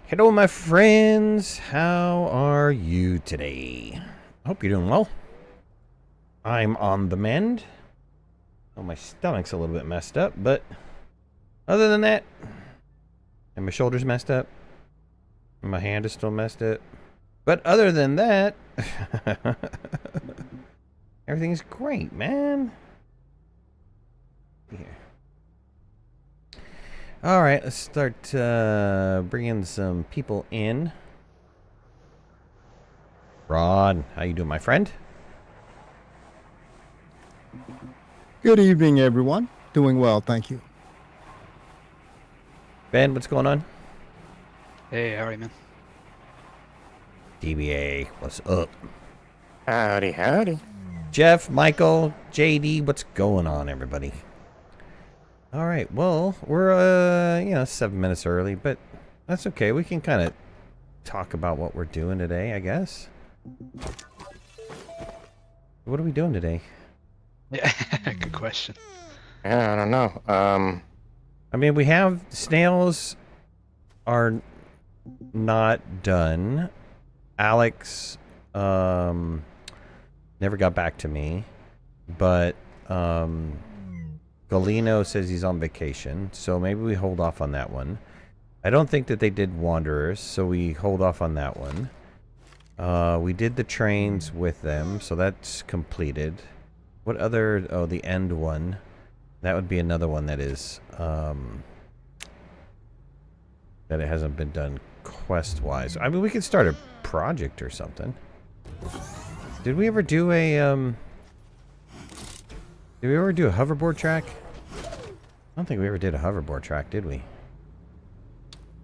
Hello, my friends. How are you today? I hope you're doing well. I'm on the mend. Oh, my stomach's a little bit messed up, but other than that, and my shoulder's messed up, and my hand is still messed up. But other than that, everything's great, man. Here. All right, let's start bringing some people in. Rod, how you doing, my friend? Good evening, everyone. Doing well, thank you. Ben, what's going on? Hey, how are you, man? DBA, what's up? Howdy, howdy. Jeff, Michael, JD, what's going on, everybody? All right, well, we're 7 minutes early, but that's okay. We can kind of talk about what we're doing today, I guess. What are we doing today? Yeah, good question. Yeah, I don't know. I mean, we have snails are not done. Alex never got back to me, but Galino says he's on vacation, so maybe we hold off on that one. I don't think that they did Wanderers, so we hold off on that one. We did the trains with them, so that's completed. What other... Oh, the end one. That would be another one that is... that it hasn't been done quest-wise. I mean, we could start a project or something. Did we ever do a... Did we ever do a hoverboard track? I don't think we ever did a hoverboard track, did we?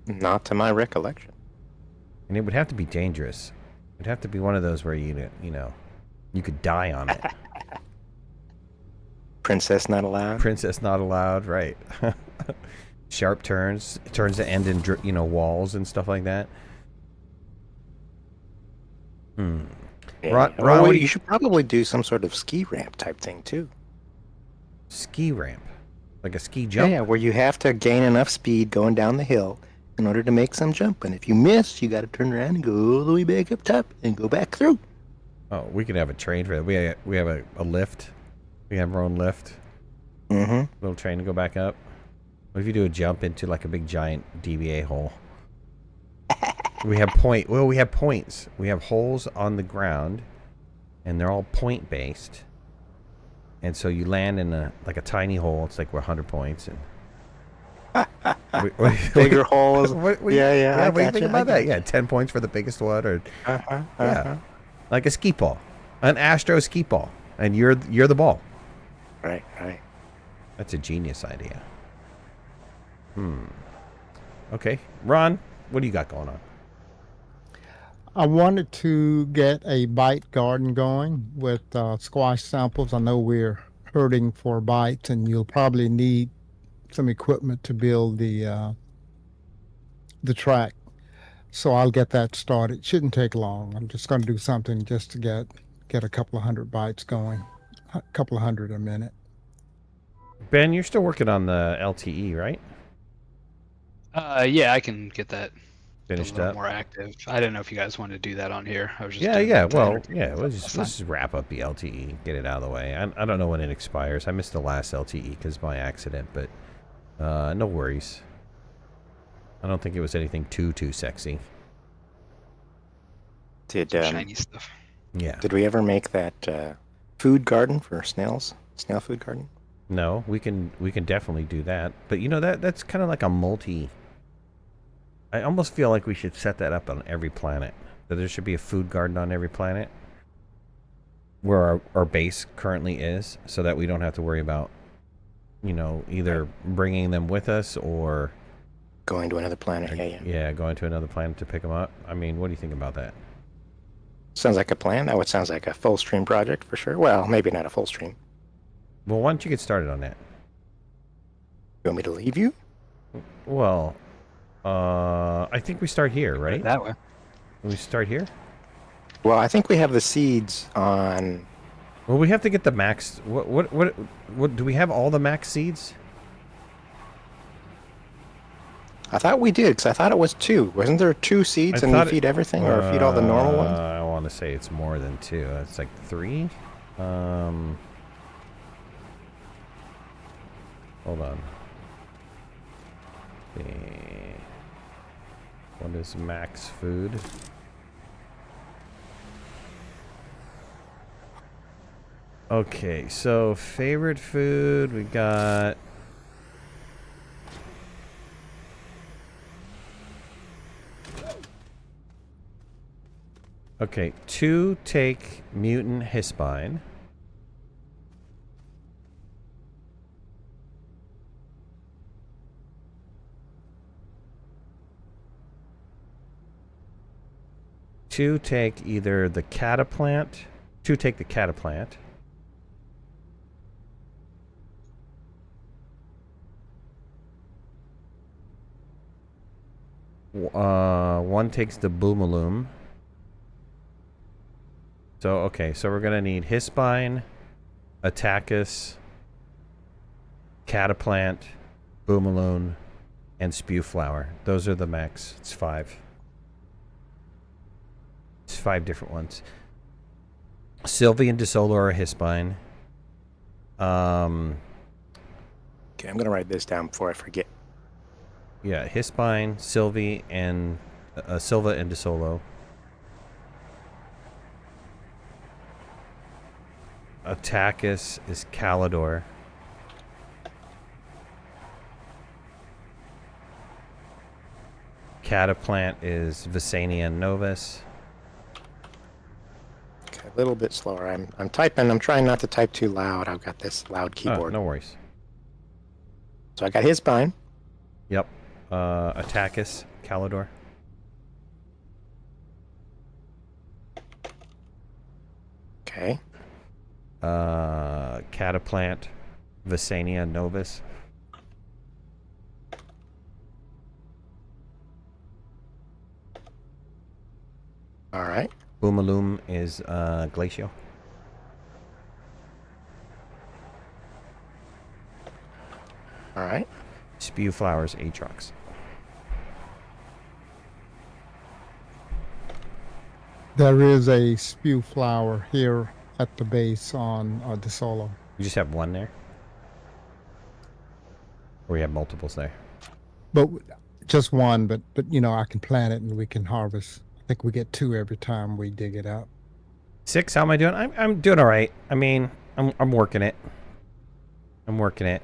Not to my recollection. And it would have to be dangerous. It'd have to be one of those where you know, you could die on it. Princess not allowed? Princess not allowed, right. Sharp turns that end in, walls and stuff like that. Yeah. Ron, Well, you should probably do some sort of ski ramp type thing, too. Ski ramp? Like a ski jump? Yeah, where you have to gain enough speed going down the hill in order to make some jump. And if you miss, you got to turn around and go all the way back up top and go back through. Oh, we could have a train for that. We have a lift. We have our own lift. Mm-hmm. Little train to go back up. What if you do a jump into like a big giant DBA hole? We have points. We have holes on the ground, and they're all point based. And so you land in a tiny hole. It's like 100 points and Bigger holes. Yeah. What do you think about that? Yeah, 10 points for the biggest one, or yeah, like a ski ball, an Astro ski ball, and you're the ball. Right. That's a genius idea. Okay, Ron, what do you got going on? I wanted to get a bite garden going with squash samples. I know we're hurting for bites, and you'll probably need some equipment to build the track. So I'll get that started. Shouldn't take long. I'm just going to do something just to get a couple of hundred bites going, a couple of hundred a minute. Ben, you're still working on the LTE, right? Yeah, I can get that Finished a little up. more active. I didn't know if you guys wanted to do that on here. I was just Yeah. Well, entertain yeah. myself. Let's just wrap up the LTE, get it out of the way. I don't know when it expires. I missed the last LTE because of my accident, but no worries. I don't think it was anything too sexy. Did Shiny stuff. Yeah. Did we ever make that food garden for snails? Snail food garden? No, we can definitely do that. But that's kind of like a multi. I almost feel like we should set that up on every planet. That there should be a food garden on every planet where our base currently is, so that we don't have to worry about, either bringing them with us or Going to another planet, yeah. yeah, going to another planet to pick them up. I mean, what do you think about that? Sounds like a plan. That would sounds like a full stream project for sure. Well, maybe not a full stream. Well, why don't you get started on that? You want me to leave you? Well, I think we start here, right? That way. We start here? Well, I think we have the seeds on... Well, we have to get the max... What do we have all the max seeds? I thought we did, because I thought it was 2. Wasn't there 2 seeds and you feed everything, or feed all the normal ones? I want to say it's more than 2. It's like 3. Hold on. What is max food? Okay, so favorite food, we got... Okay, 2 take mutant hispine. Two take either the cataplant. 2 take the cataplant. One takes the boomaloom. So, okay, so we're gonna need hispine, Attackus, cataplant, boomaloon, and spew flower. Those are the max. It's 5. It's 5 different ones. Sylvian DeSolo or hispine. Okay, I'm gonna write this down before I forget. Yeah, hispine, Sylvie, and Silva and DeSolo. Attackus is Calidor. Cataplant is Visania Novus. Okay, a little bit slower. I'm typing. I'm trying not to type too loud. I've got this loud keyboard. No worries. So I got his spine. Yep. Attackus, Calidor. Okay. Cataplant, Visania Novus. All right. Boomaloom is Glacio. All right. Spew Flowers, Aatrox. There is a spew flower here at the base on DeSolo. You just have one there? Or you have multiples there? But just one, but you know, I can plant it and we can harvest. I think we get 2 every time we dig it up. 6, how am I doing? I'm doing all right. I mean, I'm working it. I'm working it.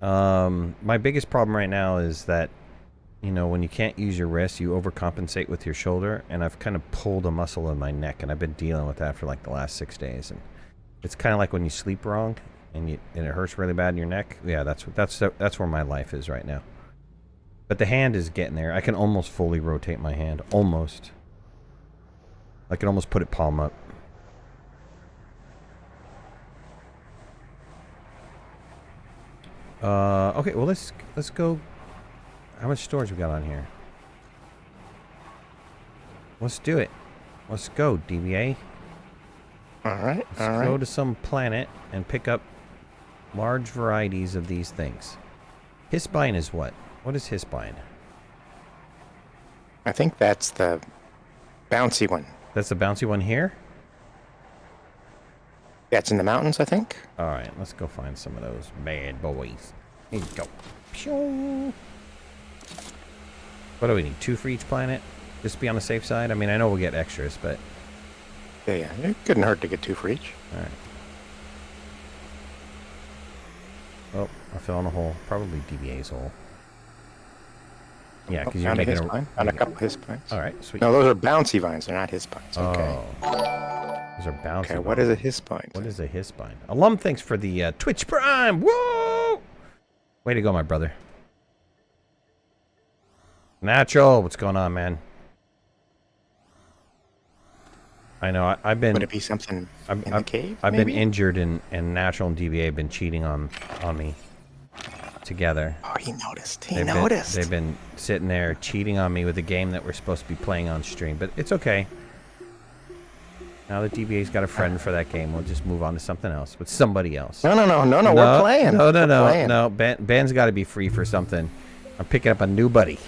My biggest problem right now is that, you know, when you can't use your wrist, you overcompensate with your shoulder, and I've kind of pulled a muscle in my neck, and I've been dealing with that for like the last 6 days, and it's kind of like when you sleep wrong and it hurts really bad in your neck. Yeah, that's where my life is right now. But the hand is getting there. I can almost fully rotate my hand, almost. I can almost put it palm up. Okay, well let's go. How much storage we got on here? Let's do it. Let's go, DBA. All right. Let's go to some planet and pick up large varieties of these things. Hispine is what? What is Hispine? I think that's the bouncy one. That's the bouncy one here? That's in the mountains, I think. All right, let's go find some of those bad boys. Here you go. Pew. What do we need? 2 for each planet? Just to be on the safe side? I mean, I know we'll get extras, but... Yeah. It couldn't hurt to get 2 for each. All right. Oh, I fell in a hole. Probably DBA's hole. Yeah, because you're making a... Found a couple of his spines. All right, sweet. No, those are bouncy vines. They're not his spines. Okay. Oh. Those are bouncy. Okay, what is a his spine? What is a hispine? Alum, thanks for the Twitch Prime. Whoa! Way to go, my brother. Natural, what's going on, man? I know. I've been. Would it be something in the cave? I've maybe? been injured, and Natural and DBA have been cheating on me together. Oh, he noticed. He noticed. They've been sitting there cheating on me with a game that we're supposed to be playing on stream, but it's okay. Now that DBA's got a friend for that game, we'll just move on to something else with somebody else. No. We're playing. No. Ben, Ben's got to be free for something. I'm picking up a new buddy.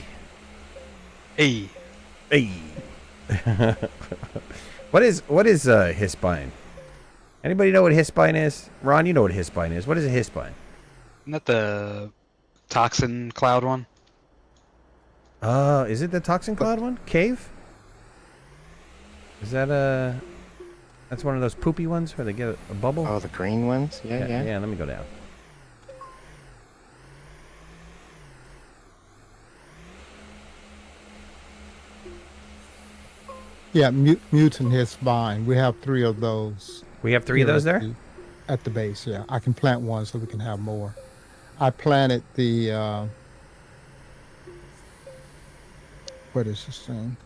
Hey. Hey. What is Hispine? Anybody know what Hispine is? Ron, you know what Hispine is. What is a Hispine? Isn't that the toxin cloud one? Is it the Toxin Cloud one? Cave? Is that that's one of those poopy ones where they get a bubble? Oh, the green ones? Yeah. Yeah, let me go down. Yeah, mutant Hispine. We have 3 of those. We have 3 of here those at there? at the base, yeah. I can plant one so we can have more. I planted the, what is this thing?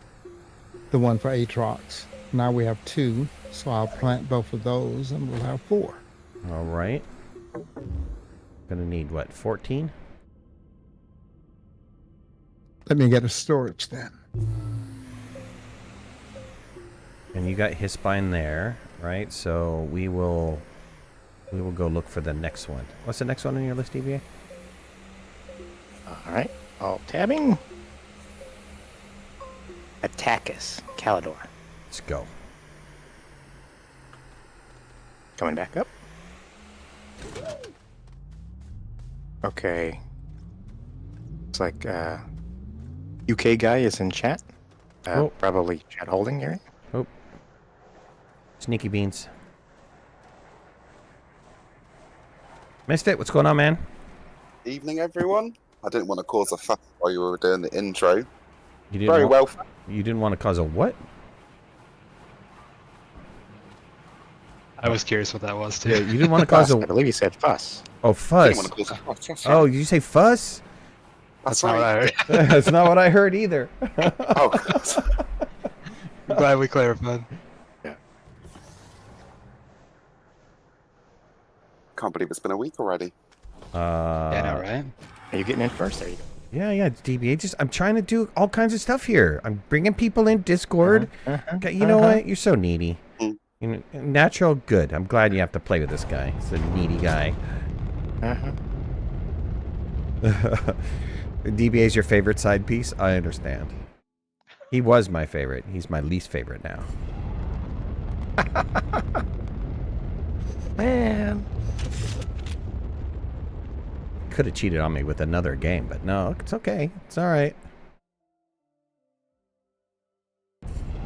The one for Atrox. Now we have 2, so I'll plant both of those and we'll have 4. All right. Gonna need, what, 14? Let me get a storage then. And you got Hispine there, right? So we will go look for the next one. What's the next one on your list, DBA? All right. All tabbing. Attackus, Calidor. Let's go. Coming back up. Okay. Looks like UK guy is in chat. Oh. Probably chat holding area. Oh. Sneaky beans. Misfit, what's going on, man? Evening, everyone. I didn't want to cause a fuss while you were doing the intro. You didn't Very well. You didn't want to cause a what? I was curious what that was too. Yeah, you didn't want to cause Fuss. I a... believe he said fuss. Oh, I fuss. didn't want to cause a fuss. That's right. Oh, did you say fuss? That's Not what I right. heard. That's not what I heard either. Oh, God. Glad we clarified. Can't believe it's been a week already. Yeah, I know, right? Are you getting in first? There you go. Yeah, it's DBA. I'm trying to do all kinds of stuff here. I'm bringing people in Discord. Okay, you know what? You're so needy. Mm. You know, natural, good. I'm glad you have to play with this guy. He's a needy guy. DBA is your favorite side piece? I understand. He was my favorite. He's my least favorite now. Man. Could have cheated on me with another game, but no, it's okay. It's all right.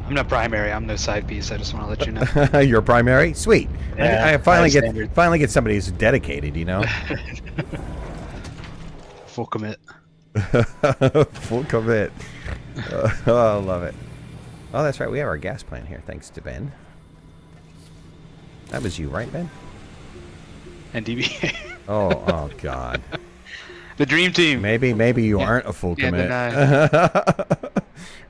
I'm not primary. I'm no side piece. I just want to let you know. You're primary? Sweet. Yeah, I finally high get standard. somebody who's dedicated, you know? Full commit. Full commit. Oh, I love it. Oh, that's right. We have our gas plant here, thanks to Ben. That was you, right, Ben? And DBA. Oh, God. The dream team. Maybe you aren't a full Can't commit.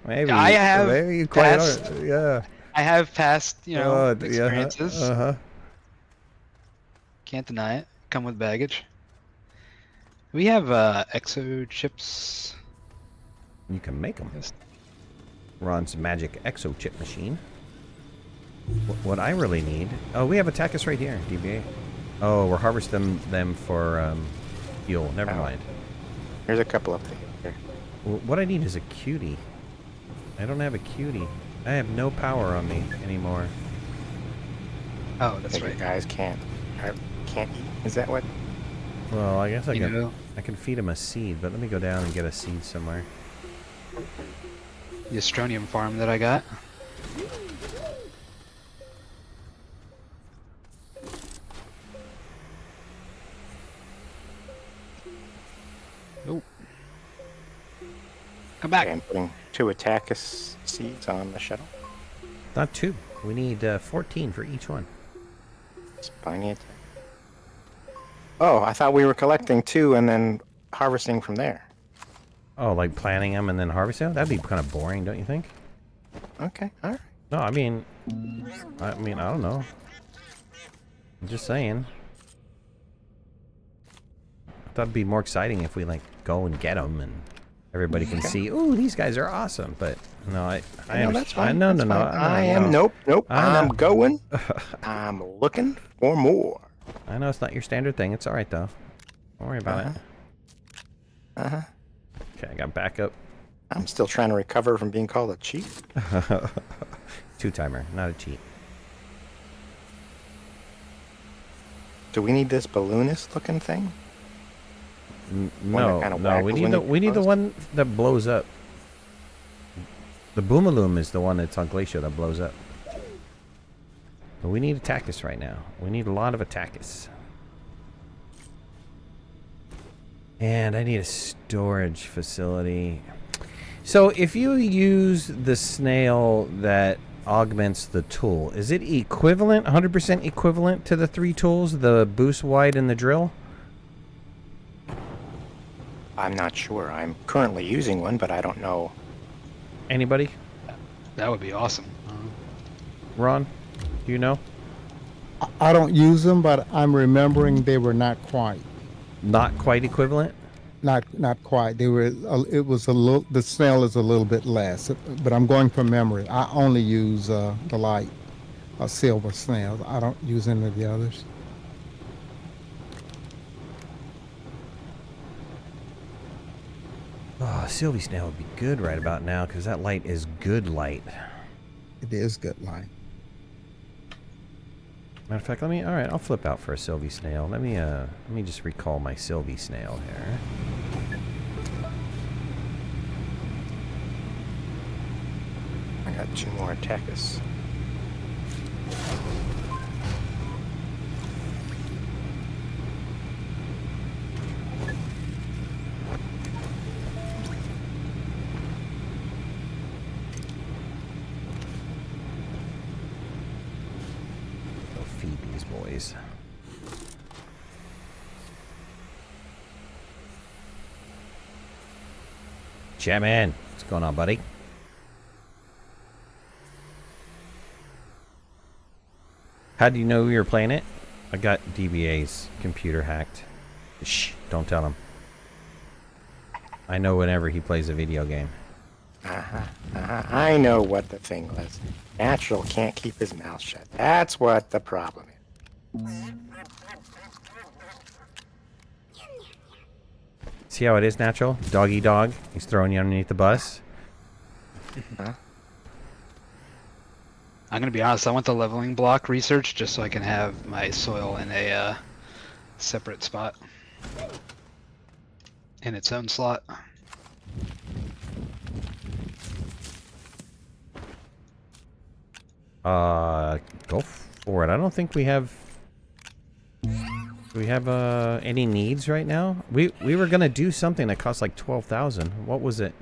maybe I have Maybe you quite past- are. Yeah. I have past, Yeah, experiences. Uh-huh. Can't deny it. Come with baggage. We have exo chips. You can make them. Yes. Ron's magic exo chip machine. What I really need... Oh, we have Attackus right here, DBA. Oh, we're harvesting them for fuel. Never mind. There's a couple up there. What I need is a cutie. I don't have a cutie. I have no power on me anymore. Oh, that's Maybe right. guys can't eat. Is that what? Well, I guess I You can. know, I can feed him a seed, but let me go down and get a seed somewhere. the astronium farm that I got. Oh. Come back. Okay, I'm putting 2 Attackus seeds on the shuttle. Not 2. We need 14 for each one. Spiny attack. Oh, I thought we were collecting 2 and then harvesting from there. Oh, like planting them and then harvesting them? That'd be kind of boring, don't you think? Okay, all right. No, I mean, I don't know. I'm just saying. I thought it'd be more exciting if we like go and get them and everybody can see. Ooh, these guys are awesome. But no, I No, am. that's fine. No. That's fine. I am. No. Nope. Ah. I'm going. I'm looking for more. I know it's not your standard thing. It's all right though. Don't worry about it. Uh-huh. Okay, I got backup. I'm still trying to recover from being called a cheat. Two-timer, not a cheat. Do we need this balloonist looking thing? No, kinda no, we wackles need when the you we need the close? one that blows up. The Boomaloom is the one that's on Glacier that blows up. But we need Attackus right now. We need a lot of Attackus. And I need a storage facility. So if you use the snail that augments the tool, is it equivalent, 100% equivalent to the 3 tools, the boost wide and the drill? I'm not sure. I'm currently using one, but I don't know. Anybody? That would be awesome. Ron? Do you know? I don't use them, but I'm remembering they were not quite. Not quite equivalent? Not quite. They were. It was a little. The snail is a little bit less, but I'm going from memory. I only use the light silver snails. I don't use any of the others. Oh, Sylvie Snail would be good right about now because that light is good light. It is good light. Matter of fact, all right, I'll flip out for a Sylvie Snail. Let me just recall my Sylvie Snail here. I got 2 more Attackus. Go feed these boys. Chapman, what's going on, buddy? How do you know we were playing it? I got DBA's computer hacked. Shh, don't tell him. I know whenever he plays a video game. I know what the thing was. Natural can't keep his mouth shut. That's what the problem is. See how it is, Natural? Doggy dog. He's throwing you underneath the bus. Huh? I'm gonna be honest. I want the leveling block research just so I can have my soil in a separate spot, in its own slot. Go for it. I don't think we have. Do we have any needs right now? We were gonna do something that cost like 12,000. What was it?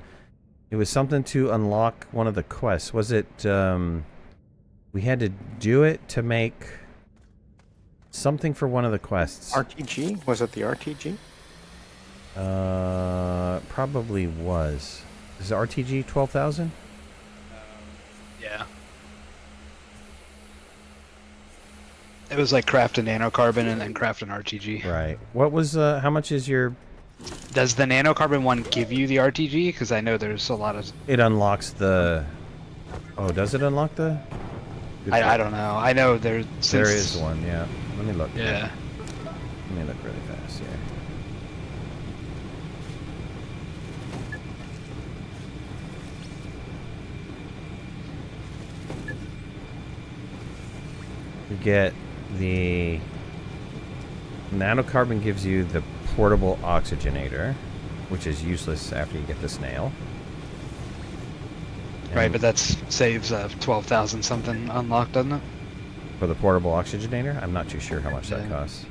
It was something to unlock one of the quests. Was it? We had to do it to make something for one of the quests. RTG? Was it the RTG? Probably was. Is RTG 12,000? Yeah. It was like craft a nanocarbon and then craft an RTG. Right. What was? How much is your? Does the nanocarbon one give you the RTG? Because I know there's a lot of. It unlocks the. Oh, does it unlock the? I don't know. I know there. There is one. Yeah. Let me look. Yeah. Let me look really fast here. You get the nanocarbon gives you the portable oxygenator, which is useless after you get the snail. Right, And but that saves 12,000 something unlocked, doesn't it? for the portable oxygenator, I'm not too sure how much that Yeah. costs.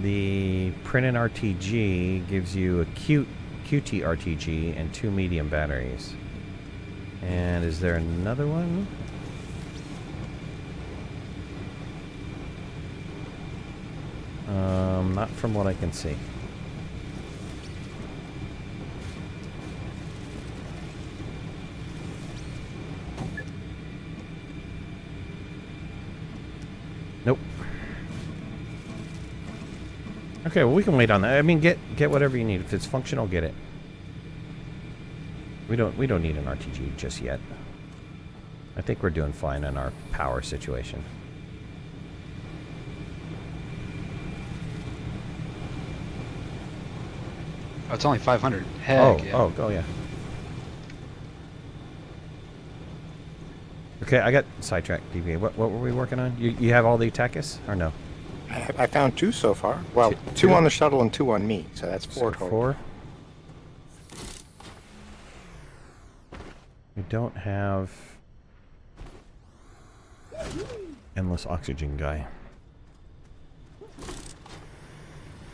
The print and RTG gives you a QT RTG and 2 medium batteries. And is there another one? Not from what I can see. Nope. Okay, well we can wait on that. I mean, get whatever you need. If it's functional, get it. We don't need an RTG just yet. I think we're doing fine in our power situation. Oh, it's only 500. Heck Oh, yeah. oh, go, yeah. Okay, I got sidetracked, DVA. What were we working on? You have all the Attackers, or no? I found 2 so far. Well, Two? 2 on the shuttle and 2 on me, so that's 4 total. 4. We don't have endless oxygen guy.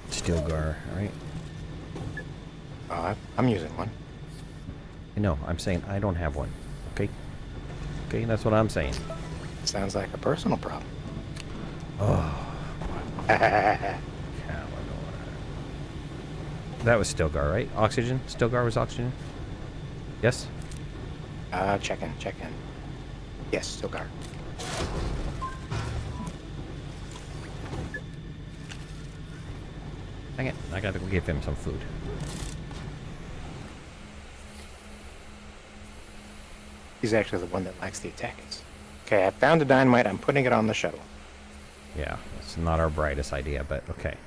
Stilgar, right? I'm using one. No, I'm saying I don't have one. Okay? Okay, that's what I'm saying. Sounds like a personal problem. Oh. Calidor. That was Stilgar, right? Oxygen? Stilgar was oxygen? Yes? Check in. Yes, still guard. Dang it, I gotta go give him some food. He's actually the one that likes the attackers. Okay, I found the dynamite. I'm putting it on the shuttle. Yeah, it's not our brightest idea, but okay.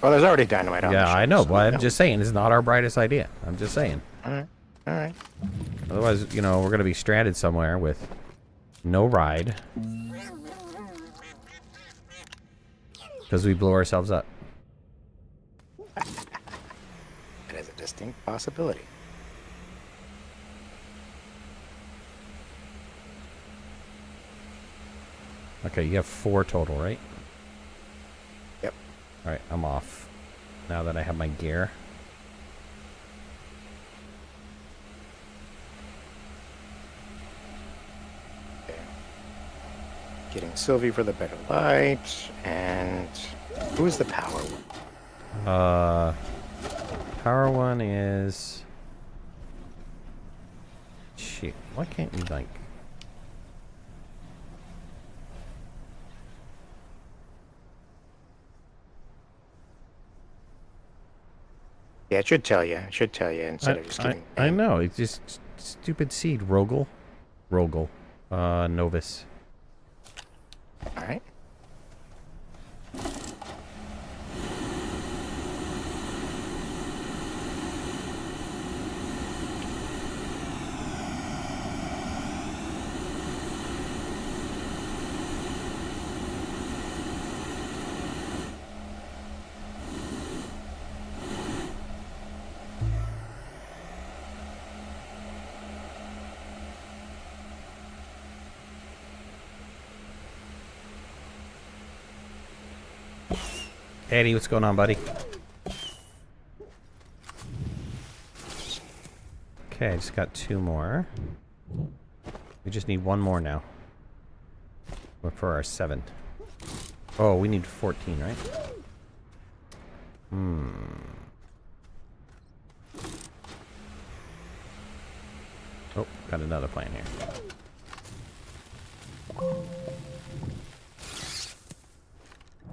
Well, there's already dynamite on the Yeah, shuttle. I know, so but I'm just saying it's not our brightest idea. I'm just saying. All right. Otherwise, you know, we're gonna be stranded somewhere with no ride because we blew ourselves up. That is a distinct possibility. Okay, you have 4 total, right? Yep. All right, I'm off. Now that I have my gear. Okay. Getting Sylvie for the better light, and who is the power one? Power one is. Shit, why can't we like? Yeah, it should tell you. It should tell you instead of just giving. I know, it's just stupid seed. Rogel. Novus. All right. Eddie, what's going on, buddy? Okay, I just got 2 more. We just need 1 more now. We're for our 7. Oh, we need 14, right? Oh, got another plan here.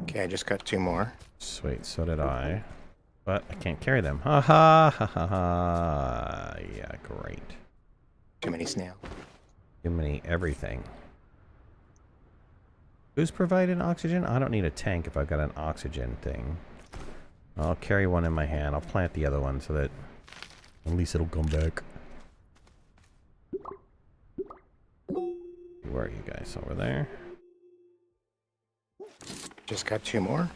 Okay, I just got 2 more. Sweet, so did I. But I can't carry them. Ha ha ha ha ha. Yeah, great. Too many snail. Too many everything. Who's providing oxygen? I don't need a tank if I've got an oxygen thing. I'll carry one in my hand. I'll plant the other one so that at least it'll come back. Where are you guys? Over there? Just got 2 more.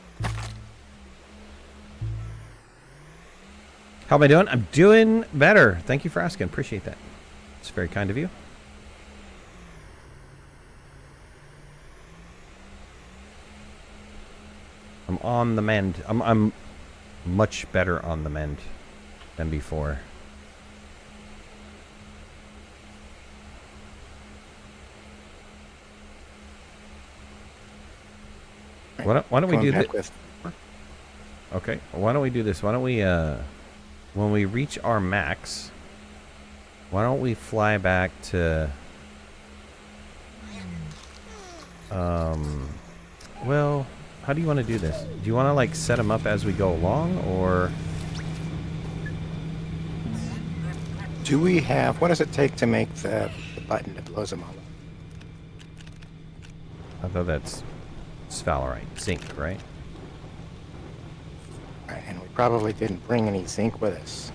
How am I doing? I'm doing better. Thank you for asking. Appreciate that. It's very kind of you. I'm on the mend. I'm much better on the mend than before. Why don't we do this? Okay. Why don't we do this? Why don't we when we reach our max, why don't we fly back to well, how do you want to do this? Do you want to like set them up as we go along, or Do we have... What does it take to make the button that blows them all up? I thought that's sphalerite, zinc, right? All right, and we probably didn't bring any zinc with us.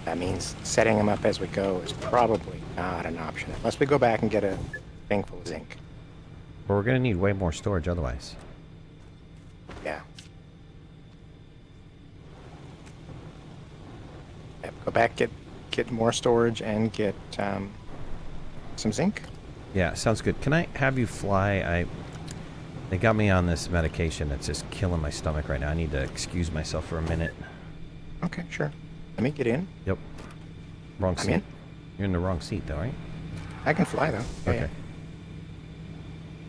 That means setting them up as we go is probably not an option, unless we go back and get a thing full of zinc. But we're gonna need way more storage otherwise. Yeah. Yep, go back, get more storage, and get some zinc. Yeah, sounds good. Can I have you fly? They got me on this medication that's just killing my stomach right now. I need to excuse myself for a minute. Okay, sure. Let me get in. Yep. Wrong I'm seat. in. You're in the wrong seat, though, right? I can fly, though. Yeah, Okay. yeah.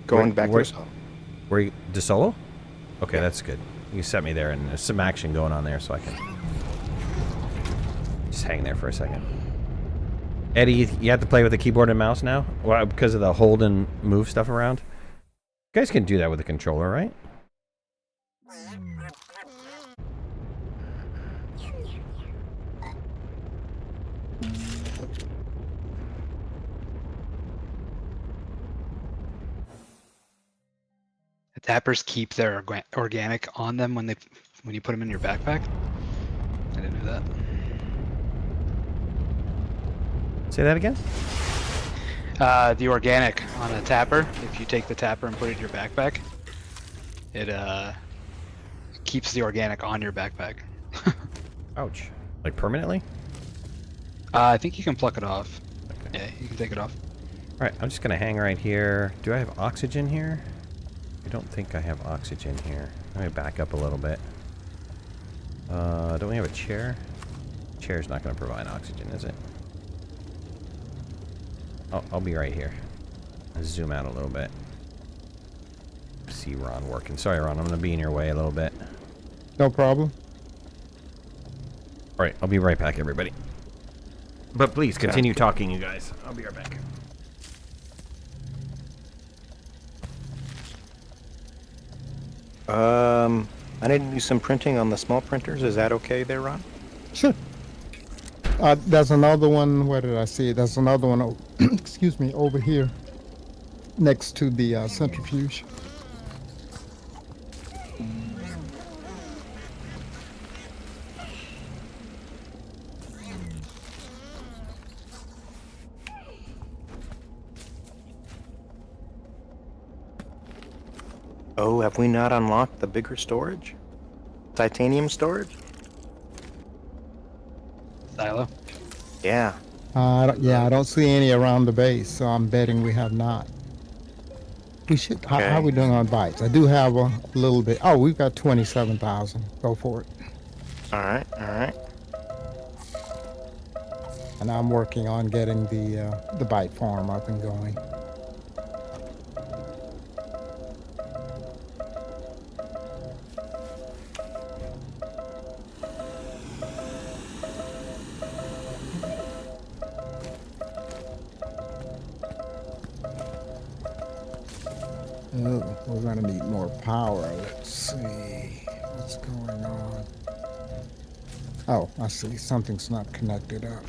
Going Where- back to where- the solo. Were you DeSolo? Okay, Yeah. that's good. You set me there, and there's some action going on there, so I can just hang there for a second. Eddie, you have to play with the keyboard and mouse now? Well, because of the hold and move stuff around? You guys can do that with a controller, right? The tappers keep their organic on them when you put them in your backpack. I didn't know that. Say that again? The organic on a tapper, if you take the tapper and put it in your backpack, it keeps the organic on your backpack. Ouch. Like permanently? I think you can pluck it off. Okay. Yeah, you can take it off. Alright, I'm just going to hang right here. Do I have oxygen here? I don't think I have oxygen here. Let me back up a little bit. Don't we have a chair? Chair's not going to provide oxygen, is it? Oh, I'll be right here. I'll zoom out a little bit. See Ron working. Sorry, Ron, I'm going to be in your way a little bit. No problem. Alright, I'll be right back, everybody. But please, continue talking, you guys. I'll be right back. I need to do some printing on the small printers. Is that okay there, Ron? Sure. There's another one. Where did I see it? There's another one. Excuse me, over here, next to the centrifuge. Oh, have we not unlocked the bigger storage? Titanium storage? Silo. Yeah. Yeah, I don't see any around the base, so I'm betting we have not. We should. How are we doing on bites? I do have a little bit. Oh, we've got 27,000. Go for it. All right, all right. And I'm working on getting the bite farm up and going. Oh, we're gonna need more power. Let's see what's going on. Oh, I see. Something's not connected up.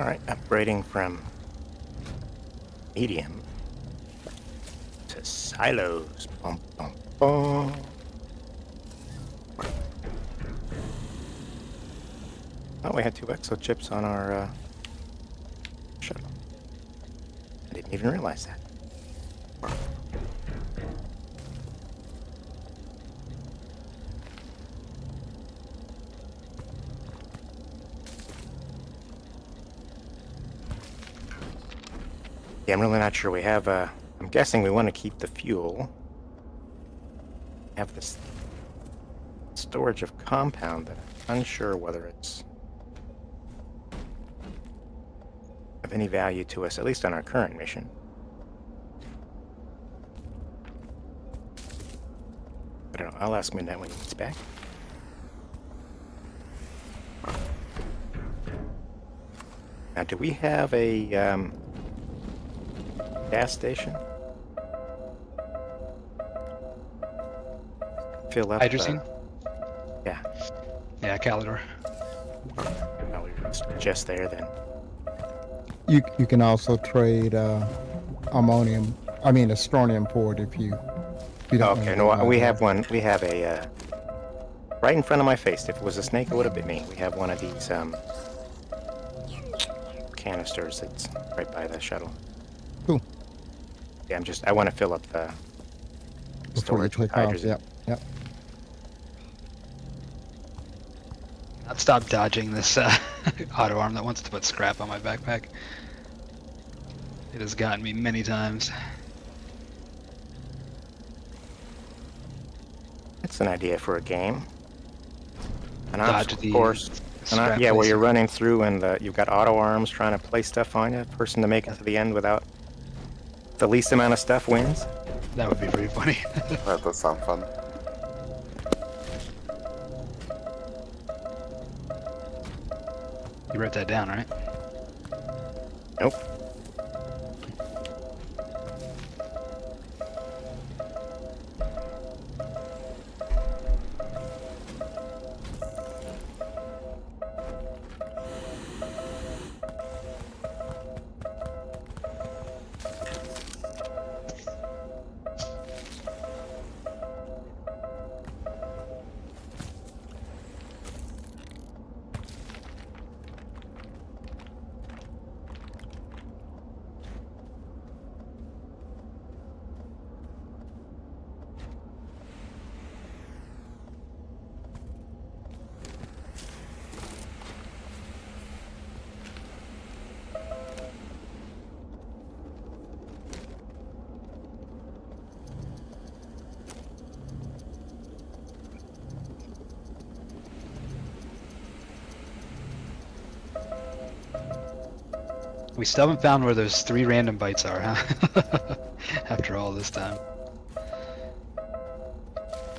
All right, upgrading from medium to silos. Bum, bum, bum. Oh, we had 2 exo chips on our shuttle. I didn't even realize that. Yeah, I'm really not sure. We have, I'm guessing we want to keep the fuel. Have this storage of compound that I'm unsure whether it's of any value to us, at least on our current mission. I don't know. I'll ask Midnight when he gets back. Now, do we have a gas station? Fill up. Hydrogen? Yeah. Yeah, Calidor. Oh, we were just there then. You can also trade ammonium. I mean, astronium port if you don't. Okay, know no, about we that. have one. We have a right in front of my face. If it was a snake, it would have been me. We have one of these canisters that's right by the shuttle. Cool. Yeah, I want to fill up the Before you storage with take off. hydrogen. Yep. I'd stop dodging this auto arm that wants to put scrap on my backpack. It has gotten me many times. That's an idea for a game. An Dodge obstacle the course. scrap Yeah, where laser. you're running through and you've got auto arms trying to place stuff on you. Person to make it to the end without the least amount of stuff wins. That would be pretty funny. That does sound fun. You wrote that down, right? Nope. We still haven't found where those 3 random bites are, huh? After all this time.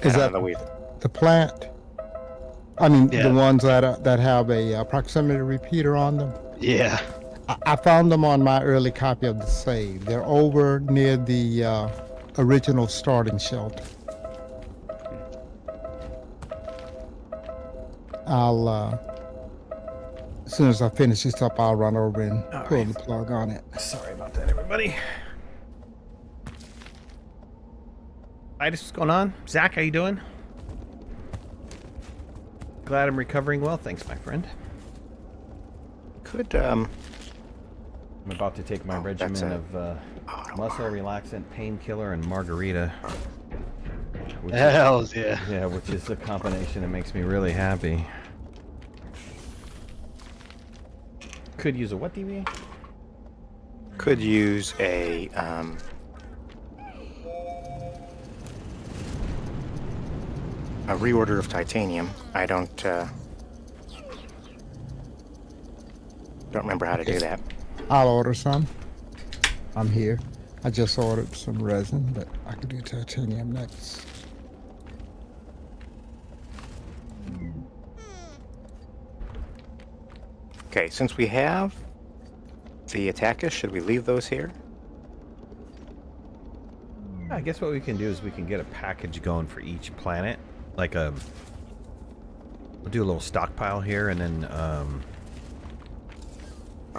Is that the plant? I mean, Yeah. the ones that have a proximity repeater on them. Yeah. I found them on my early copy of the save. They're over near the original starting shelter. I'll as soon as I finish this up, I'll run over and pull the plug on it. Sorry about that, everybody. Titus, what's going on? Zach, how you doing? Glad I'm recovering well. Thanks, my friend. Could I'm about to take my that's regimen a of muscle relaxant, painkiller, and margarita. Which is, Hells yeah. yeah, which is a combination that makes me really happy. Could use a what DBA? could use a reorder of titanium. I don't remember how to do that. I'll order some. I'm here. I just ordered some resin, but I could do titanium next. Okay, since we have the attackers, should we leave those here? I guess what we can do is we can get a package going for each planet. Like we'll do a little stockpile here, and then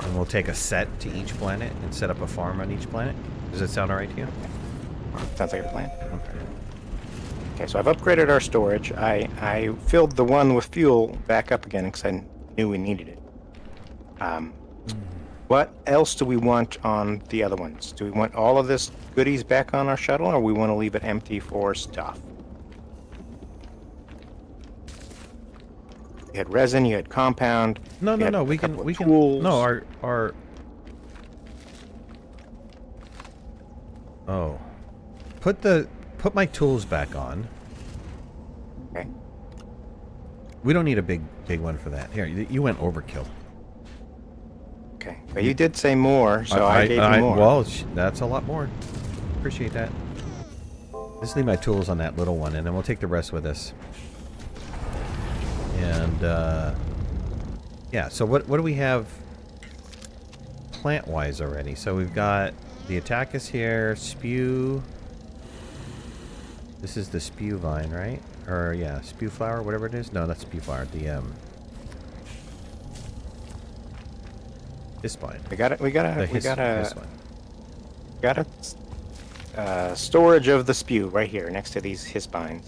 And we'll take a set to each planet and set up a farm on each planet. Does that sound alright to you? Sounds like a plan. Okay. Okay, so I've upgraded our storage. I filled the one with fuel back up again because I knew we needed it. What else do we want on the other ones? Do we want all of this goodies back on our shuttle, or we want to leave it empty for stuff? You had resin, you had compound. No, you no, had no. a We couple can. of We can. tools. No, our. Oh, put my tools back on. Okay. We don't need a big one for that. Here, you went overkill. Okay, but you did say more, so I gave you more. Well, that's a lot more. Appreciate that. Just leave my tools on that little one, and then we'll take the rest with us. And yeah. So what do we have plant-wise already? So we've got the attack is here. Spew. This is the spew vine, right? Or yeah, spew flower, whatever it is. No, that's spew flower. The this vine. We got This one. Storage of the spew right here next to these hispines.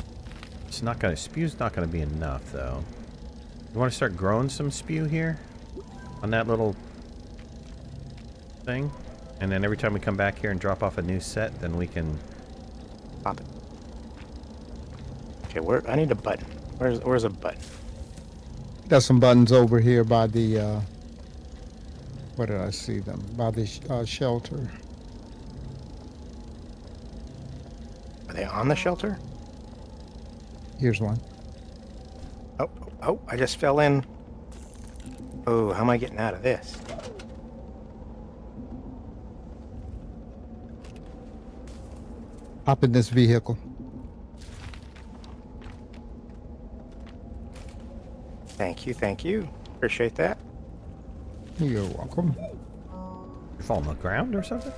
It's not gonna. Spew's not gonna be enough though. You want to start growing some spew here on that little thing, and then every time we come back here and drop off a new set, then we can Pop it. Okay, I need a button. Where's a button? There's some buttons over here by the, where did I see them? By the shelter. Are they on the shelter? Here's one. Oh, I just fell in. Oh, how am I getting out of this? Hop in this vehicle. Thank you. Appreciate that. You're welcome. you fall on the ground or something.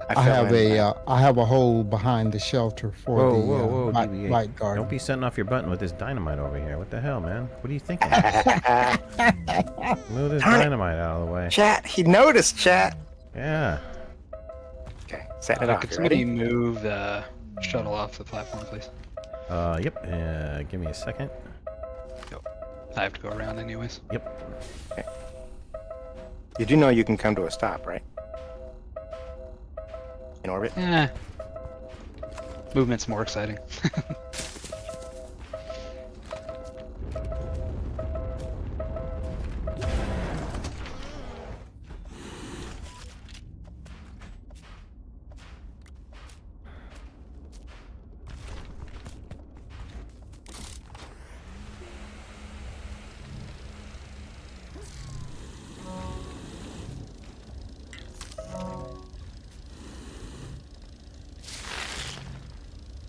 I fell have in I have a hole behind the shelter for Whoa, the DBA. light guard. Don't be setting off your button with this dynamite over here. What the hell, man? What are you thinking? Move this Darn it. dynamite out of the way. Chat, he noticed, chat. Yeah. Okay, setting it off. Could You somebody ready? move the shuttle off the platform, please? Yep. Give me a second. I have to go around anyways. Yep. You do know you can come to a stop, right? In orbit? Movement's more exciting.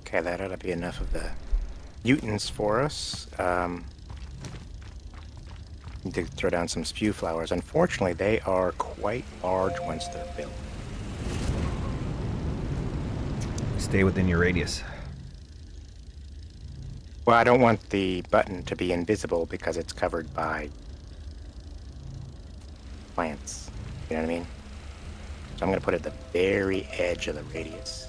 Okay, that ought to be enough of the mutants for us. Need to throw down some spew flowers. Unfortunately, they are quite large once they're built. Stay within your radius. Well, I don't want the button to be invisible because it's covered by plants. You know what I mean? So I'm going to put it at the very edge of the radius.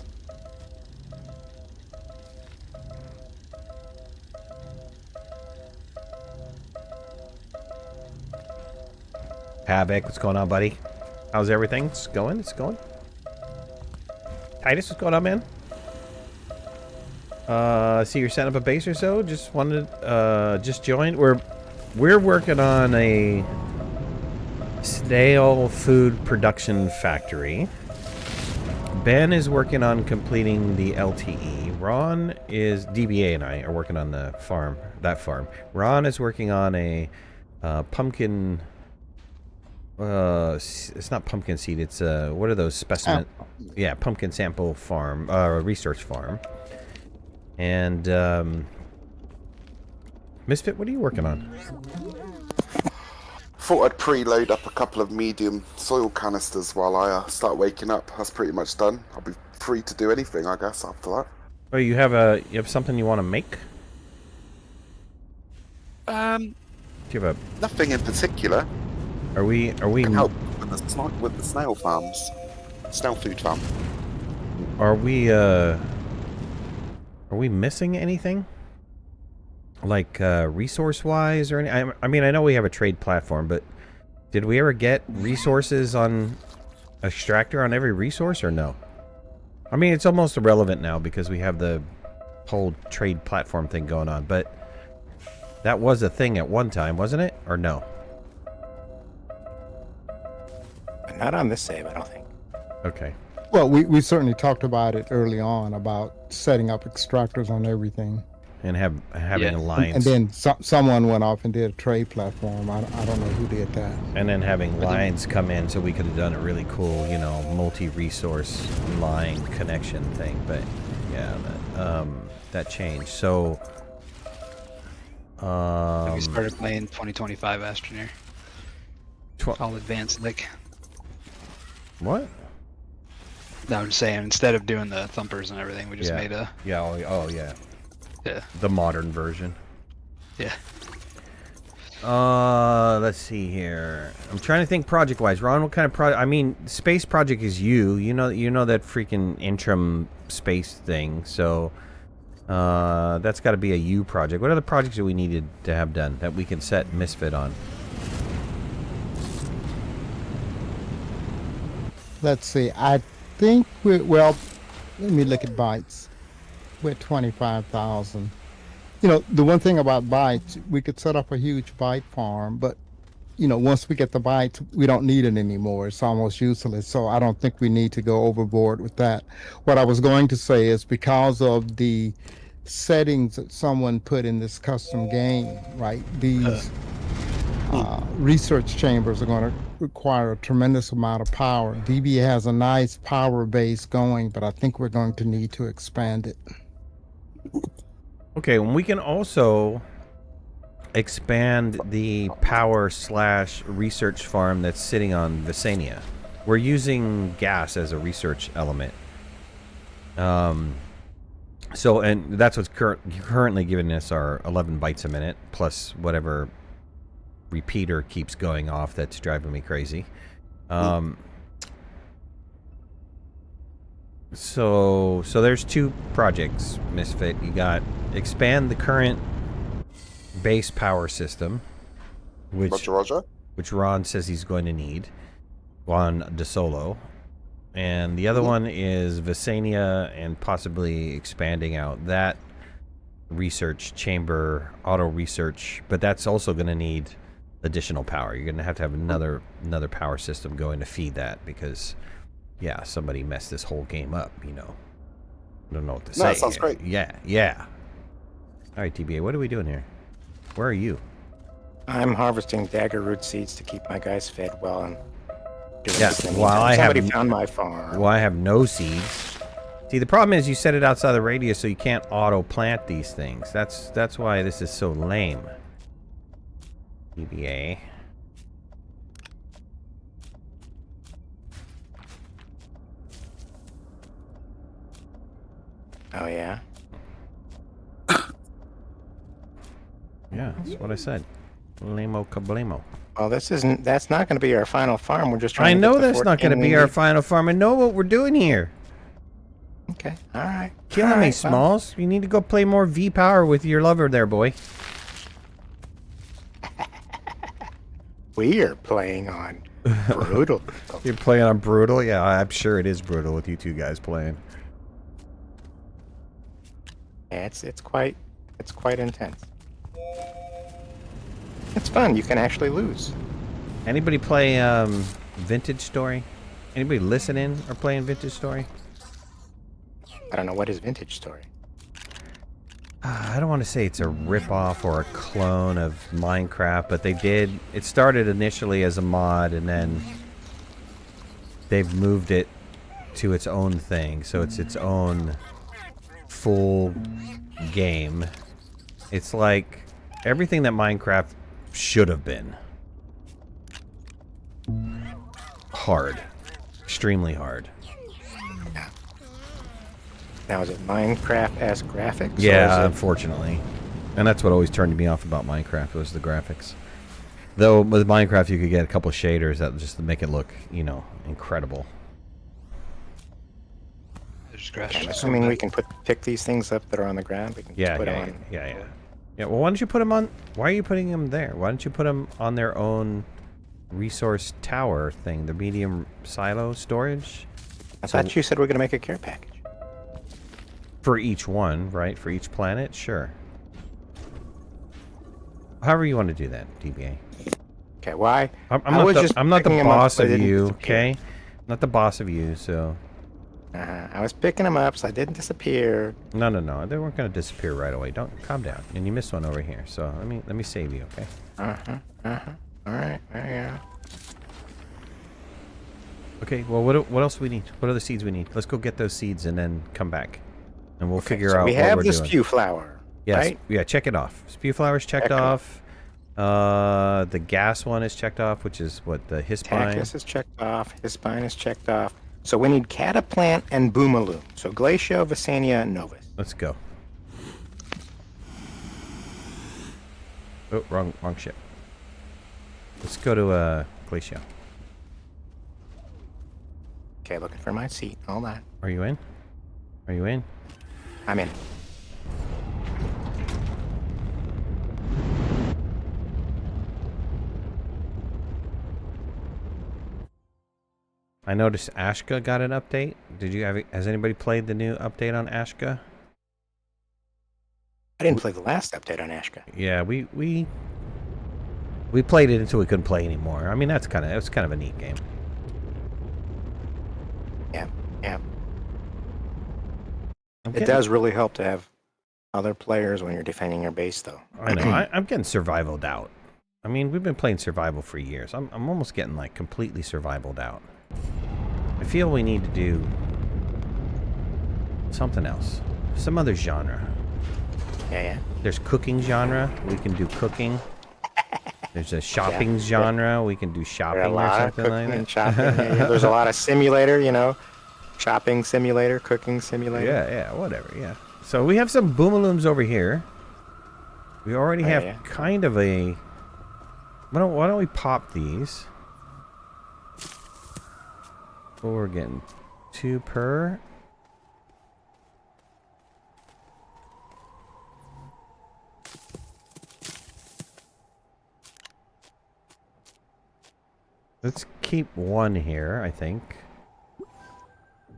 Havoc, what's going on, buddy? How's everything? It's going? It's going? Titus, what's going on, man? See you're setting up a base or so. Just wanted, just joined. We're working on a snail food production factory. Ben is working on completing the LTE. Ron is DBA and I are working on the farm. That farm. Ron is working on a pumpkin. It's not pumpkin seed. It's what are those specimen? Oh. Yeah, pumpkin sample farm, research farm. And Misfit, what are you working on? Thought I'd preload up a couple of medium soil canisters while I start waking up. That's pretty much done. I'll be free to do anything, I guess, after that. Oh, you have something you want to make? Do you have a? Nothing in particular. Are we Can help with the snail farms, snail food farm. are we missing anything? Like resource-wise or any? I mean, I know we have a trade platform, but did we ever get resources on extractor on every resource or no? I mean, it's almost irrelevant now because we have the whole trade platform thing going on, but that was a thing at one time, wasn't it? Or no? Not on this save, I don't think. Okay. Well, we certainly talked about it early on about setting up extractors on everything. And having Yeah. lines. And then someone went off and did a trade platform. I don't know who did that. And then having lines come in, so we could have done a really cool, you know, multi-resource line connection thing. But yeah, that changed. So, We started playing 2025 Astroneer. All advanced, like. What? No, I'm just saying, instead of doing the thumpers and everything, we just made a. Yeah. Oh yeah. Yeah. The modern version. Yeah. Let's see here. I'm trying to think project-wise. Ron, what kind of project? I mean, space project is you. You know that freaking interim space thing. So, that's got to be a you project. What other projects do we needed to have done that we can set Misfit on? Let's see. I think well, let me look at bytes. We're at 25,000. You know, the one thing about bytes, we could set up a huge byte farm, but you know, once we get the bytes, we don't need it anymore. It's almost useless. So I don't think we need to go overboard with that. What I was going to say is because of the settings that someone put in this custom game, right? These research chambers are going to require a tremendous amount of power. DB has a nice power base going, but I think we're going to need to expand it. Okay, we can also expand the power / research farm that's sitting on Visania. We're using gas as a research element. So, and that's what's currently giving us our 11 bytes a minute, plus whatever repeater keeps going off that's driving me crazy. So there's two projects, Misfit. You got expand the current base power system, which Ron says he's going to need on DeSolo. And the other one is Visania and possibly expanding out that research chamber, auto research, but that's also going to need additional power. You're going to have another power system going to feed that because, yeah, somebody messed this whole game up, you know. I don't know what to say. That sounds great. Yeah. All right, TBA, what are we doing here? Where are you? I'm harvesting dagger root seeds to keep my guys fed well and doing Yeah, this in the while meantime. I have Somebody found my farm. Well, I have no seeds. See, the problem is you set it outside the radius, so you can't auto-plant these things. That's why this is so lame. TBA. Oh yeah. Yeah, that's what I said. Lamo kablamo. Well, that's not going to be our final farm. We're just trying I to know get the that's not going to 14 be our final farm. I know what we're doing here. Okay, all right. Killing All me, right, Smalls. You need to go play more V-Power with your lover there, boy. We are playing on brutal. You're playing on brutal? Yeah, I'm sure it is brutal with you two guys playing. Yeah, it's quite intense. It's fun. You can actually lose. Anybody play Vintage Story? Anybody listening or playing Vintage Story? I don't know what is Vintage Story. I don't want to say it's a rip-off or a clone of Minecraft, but they did. It started initially as a mod, and then they've moved it to its own thing. So it's its own full game. It's like everything that Minecraft should have been. Hard. Extremely hard. Now, is it Minecraft-esque graphics? Yeah, Or is it... unfortunately. And that's what always turned me off about Minecraft was the graphics. Though with Minecraft, you could get a couple shaders that just make it look, you know, incredible. There's grass. I'm assuming we can pick these things up that are on the ground. We can Yeah, put yeah, them on. yeah. Yeah, well, why don't you put them on... Why are you putting them there? Why don't you put them on their own resource tower thing, the medium silo storage? I thought you said we're going to make a care package. For each one, right? For each planet? Sure. However you want to do that, DBA. Okay, why? I'm not the boss of you, okay? I'm not the boss of you, so... I was picking them up, so I didn't disappear. No. They weren't going to disappear right away. Don't... Calm down. And you missed one over here, so let me save you, okay? All right, there Okay, well, what else do we need? What other seeds we need? Let's go get those seeds and then come back. And we'll figure so out we what have we're the doing. spew flower, Yes, right? yeah, check it off. Spew flowers checked Check it off. The gas one is checked off, which is what, the hispine? Cactus is checked off. Hispine is checked off. So we need cataplant and boomaloo. So Glacio, Visania, and Novus. Let's go. Oh, wrong ship. Let's go to Glacio. Okay, looking for my seat. Hold on. Are you in? Are you in? I'm in. I noticed Ashka got an update. Has anybody played the new update on Ashka? I didn't play the last update on Ashka. Yeah, we played it until we couldn't play anymore. I mean, that's kind of a neat game. Yeah. It does really help to have other players when you're defending your base, though. I know. I'm getting survivaled out. I mean, we've been playing survival for years. I'm almost getting like completely survivaled out. I feel we need to do something else, some other genre. Yeah. There's cooking genre. We can do cooking. There's a shopping genre. We can do shopping There are a lot or of something cooking like and that. shopping. Yeah. There's a lot of simulator, shopping simulator, cooking simulator. Yeah, whatever. Yeah. So we have some boomalooms over here. We already have kind of a. Why don't we pop these? Well, we're getting 2 per. Let's keep 1 here, I think.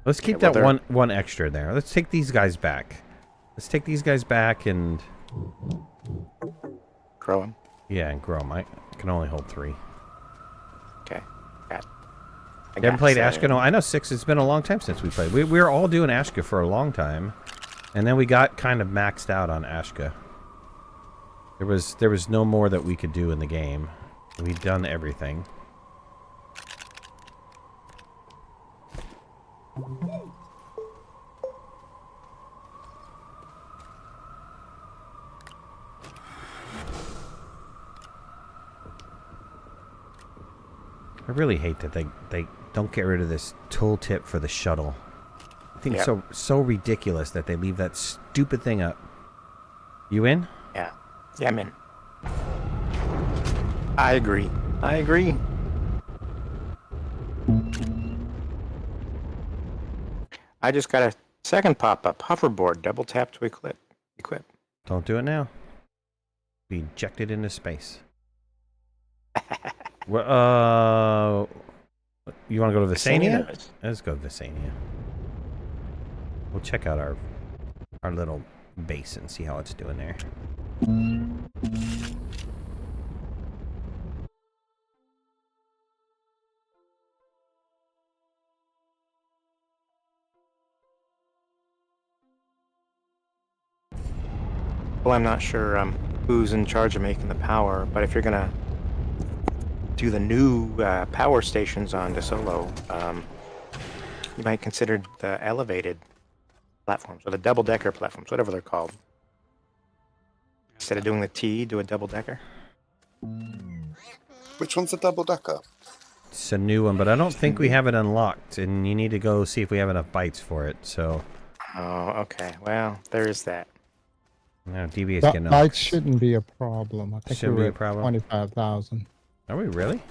Let's keep that one extra there. Let's take these guys back. Let's take these guys back and Grow them. yeah, and grow them. I can only hold 3. Okay. Got. You haven't played Ashka? No, I know 6. It's been a long time since we played. We were all doing Ashka for a long time, and then we got kind of maxed out on Ashka. There was no more that we could do in the game. We'd done everything. I really hate that they don't get rid of this tooltip for the shuttle. I think it's so ridiculous that they leave that stupid thing up. You in? Yeah, I'm in. I agree. I just got a second pop-up. Hoverboard. Double tap to equip. Don't do it now. Be ejected into space. Well, you want to go to Visania? Let's go to Visania. We'll check out our little base and see how it's doing there. Well, I'm not sure who's in charge of making the power, but if you're gonna do the new power stations on DeSolo, you might consider the elevated platforms or the double-decker platforms, whatever they're called. Instead of doing the T, do a double-decker. Which one's a double decker? It's a new one, but I don't think we have it unlocked, and you need to go see if we have enough bytes for it. So. Oh, okay. Well, there is that. No, DBA's That getting bytes shouldn't be a problem. I think Shouldn't we be were a problem? 25,000. Are we really?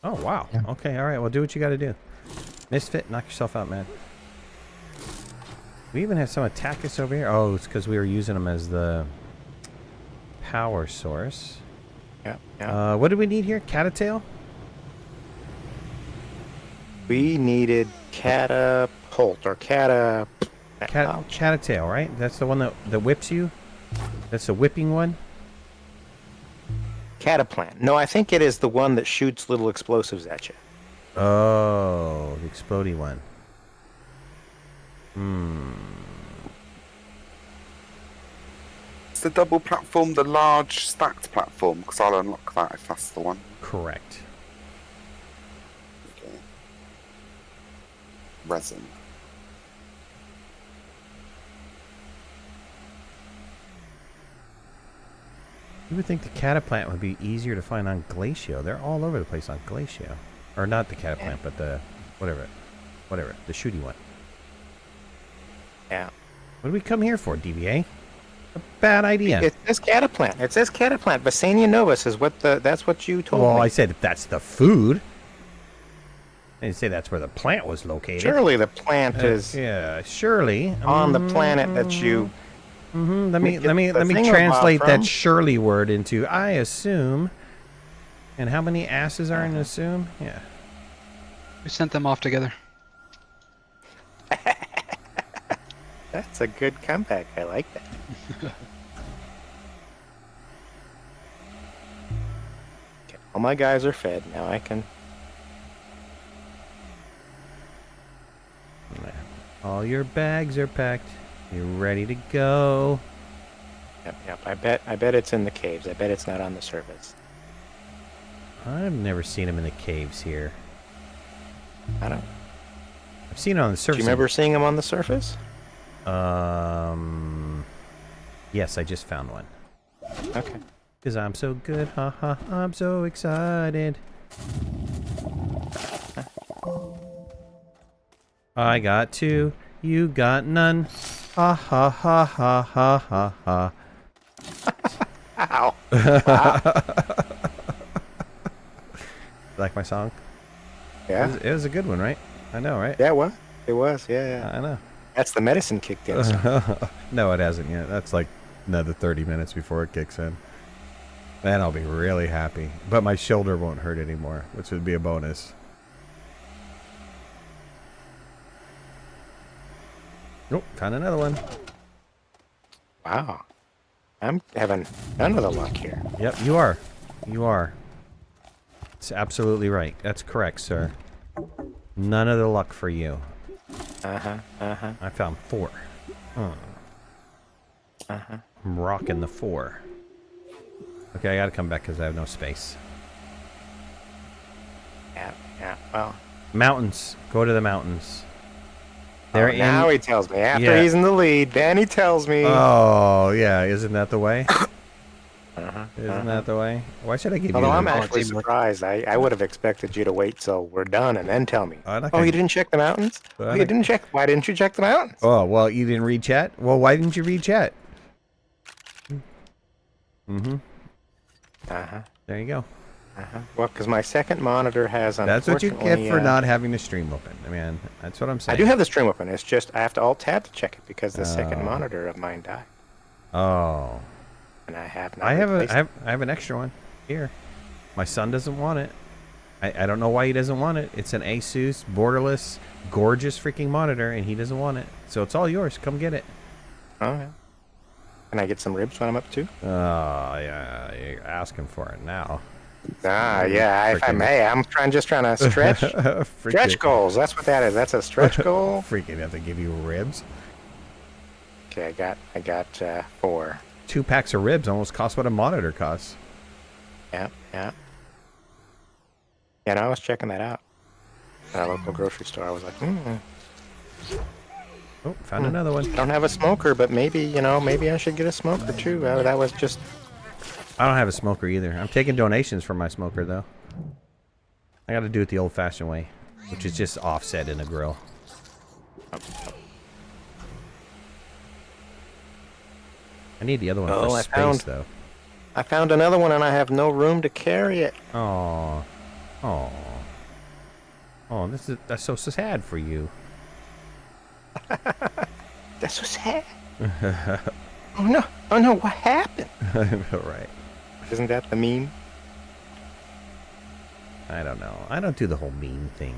Oh, wow. Yeah. Okay, all right. Well, do what you got to do. Misfit, knock yourself out, man. We even have some attack us over here. Oh, it's because we were using them as the power source. Yeah, yeah. What do we need here? Catatail? We needed catapult or Catatail, right? That's the one that whips you? That's the whipping one? cataplant. No, I think it is the one that shoots little explosives at you. Oh, the explodey one. Is the double platform the large stacked platform? Because I'll unlock that if that's the one. Correct. Okay. Resin. You would think the cataplant would be easier to find on Glacio. They're all over the place on Glacio. Or not the cataplant, but the whatever, the shooty one. Yeah. What do we come here for, DBA? A bad idea. It says cataplant. It says cataplant. Visania novus is what that's what you told Well, me. I said if that's the food. I didn't say that's where the plant was located. Surely the plant is Yeah, surely. on the planet that you. Let me thing translate about that from. surely word into I assume. And how many asses are in assume? Yeah. We sent them off together. That's a good comeback. I like that. Okay, all my guys are fed. Now I can. All your bags are packed. You're ready to go. Yep. I bet it's in the caves. I bet it's not on the surface. I've never seen them in the caves here. I don't. I've seen it on the Do surface. you remember seeing them on the surface? Yes, I just found one. Okay. Because I'm so good, haha, I'm so excited. I got two, you got none. Ha ha ha ha ha ha ha. Ow. Like my song? Yeah. It was a good one, right? I know, right? Yeah. What? It was. Yeah. I know. That's the medicine kicked in. No, it hasn't yet. That's like another 30 minutes before it kicks in. Then I'll be really happy. But my shoulder won't hurt anymore, which would be a bonus. Nope, found another one. Wow. I'm having none of the luck here. Yep, you are. You are. It's absolutely right. That's correct, sir. None of the luck for you. I found 4. I'm rocking the 4. Okay, I gotta come back because I have no space. Yeah. Well. Mountains. Go to the mountains. They're in. Now he tells me. After Yeah. he's in the lead, then he tells me. Oh, yeah. Isn't that the way? Isn't that the way? Why should I give Although you I'm the... actually surprised. I would have expected you to wait till we're done and then tell me. I'm not Oh, gonna- you didn't check the mountains? Well, Oh, I you like- didn't check. Why didn't you check the mountains? Oh, well, you didn't read chat? Well, why didn't you read chat? There you go. Well, because my second monitor has. That's what you get for unfortunately, not having the stream open. Man, that's what I'm I saying. do have the stream open. It's just I have to alt tab to check it because the second monitor of mine died, Oh. and I have not. I replaced it. have an extra one here. My son doesn't want it. I don't know why he doesn't want it. It's an Asus borderless, gorgeous freaking monitor, and he doesn't want it. So it's all yours. Come get it. Oh yeah. Can I get some ribs when I'm up too? Oh yeah, you're asking for it now. Yeah. If I Freaking- may, I'm just trying to stretch Freaking- goals. That's what that is. That's a stretch goal. Freaking have to give you ribs. Okay, I got 4. 2 packs of ribs almost cost what a monitor costs. Yeah. Yeah, no, I was checking that out at a local grocery store. I was like, Oh, found another one. I don't have a smoker, but maybe I should get a smoker too. That was just. I don't have a smoker either. I'm taking donations for my smoker though. I got to do it the old-fashioned way, which is just offset in a grill. I need the other one for I space found- though. I found another one and I have no room to carry it. Oh, oh, oh! That's so sad for you. That's so sad. Oh no! Oh no! What happened? All right. Isn't that the meme? I don't know. I don't do the whole meme thing.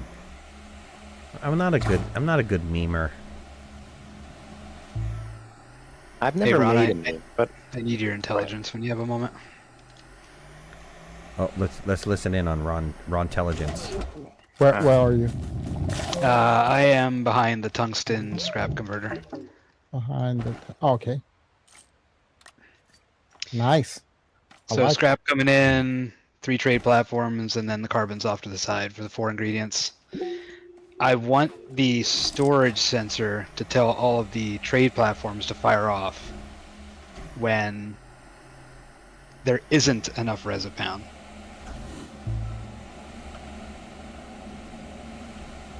I'm not a good memer. I've Hey, never Ron, made a meme, but I need your intelligence when you have a moment. Oh, let's listen in on Ron Intelligence. Where are you? I am behind the tungsten scrap converter. Behind the. Okay. Nice. I So like scrap coming in, 3 trade platforms, and then the carbon's off to the side for the 4 ingredients. I want the storage sensor to tell all of the trade platforms to fire off when there isn't enough resipound.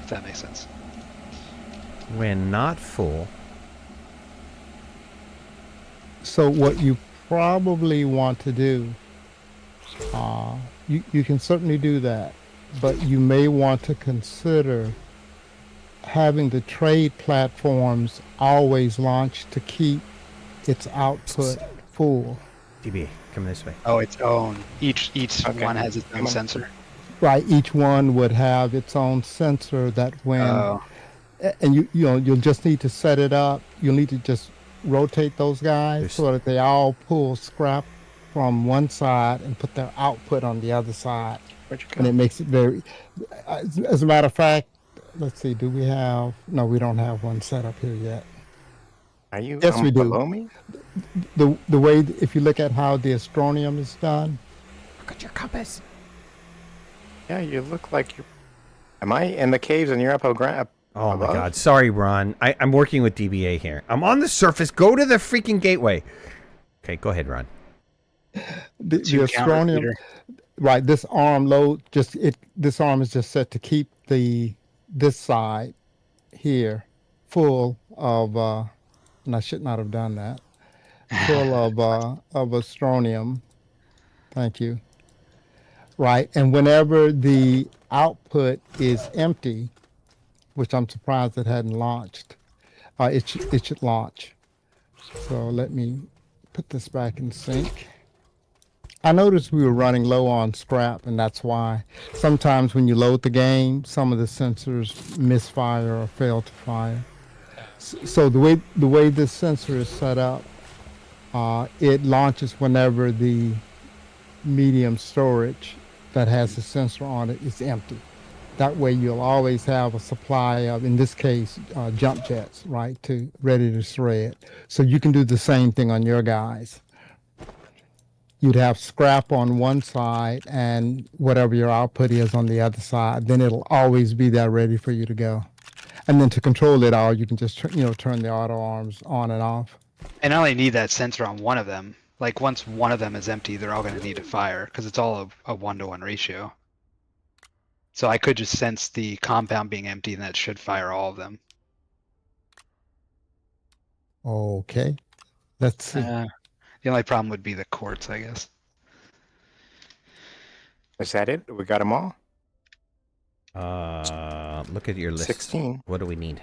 If that makes sense. When not full. So what you probably want to do, you can certainly do that, but you may want to consider having the trade platforms always launched to keep its output full. DB, come this way. Oh, its own. Each Okay. one has its own Come on. sensor. Right, each one would have its own sensor that when, Oh, and you'll just need to set it up. You'll need to just rotate those guys There's- so that they all pull scrap from one side and put their output on the other side. where'd you And it go? makes it very, as a matter of fact, let's see, do we have, no, we don't have one set up here yet. Are you Yes, we do. below me? The way, if you look at how the astroneum is done, Look at your compass. Yeah, you look like you're. Am I in the caves and you're up above? Oh my God! Sorry, Ron. I'm working with DBA here. I'm on the surface. Go to the freaking gateway. Okay, go ahead, Ron. the 2 counter astroneum, feeder. right, this arm this arm is just set to keep this side here full of, and I should not have done that, full of astroneum. Thank you. Right, and whenever the output is empty, which I'm surprised it hadn't launched, it should launch. So let me put this back in sync. I noticed we were running low on scrap, and that's why sometimes when you load the game, some of the sensors misfire or fail to fire. So the way this sensor is set up, it launches whenever the medium storage that has the sensor on it is empty. That way you'll always have a supply of, in this case, jump jets, right, ready to thread. So you can do the same thing on your guys. You'd have scrap on one side and whatever your output is on the other side. Then it'll always be there ready for you to go. And then to control it all, you can just turn the auto arms on and off. And I only need that sensor on one of them. Like once one of them is empty, they're all going to need to fire because it's all a 1-to-1 ratio. So I could just sense the compound being empty and that should fire all of them. Okay. Let's see. The only problem would be the quartz, I guess. Is that it? We got them all? Look at your list. 16. What do we need?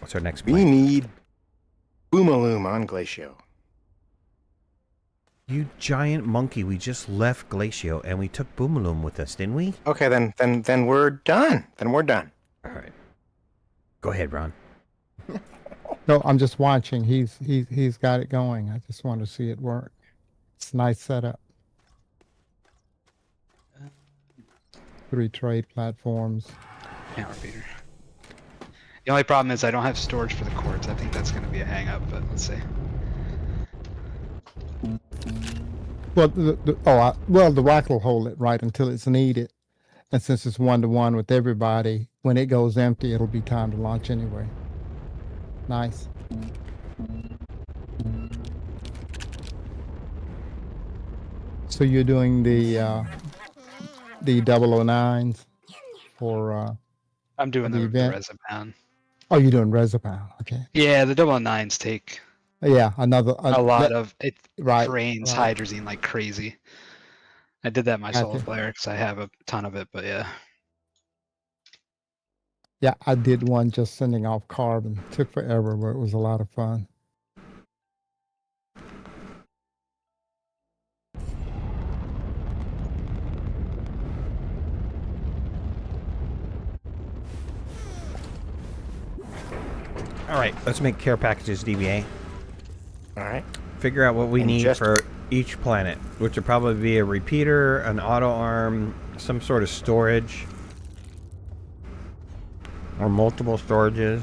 What's our next We plan? need Boomaloom on Glacio. You giant monkey! We just left Glacio and we took Boomaloo with us, didn't we? Okay, then we're done. Then we're done. All right. Go ahead, Ron. No, I'm just watching. He's got it going. I just want to see it work. It's a nice setup. 3 trade platforms. Counter feeder. The only problem is I don't have storage for the quartz. I think that's going to be a hang up, but let's see. Well, the rocket will hold it right until it's needed. And since it's 1-to-1 with everybody, when it goes empty, it'll be time to launch anyway. Nice. So you're doing the 009s for I'm doing The the event? Resipound. oh, you're doing Resopound. Okay. Yeah, the 009s take Yeah, another A lot of it right, drains right. hydrazine like crazy. I did that in my solo Gotcha. player because I have a ton of it, but yeah. Yeah, I did one just sending off carbon. Took forever, but it was a lot of fun. All right, let's make care packages, DBA. All right. Figure out what we And need just- for each planet, which would probably be a repeater, an auto arm, some sort of storage, or multiple storages.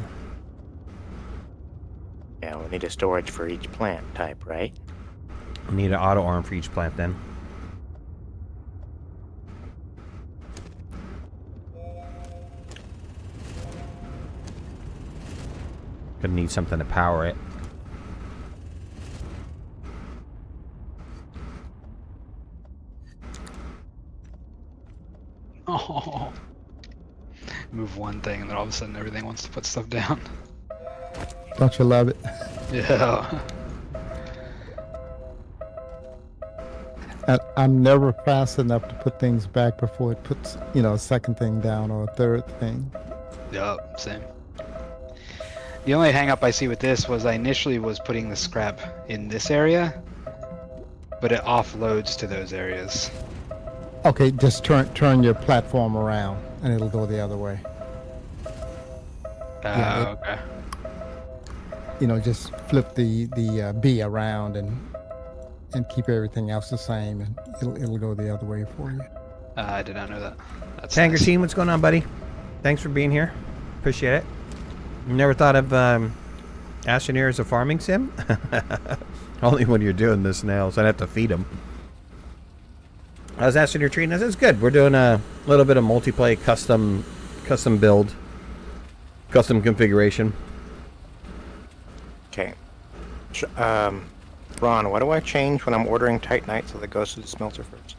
Yeah, we need a storage for each plant type, right? We need an auto arm for each plant then. Gonna need something to power it. Oh. Move one thing and then all of a sudden everything wants to put stuff down. Don't you love it? Yeah. And I'm never fast enough to put things back before it puts, a second thing down or a third thing. Yup, same. The only hang up I see with this was I initially was putting the scrap in this area, but it offloads to those areas. Okay, just turn your platform around and it'll go the other way. Yeah, Okay. Just flip the B around and keep everything else the same, and it'll go the other way for you. I did not know that. That's Tanger nice. team, what's going on, buddy? Thanks for being here. Appreciate it. Never thought of Astroneer as a farming sim? Only when you're doing the snails. I'd have to feed them. How's Astroneer treating us? It's good. We're doing a little bit of multiplayer custom build, custom configuration. Okay. Ron, what do I change when I'm ordering Titanite so that it goes to the smelter first?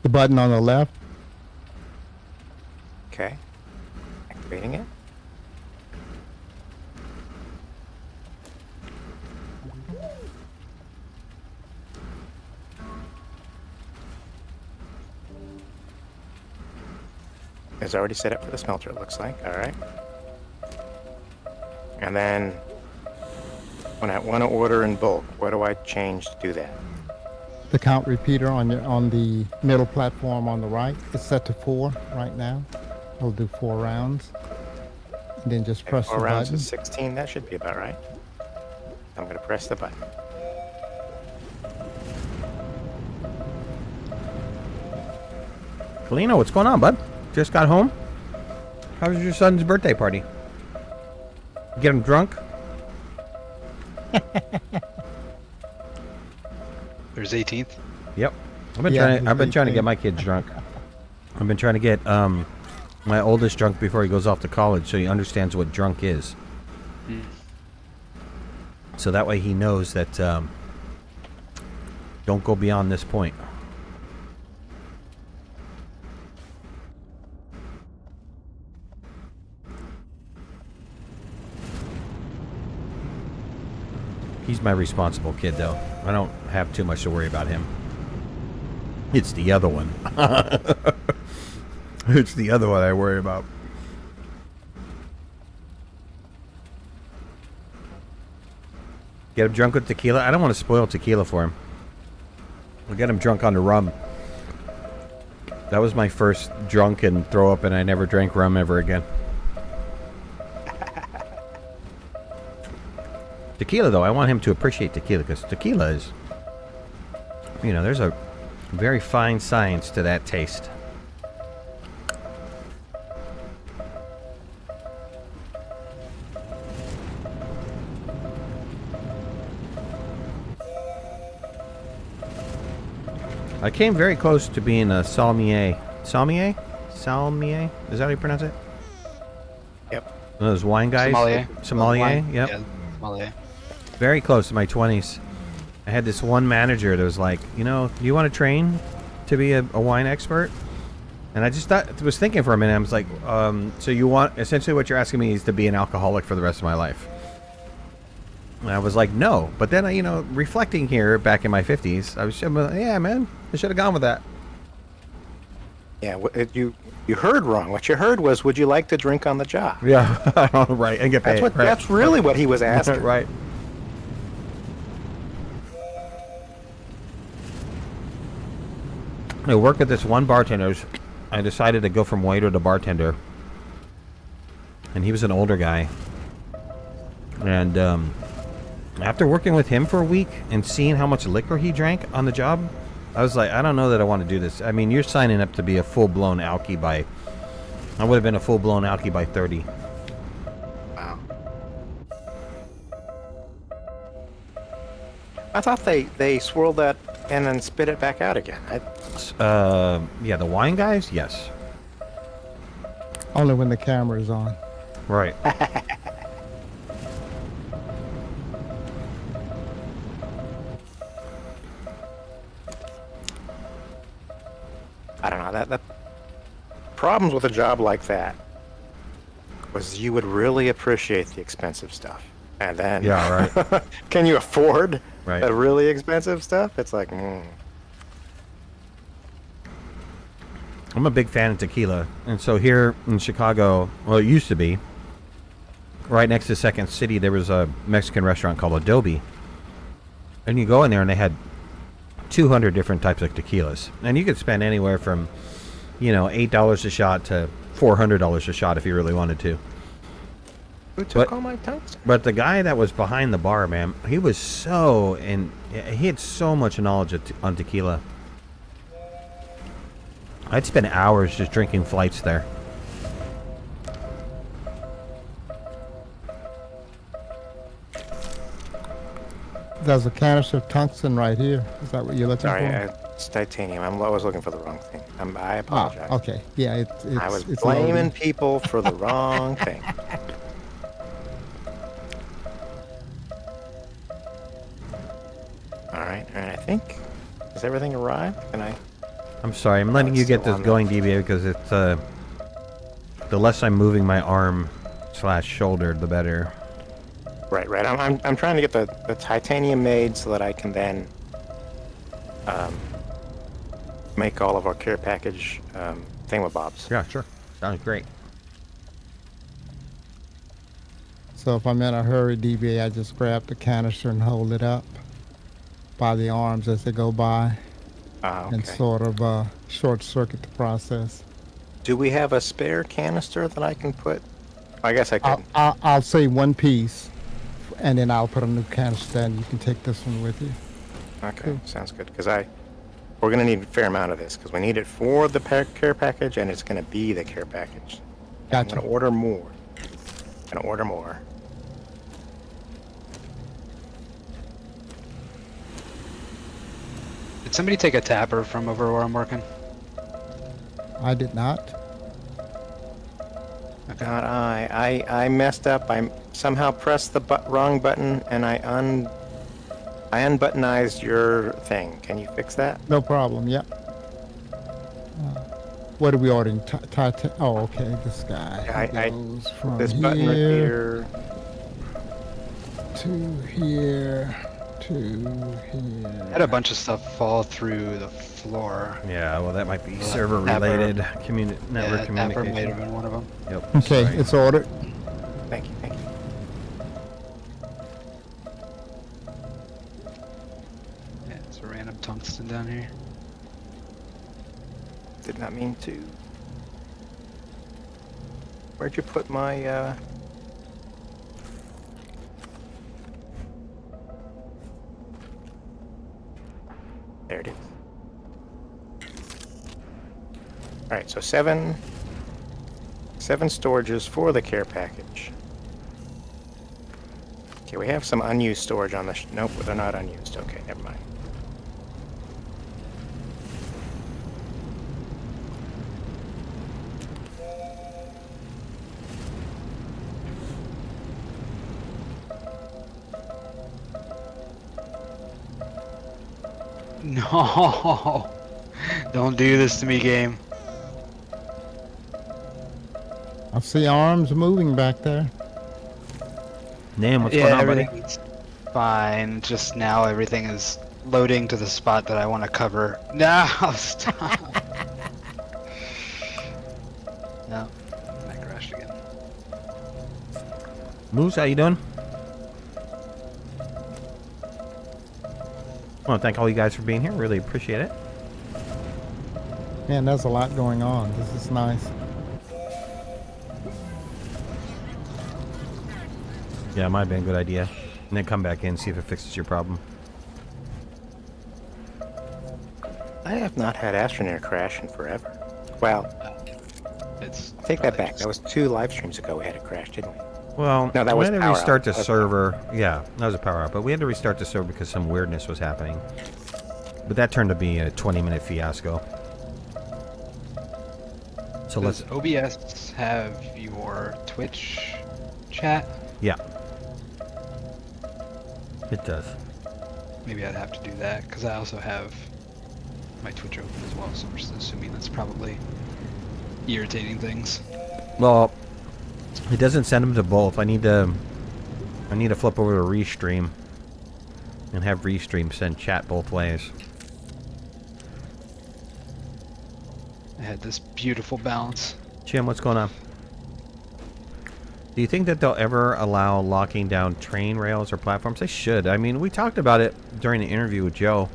The button on the left. Okay. Activating it. It's already set up for the smelter, it looks like. Alright. And then when I want to order in bulk, what do I change to do that? The count repeater on the middle platform on the right is set to 4 right now. I'll do 4 rounds, and then just press the 4 rounds button. is 16. That should be about right. I'm going to press the button. Kalino, what's going on, bud? Just got home? How was your son's birthday party? Get him drunk? There's 18th. Yep. I've been Yeah, trying to get my kids drunk. I've been trying to get my oldest drunk before he goes off to college, so he understands what drunk is. So that way he knows that don't go beyond this point. He's my responsible kid, though. I don't have too much to worry about him. It's the other one. It's the other one I worry about. Get him drunk with tequila? I don't want to spoil tequila for him. We'll get him drunk on the rum. That was my first drunk and throw up, and I never drank rum ever again. Tequila, though, I want him to appreciate tequila, because tequila is, there's a very fine science to that taste. I came very close to being a sommelier. Sommelier? Sommelier? Is that how you pronounce it? Yep. Those wine guys? Sommelier. Sommelier, Wine. yep. Yeah, sommelier. Very close to my 20s. I had this one manager that was like, do you want to train to be a wine expert? And I just was thinking for a minute. I was like, so you want, essentially what you're asking me is to be an alcoholic for the rest of my life. And I was like, no. But then, reflecting here back in my 50s, I'm like, yeah, man, I should have gone with that. Yeah, you heard wrong. What you heard was, would you like to drink on the job? Yeah, right, and get paid. That's really what he was asking. Right. I work with this one bartender. I decided to go from waiter to bartender. And he was an older guy. And after working with him for a week and seeing how much liquor he drank on the job, I was like, I don't know that I want to do this. I mean, you're signing up to be a full-blown alky by... I would have been a full-blown alky by 30. Wow. I thought they swirled that and then spit it back out again. Yeah, the wine guys? Yes. Only when the camera is on. Right. I don't know, that problems with a job like that was you would really appreciate the expensive stuff. And then, Yeah, right. can you afford Right. the really expensive stuff? It's like, I'm a big fan of tequila. And so here in Chicago, well, it used to be, right next to Second City, there was a Mexican restaurant called Adobe. And you go in there and they had 200 different types of tequilas. And you could spend anywhere from, $8 a shot to $400 a shot if you really wanted to. who took all my tungsten? But the guy that was behind the bar, man, he was he had so much knowledge on tequila. I'd spend hours just drinking flights there. There's a canister of tungsten right here. Is that what you're looking Sorry, for? it's titanium. I was looking for the wrong thing. I apologize. Okay. Yeah, it's I was it's blaming loading. people for the wrong thing. All right, and I think, has everything arrived? Can I? I'm sorry, I'm letting you it's get still this on going, DBA, because it's the less I'm moving my arm/shoulder, the better. Right. I'm trying to get the titanium made so that I can then make all of our care package thingamabobs. Yeah, sure. Sounds great. So if I'm in a hurry, DBA, I just grab the canister and hold it up by the arms as they go by, Okay. and sort of short circuit the process. Do we have a spare canister that I can put? I guess I could. I'll say one piece, and then I'll put a new canister in. You can take this one with you. Okay, Cool. sounds good. Because we're going to need a fair amount of this because we need it for the care package, and it's going to be the care package. I'm Gotcha. going to order more. Did somebody take a tapper from over where I'm working? I did not. Not I messed up. I somehow pressed the wrong button, and I unbuttonized your thing. Can you fix that? No problem. Yep. What are we ordering? Oh, okay. This guy. I goes from this button right here. to here to here. I had a bunch of stuff fall through the floor. Yeah, well, that might be Well, server-related, network Tapper might communication. have been one of them. Yep. Okay, sorry. it's ordered. Thank you. Yeah, it's a random tungsten down here. Did not mean to. Where'd you put my, There it is. Alright, so seven storages for the care package. Okay, we have some unused storage on the nope, they're not unused. Okay, never mind. No! Don't do this to me, game. I see arms moving back there. Nam, what's going on, buddy? fine. Just now everything is loading to the spot that I want to cover. No, stop. No, I crashed again. Moose, how you doing? I want to thank all you guys for being here. Really appreciate it. Man, there's a lot going on. This is nice. Yeah, it might have been a good idea. And then come back in, see if it fixes your problem. I have not had Astroneer crash in forever. Well, It's take that probably back. That was 2 live streams ago we had a crash, didn't we? Well, No, that we was had to power restart out. the That was server. Yeah, that was a power out. But we had to restart the server because some weirdness was happening. But that turned to be a 20-minute fiasco. So Does let's... OBS have your Twitch chat? Yeah. It does. Maybe I'd have to do that because I also have my Twitch open as well. So I'm just assuming that's probably irritating things. Well, it doesn't send them to both. I need to flip over to Restream and have Restream send chat both ways. I had this beautiful balance. Jim, what's going on? Do you think that they'll ever allow locking down train rails or platforms? They should. I mean, we talked about it during the interview with Joe.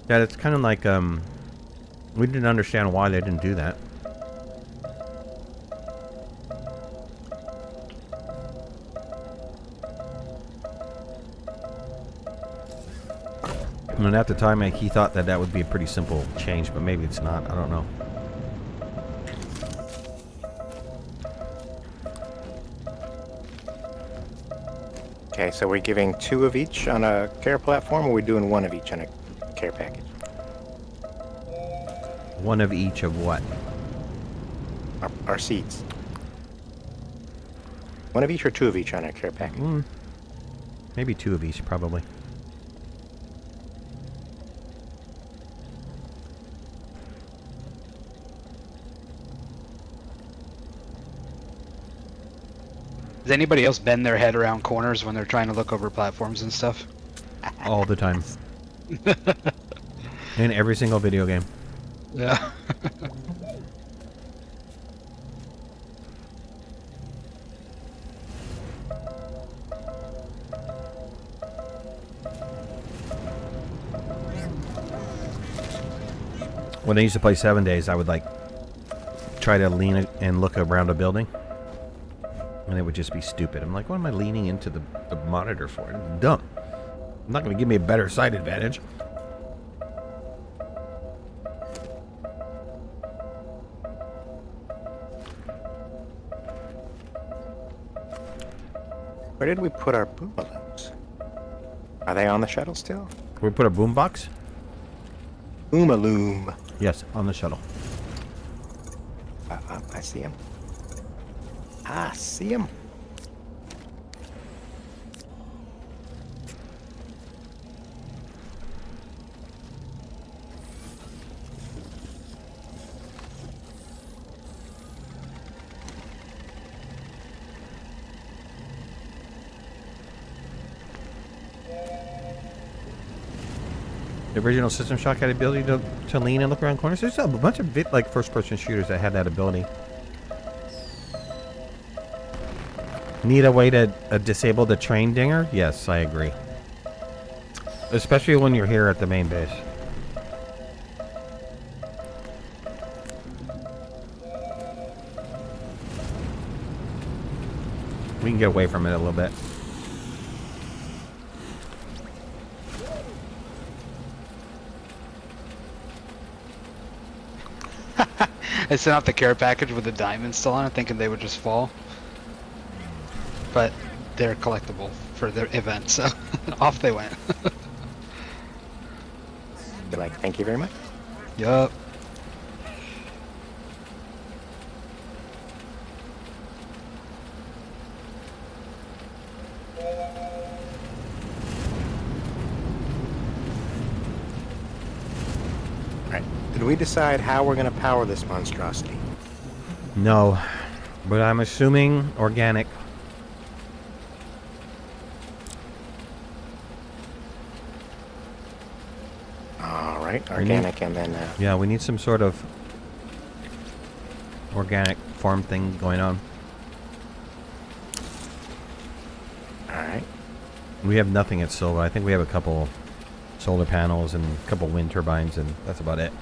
That it's kind of like, we didn't understand why they didn't do that. And at the time, he thought that that would be a pretty simple change, but maybe it's not. I don't know. Okay, so we're giving 2 of each on a care platform, or are we doing 1 of each on a care package? One of each of what? Our seats. 1 of each or 2 of each on a care package? Maybe 2 of each, probably. Does anybody else bend their head around corners when they're trying to look over platforms and stuff? All the time. In every single video game. Yeah. When I used to play 7 Days, I would like try to lean and look around a building, and it would just be stupid. I'm like, what am I leaning into the monitor for? It's dumb. I'm not going to give me a better sight advantage. Where did we put our boomalooms? Are they on the shuttle still? We put a boombox? Boomaloom. Yes, on the shuttle. I see him. I see him. The original System Shock had the ability to lean and look around corners. There's a bunch of like first-person shooters that had that ability. Need a way to disable the train dinger? Yes, I agree. Especially when you're here at the main base. We can get away from it a little bit. I sent out the care package with the diamonds still on it, thinking they would just fall. But they're collectible for their event, so off they went. Be like, thank you very much. Yup. Alright. Did we decide how we're going to power this monstrosity? No, but I'm assuming organic. right? Organic and then... Yeah, we need some sort of organic farm thing going on. Alright. We have nothing at Silva. I think we have a couple solar panels and a couple wind turbines, and that's about it.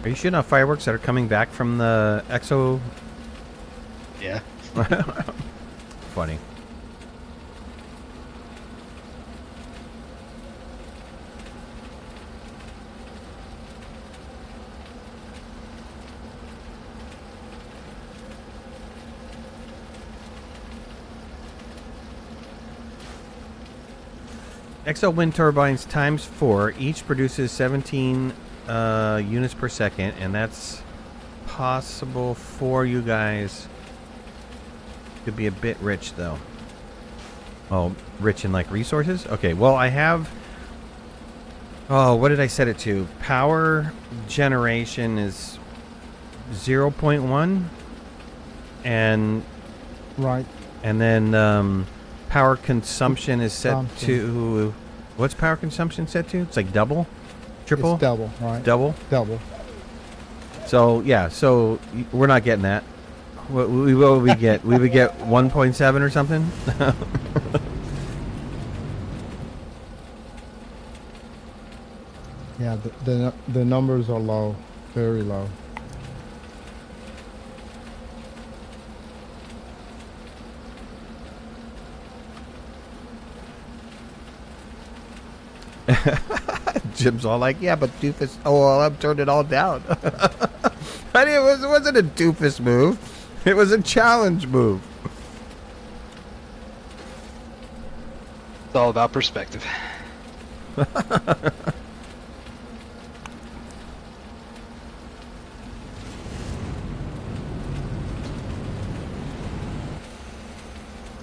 Are you shooting off fireworks that are coming back from the exo? Yeah. Funny. Exo wind turbines times 4 each produces 17 units per second, and that's possible for you guys. Could be a bit rich though. Oh, rich in like resources? Okay, well I have, oh, what did I set it to? Power generation is 0.1, and Right. and then power consumption is set to, what's power consumption set to? It's like double? Triple? It's double, right? Double? Double. So yeah, so we're not getting that. What would we get? We would get 1.7 or something. Yeah, the numbers are low, very low. Jim's all like, yeah, but doofus. Oh, well, I'm turned it all down. But it wasn't a doofus move. It was a challenge move. It's all about perspective.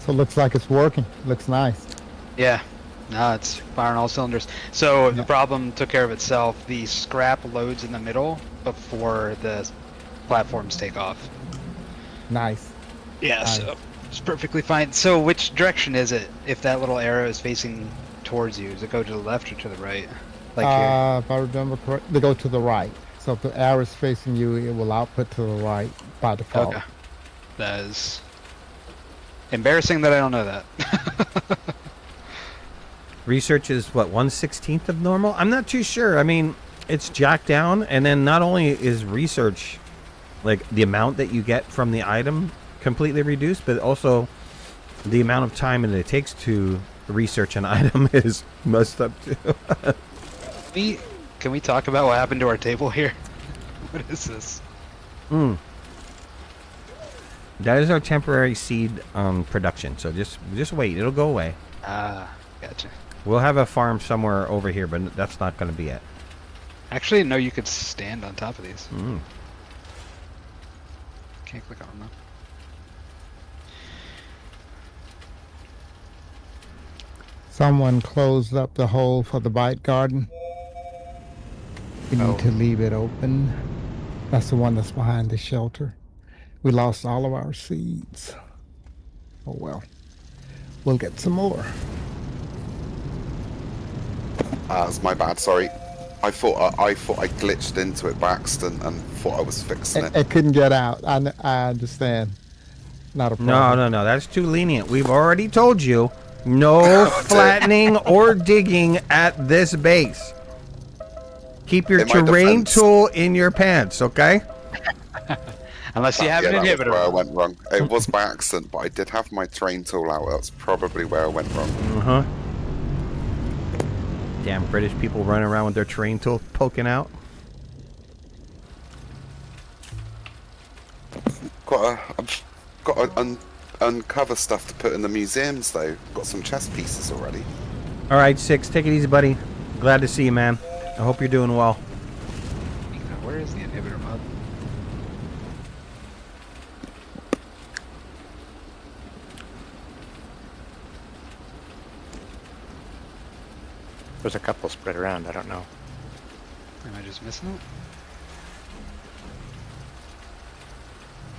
So it looks like it's working. Looks nice. Yeah. No, it's firing all cylinders. So the problem took care of itself. The scrap loads in the middle before the platforms take off. Nice. Yeah, Nice. so it's perfectly fine. So which direction is it if that little arrow is facing towards you? Does it go to the left or to the right? Like here? If I remember correctly, they go to the right. So if the arrow is facing you, it will output to the right by default. Okay. That is embarrassing that I don't know that. Research is what, 1/16 of normal? I'm not too sure. I mean, it's jacked down, and then not only is research, like the amount that you get from the item, completely reduced, but also the amount of time that it takes to research an item is messed up too. Can we talk about what happened to our table here? What is this? That is our temporary seed production. So just wait, it'll go away. Ah, gotcha. We'll have a farm somewhere over here, but that's not going to be it. Actually, no, you could stand on top of these. Mm. Can't click on them. Someone closed up the hole for the bite garden. We need to leave it open. That's the one that's behind the shelter. We lost all of our seeds. Oh well. We'll get some more. It's my bad, sorry. I thought I glitched into it by accident and thought I was fixing it. It couldn't get out. I understand. Not a problem. No. That's too lenient. We've already told you, no flattening or digging at this base. Keep your In my terrain defense- tool in your pants, okay? Unless you have an that was inhibitor. where I went wrong. It was by accident, but I did have my train tool out. That's probably where I went wrong. Uh-huh. Damn British people running around with their terrain tool poking out. I've got to uncover stuff to put in the museums, though. Got some chess pieces already. All right, Six, take it easy, buddy. Glad to see you, man. I hope you're doing well. Where is the inhibitor mod? There's a couple spread around. I don't know. Am I just missing it?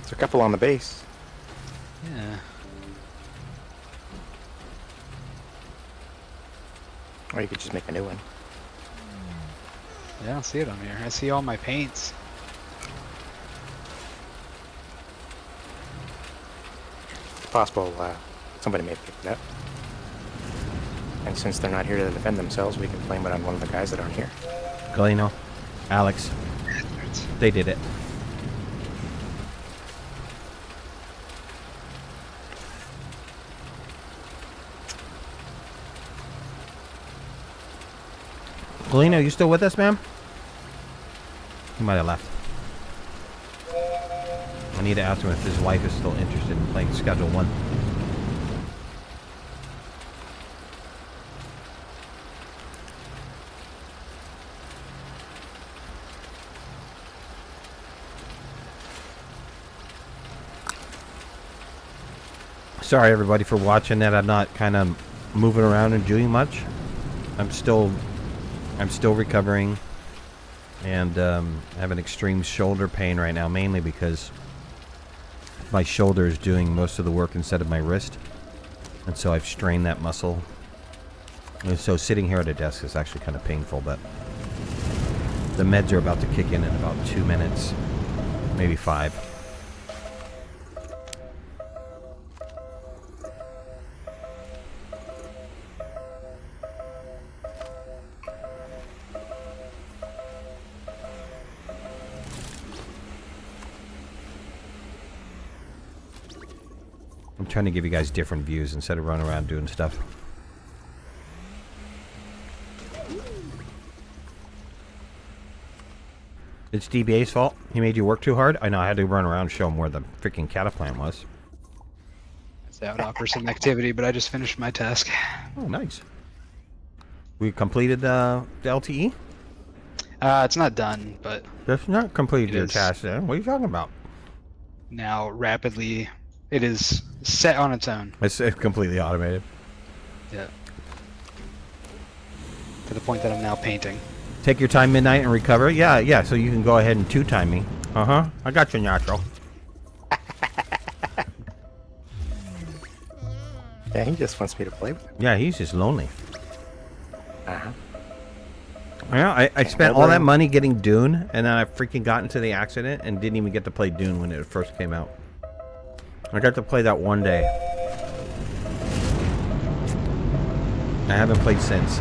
There's a couple on the base. Yeah. Or you could just make a new one. Yeah, I don't see it on here. I see all my paints. It's possible somebody may have picked it up. And since they're not here to defend themselves, we can blame it on one of the guys that aren't here. Galeno, Alex, they did it. Galeno, you still with us, ma'am? He might have left. I need to ask him if his wife is still interested in playing Schedule 1. Sorry everybody for watching that. I'm not kind of moving around and doing much. I'm still recovering, and I have an extreme shoulder pain right now, mainly because my shoulder is doing most of the work instead of my wrist, and so I've strained that muscle. And so sitting here at a desk is actually kind of painful, but the meds are about to kick in about 2 minutes, maybe 5. I'm trying to give you guys different views instead of running around doing stuff. It's DBA's fault. He made you work too hard. I know. I had to run around and show him where the freaking cataplant was. That would offer some activity, but I just finished my task. Oh, nice. We completed the LTE? It's not done, but That's not completed It your is. task then. What are you talking about? now rapidly it is set on its own. It's completely automated. Yeah. To the point that I'm now painting. Take your time, midnight, and recover. Yeah, so you can go ahead and two-time me. Uh-huh. I got you, natural. Yeah, he just wants me to play with him. Yeah, he's just lonely. Uh-huh. Yeah, I spent all that money getting Dune, and then I freaking got into the accident and didn't even get to play Dune when it first came out. I got to play that one day. I haven't played since.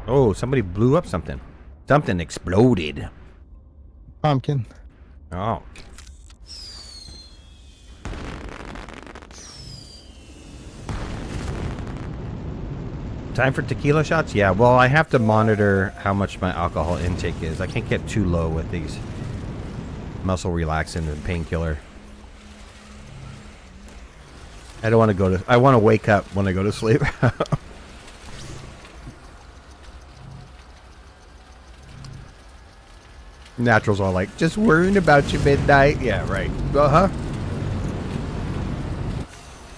Oh, somebody blew up something. Something exploded. Pumpkin. Oh. Time for tequila shots? Yeah, well, I have to monitor how much my alcohol intake is. I can't get too low with these muscle relaxant and painkiller. I don't want to go to... I want to wake up when I go to sleep. Natural's all like, just worrying about you, midnight. Yeah, right. Uh-huh.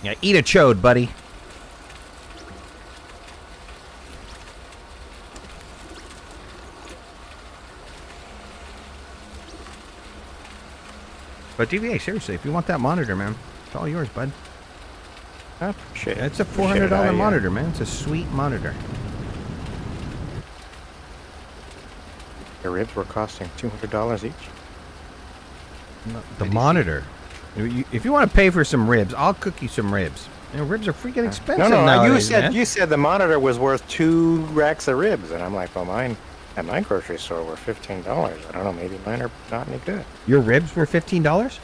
Yeah, eat a chode, buddy. But DVA, seriously, if you want that monitor, man, it's all yours, bud. Oh, shit. It's a Appreciate it. $400 monitor, man. It's a sweet monitor. The ribs were costing $200 each. The monitor. If you want to pay for some ribs, I'll cook you some ribs. You know, ribs are freaking expensive No, nowadays, man. you said the monitor was worth 2 racks of ribs, and I'm like, well, mine at my grocery store were $15. I don't know, maybe mine are not any good. Your ribs were $15?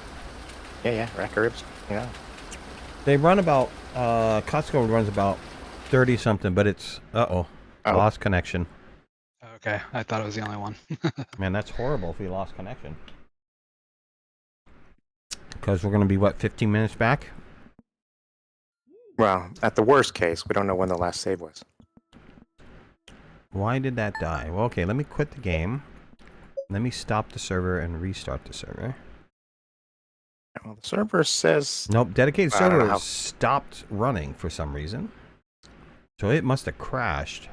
Yeah, rack of ribs. You know, They run about, Costco runs about 30 something, but it's, Oh. lost connection. Okay, I thought it was the only one. Man, that's horrible if we lost connection. Because we're going to be, what, 15 minutes back? well, at the worst case, we don't know when the last save was. Why did that die? Well, okay, let me quit the game. Let me stop the server and restart the server. Well, the server says... Nope, dedicated I don't know server how- stopped running for some reason. So it must have crashed.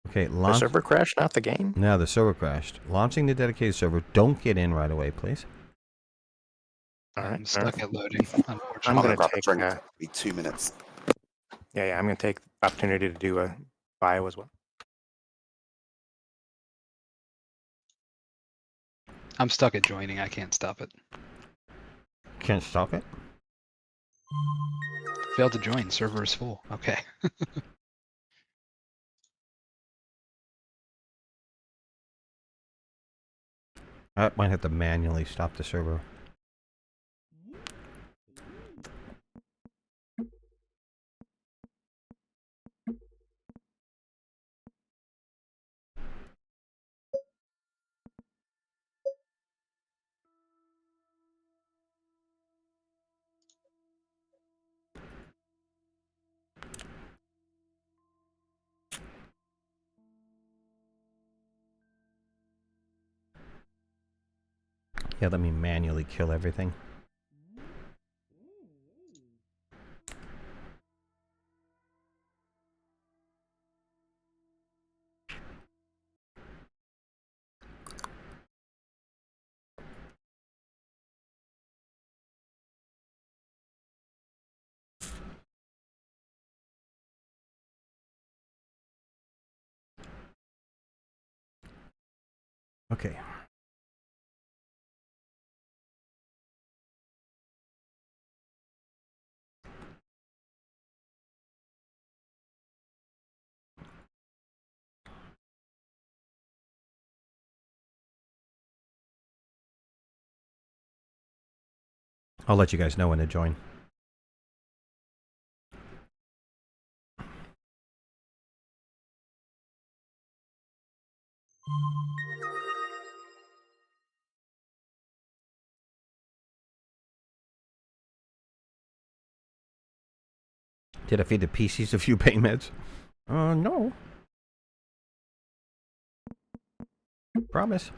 Okay, The launch. server crashed, not the game? Now the server crashed. Launching the dedicated server. Don't get in right away, please. All I'm right. stuck at loading, I'm unfortunately. I'm gonna gonna grab a take, drink. Be 2 minutes. yeah, I'm going to take the opportunity to do a bio as well. I'm stuck at joining. I can't stop it. Can't stop it. Failed to join. Server is full. Okay. I might have to manually stop the server. Yeah, let me manually kill everything. Okay. I'll let you guys know when to join. Did I feed the PCs a few pain meds? No. Promise.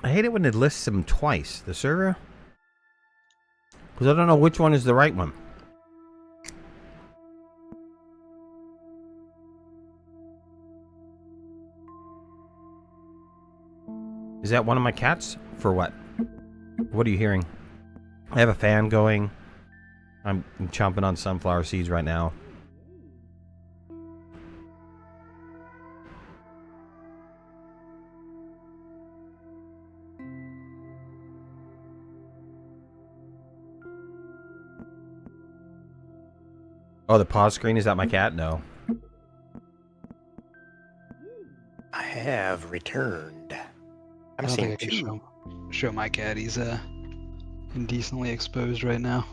I hate it when it lists them twice. The server? Because I don't know which one is the right one. Is that one of my cats? For what? What are you hearing? I have a fan going. I'm chomping on sunflower seeds right now. Oh, the pause screen? Is that my cat? No. I have returned. I I'm don't seeing think I can two. show my cat. He's indecently exposed right now.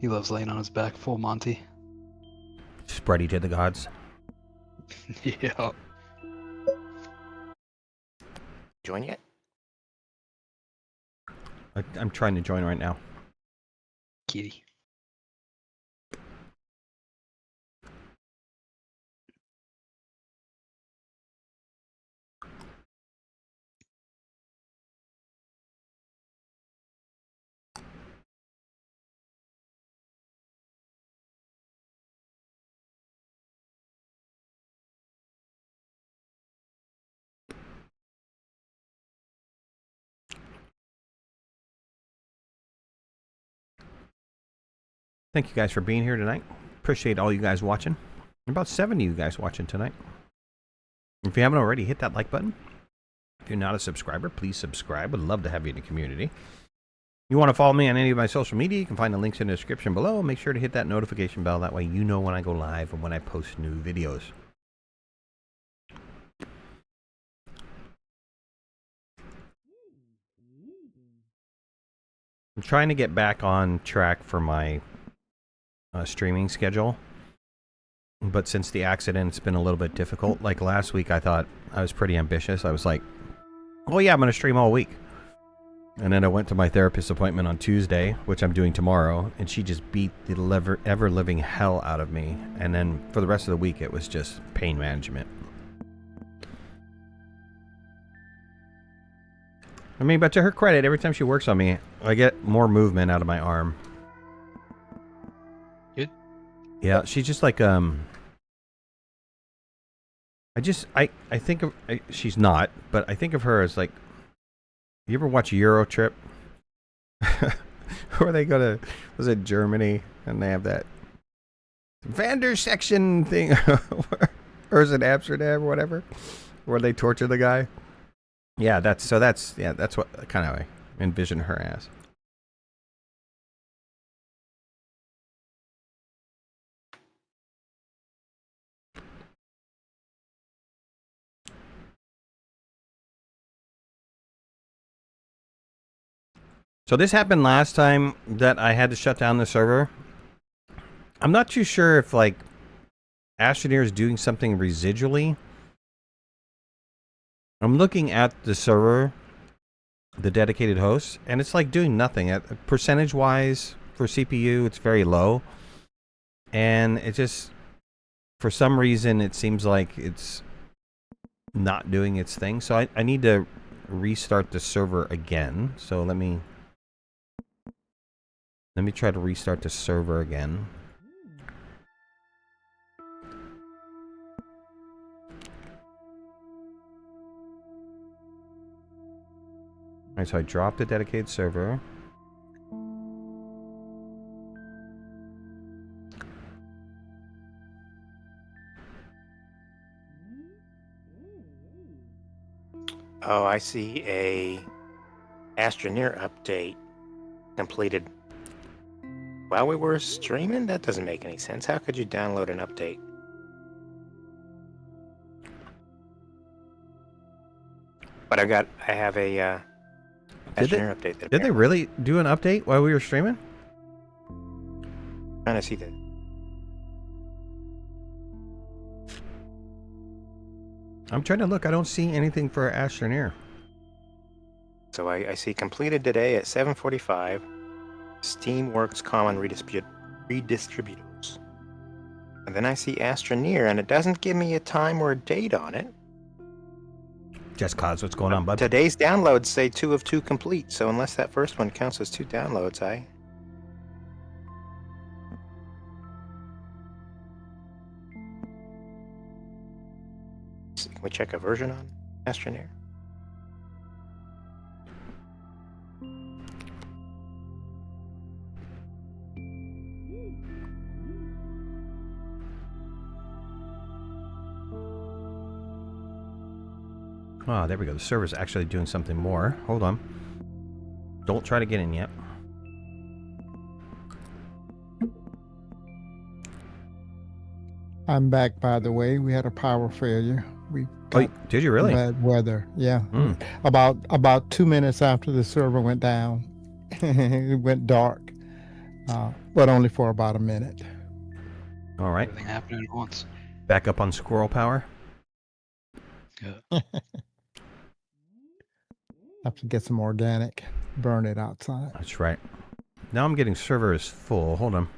He loves laying on his back, full Monty. Spready to the gods. Yeah. Join yet? I'm trying to join right now. Kitty. Thank you guys for being here tonight. Appreciate all you guys watching. About 70 of you guys watching tonight. If you haven't already, hit that like button. If you're not a subscriber, please subscribe. Would love to have you in the community. You want to follow me on any of my social media, you can find the links in the description below. Make sure to hit that notification bell. That way you know when I go live and when I post new videos. I'm trying to get back on track for my streaming schedule. But since the accident, it's been a little bit difficult. Like last week, I thought I was pretty ambitious. I was like, oh yeah, I'm going to stream all week. And then I went to my therapist appointment on Tuesday, which I'm doing tomorrow, and she just beat the ever-living hell out of me. And then for the rest of the week, it was just pain management. I mean, but to her credit, every time she works on me, I get more movement out of my arm. Good. Yeah, she's just like, I think of, she's not, but I think of her as like, you ever watch Euro Trip? Where they go to, was it Germany? And they have that Vander section thing. Or is it Amsterdam or whatever? Where they torture the guy? Yeah, that's what kind of I envision her as. So this happened last time that I had to shut down the server. I'm not too sure if like Astroneer is doing something residually. I'm looking at the server, the dedicated host, and it's like doing nothing. Percentage-wise for CPU, it's very low. And it just, for some reason, it seems like it's not doing its thing. So I need to restart the server again. So let me try to restart the server again. Alright, so I dropped the dedicated server. Oh, I see a Astroneer update completed while we were streaming? That doesn't make any sense. How could you download an update? But I have a Astroneer update. Did they really do an update while we were streaming? Trying to see that. I'm trying to look. I don't see anything for Astroneer. So I see completed today at 7:45. Steamworks Common Redistributables. And then I see Astroneer, and it doesn't give me a time or a date on it. Just cause, what's going on, bud? Today's downloads say 2 of 2 complete, so unless that first one counts as 2 downloads, Can we check a version on Astroneer? Oh, there we go. The server's actually doing something more. Hold on. Don't try to get in yet. I'm back, by the way. We had a power failure. We Oh, got did you really? bad weather. Yeah. Mm. About 2 minutes after the server went down, it went dark, but only for about a minute. All right. Everything happening at once. Back up on squirrel power. Yeah. Have to get some organic, burn it outside. That's right. Now I'm getting servers full. Hold on.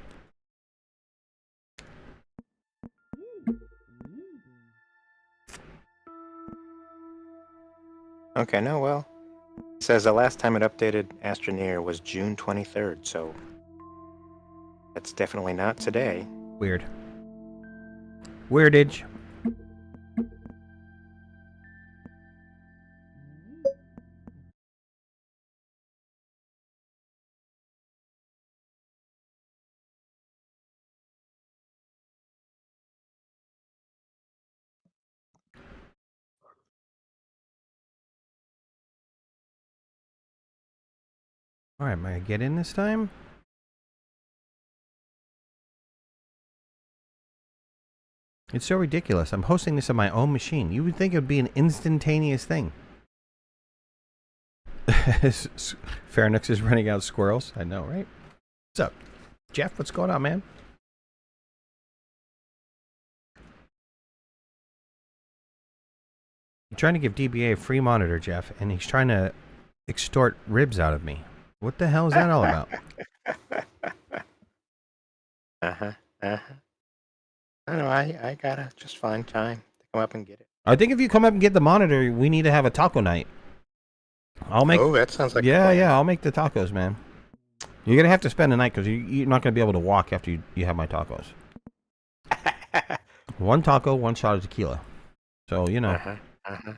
Okay, no, well, it says the last time it updated Astroneer was June 23rd, so that's definitely not today. Weird. Weirdage. Alright, am I gonna get in this time? It's so ridiculous. I'm hosting this on my own machine. You would think it would be an instantaneous thing. Fairnix is running out of squirrels. I know, right? What's up? Jeff, what's going on, man? I'm trying to give DBA a free monitor, Jeff, and he's trying to extort ribs out of me. What the hell is that all about? Uh-huh. Uh-huh. I know, I gotta just find time to come up and get it. I think if you come up and get the monitor, we need to have a taco night. I'll make. Oh, that sounds like Yeah, yeah. I'll make the tacos, man. You're gonna have to spend the night because you're not gonna be able to walk after you have my tacos. One taco, one shot of tequila. So you know. Uh-huh. Uh-huh.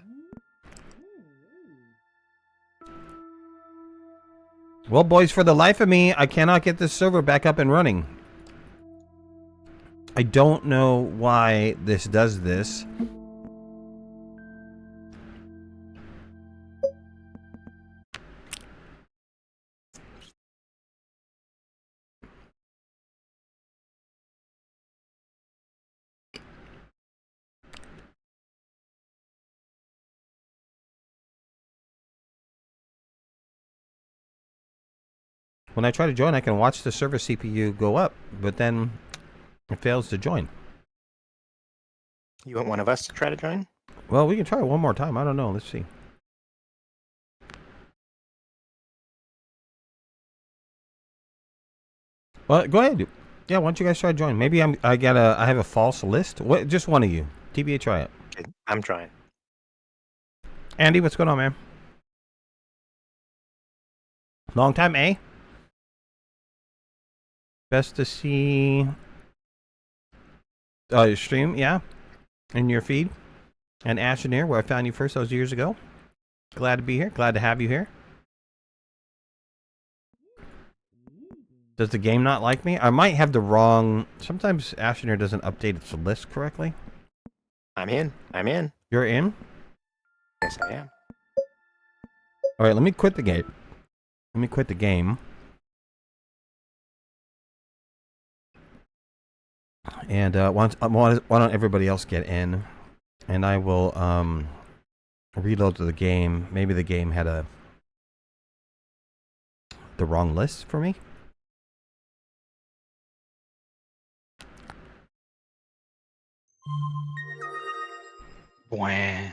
Well, boys, for the life of me, I cannot get this server back up and running. I don't know why this does this. When I try to join, I can watch the server CPU go up, but then it fails to join. You want one of us to try to join? Well, we can try it one more time. I don't know. Let's see. Well, go ahead. Yeah, why don't you guys try to join? Maybe I have a false list. What? Just one of you. TBA, try it. Okay, I'm trying. Andy, what's going on, man? Long time, eh? Best to see your stream, yeah, in your feed. And Astroneer, where I found you first those years ago. Glad to be here. Glad to have you here. Does the game not like me? I might have the wrong... Sometimes Astroneer doesn't update its list correctly. I'm in. I'm in. You're in? Yes, I am. Alright, let me quit the game. Let me quit the game. And why don't everybody else get in? And I will reload to the game. Maybe the game had the wrong list for me. Wah.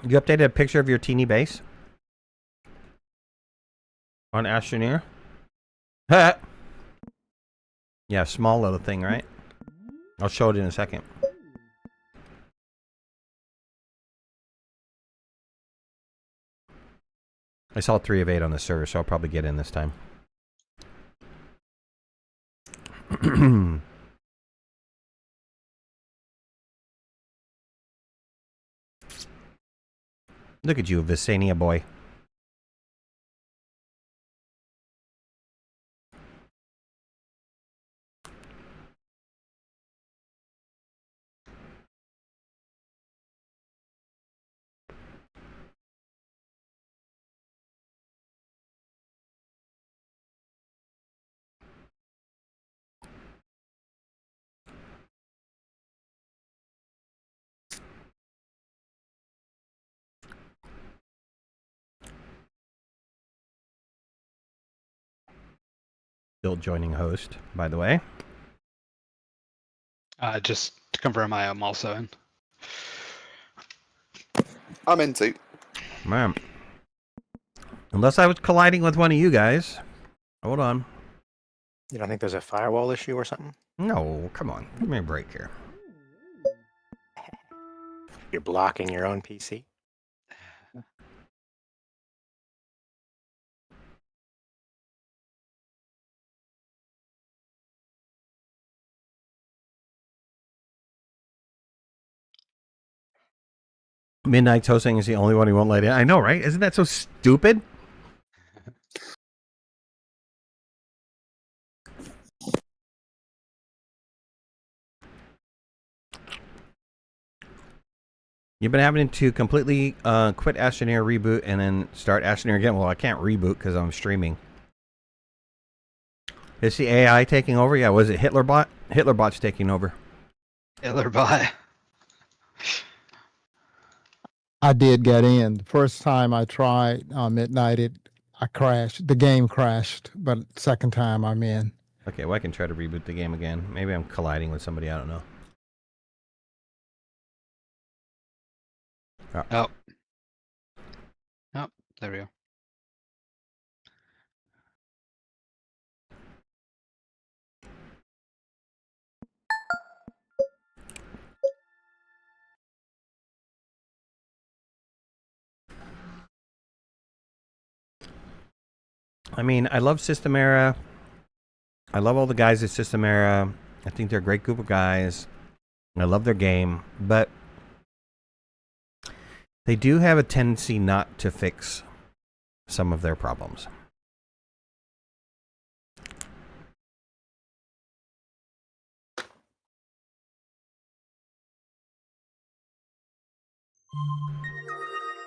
You updated a picture of your teeny base on Astroneer? Yeah, small little thing, right? I'll show it in a second. I saw 3 of 8 on the server, so I'll probably get in this time. Look at you, Visania boy. Still joining host, by the way. Just to confirm, I am also in. I'm into. Man. Unless I was colliding with one of you guys. Hold on. You don't think there's a firewall issue or something? No, come on. Give me a break here. You're blocking your own PC? Midnight's hosting is the only one he won't let in. I know, right? Isn't that so stupid? You've been having to completely quit Astroneer, reboot, and then start Astroneer again. Well, I can't reboot because I'm streaming. Is the AI taking over? Yeah, was it Hitlerbot? Hitlerbot's taking over. Illerbot. I did get in. The first time I tried midnight, I crashed. The game crashed, but second time I'm in. Okay, well, I can try to reboot the game again. Maybe I'm colliding with somebody. I don't know. Oh. Oh, there we go. I mean, I love System Era. I love all the guys at System Era. I think they're a great group of guys. I love their game, but they do have a tendency not to fix some of their problems.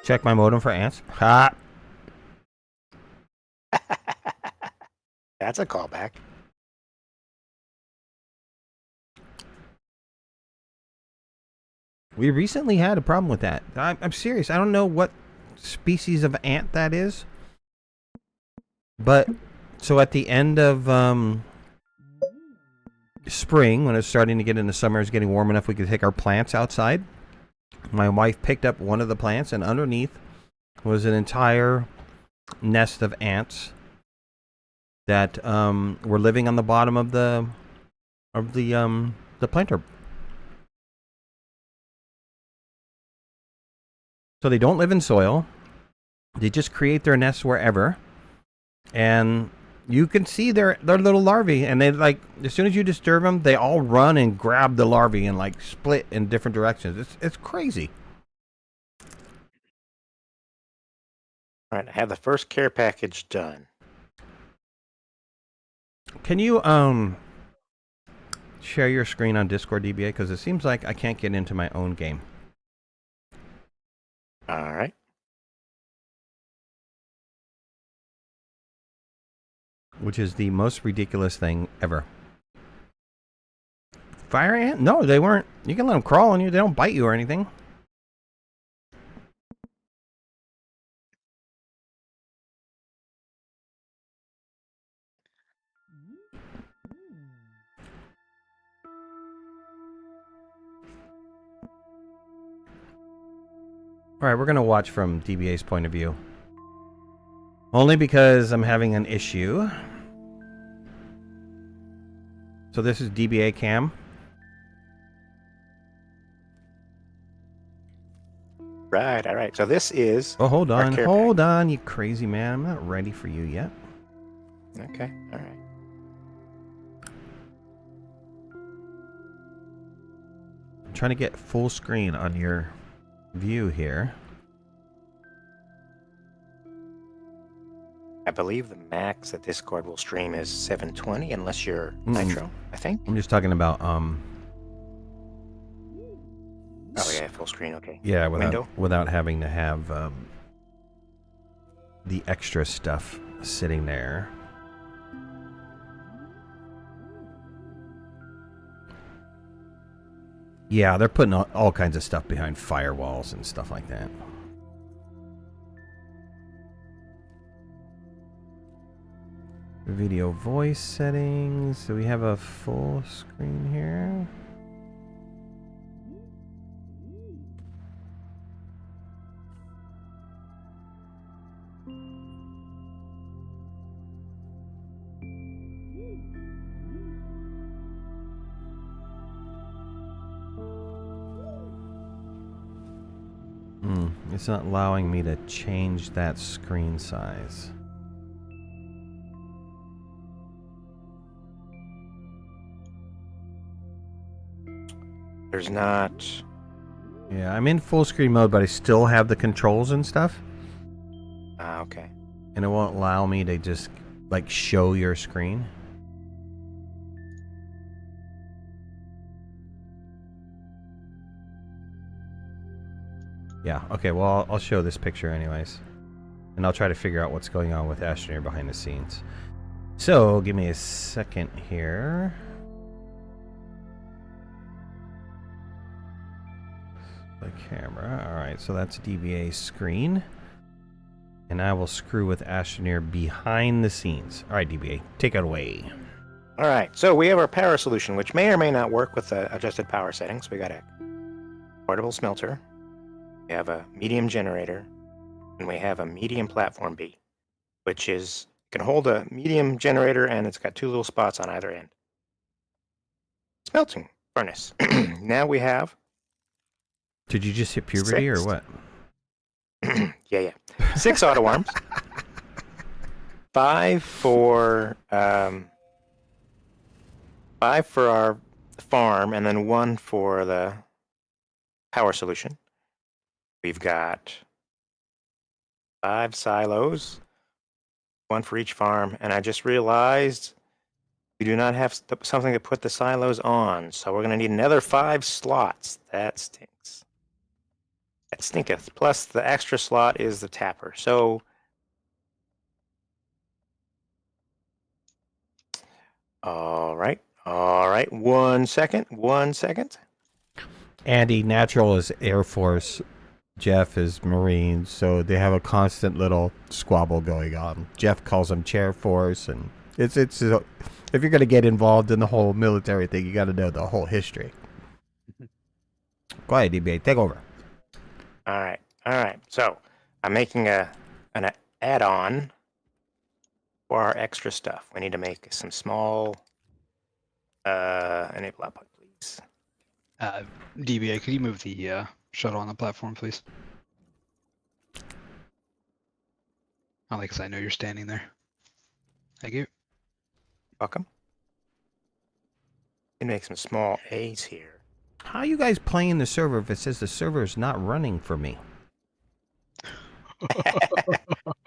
Check my modem for ants. Ha! That's a callback. We recently had a problem with that. I'm serious. I don't know what species of ant that is. But, so at the end of spring, when it's starting to get into summer, it's getting warm enough we could take our plants outside. My wife picked up one of the plants, and underneath was an entire nest of ants that were living on the bottom of the planter. So they don't live in soil. They just create their nests wherever. And you can see their little larvae, and they, like, as soon as you disturb them, they all run and grab the larvae and, like, split in different directions. It's crazy. All right, I have the first care package done. Can you share your screen on Discord, DBA? Because it seems like I can't get into my own game. All right. Which is the most ridiculous thing ever. Fire ant? No, they weren't. You can let them crawl on you. They don't bite you or anything. All right, we're going to watch from DBA's point of view. Only because I'm having an issue. So this is DBA cam. Right, all right. So this is... Oh, hold our on. care Hold on, you crazy man. I'm not ready for you yet. Okay, all right. I'm trying to get full screen on your view here. I believe the max that Discord will stream is 720, unless you're Nitro, I think. I'm just talking about Oh yeah, full screen. Okay. yeah, Window? without having to have the extra stuff sitting there. Yeah, they're putting all kinds of stuff behind firewalls and stuff like that. Video voice settings. So we have a full screen here. It's not allowing me to change that screen size. There's not... Yeah, I'm in full screen mode, but I still have the controls and stuff. Ah, okay. And it won't allow me to just, like, show your screen. Yeah, okay, well, I'll show this picture anyways. And I'll try to figure out what's going on with Astroneer behind the scenes. So, give me a second here. The camera. Alright, so that's DBA's screen. And I will screw with Astroneer behind the scenes. Alright, DBA, take it away. All right, so we have our power solution, which may or may not work with the adjusted power settings. We got a portable smelter, we have a medium generator, and we have a medium platform B, which is can hold a medium generator, and it's got 2 little spots on either end. Smelting furnace. Now we have. Did you just hit puberty or what? Yeah. 6 auto arms. 5 for 5 for our farm, and then 1 for the power solution. We've got 5 silos, 1 for each farm, and I just realized we do not have something to put the silos on, so we're going to need another 5 slots. That stinks. That stinketh. Plus, the extra slot is the tapper. So, all right. 1 second. Andy, natural is Air Force. Jeff is Marine, so they have a constant little squabble going on. Jeff calls them Chair Force, and it's if you're going to get involved in the whole military thing, you got to know the whole history. Go ahead, DBA, take over. All right. So I'm making an add-on for our extra stuff. We need to make some small enable output, please. DBA, could you move the shuttle on the platform, please? Only because I know you're standing there. Thank you. Welcome. And make some small A's here. How are you guys playing the server if it says the server is not running for me?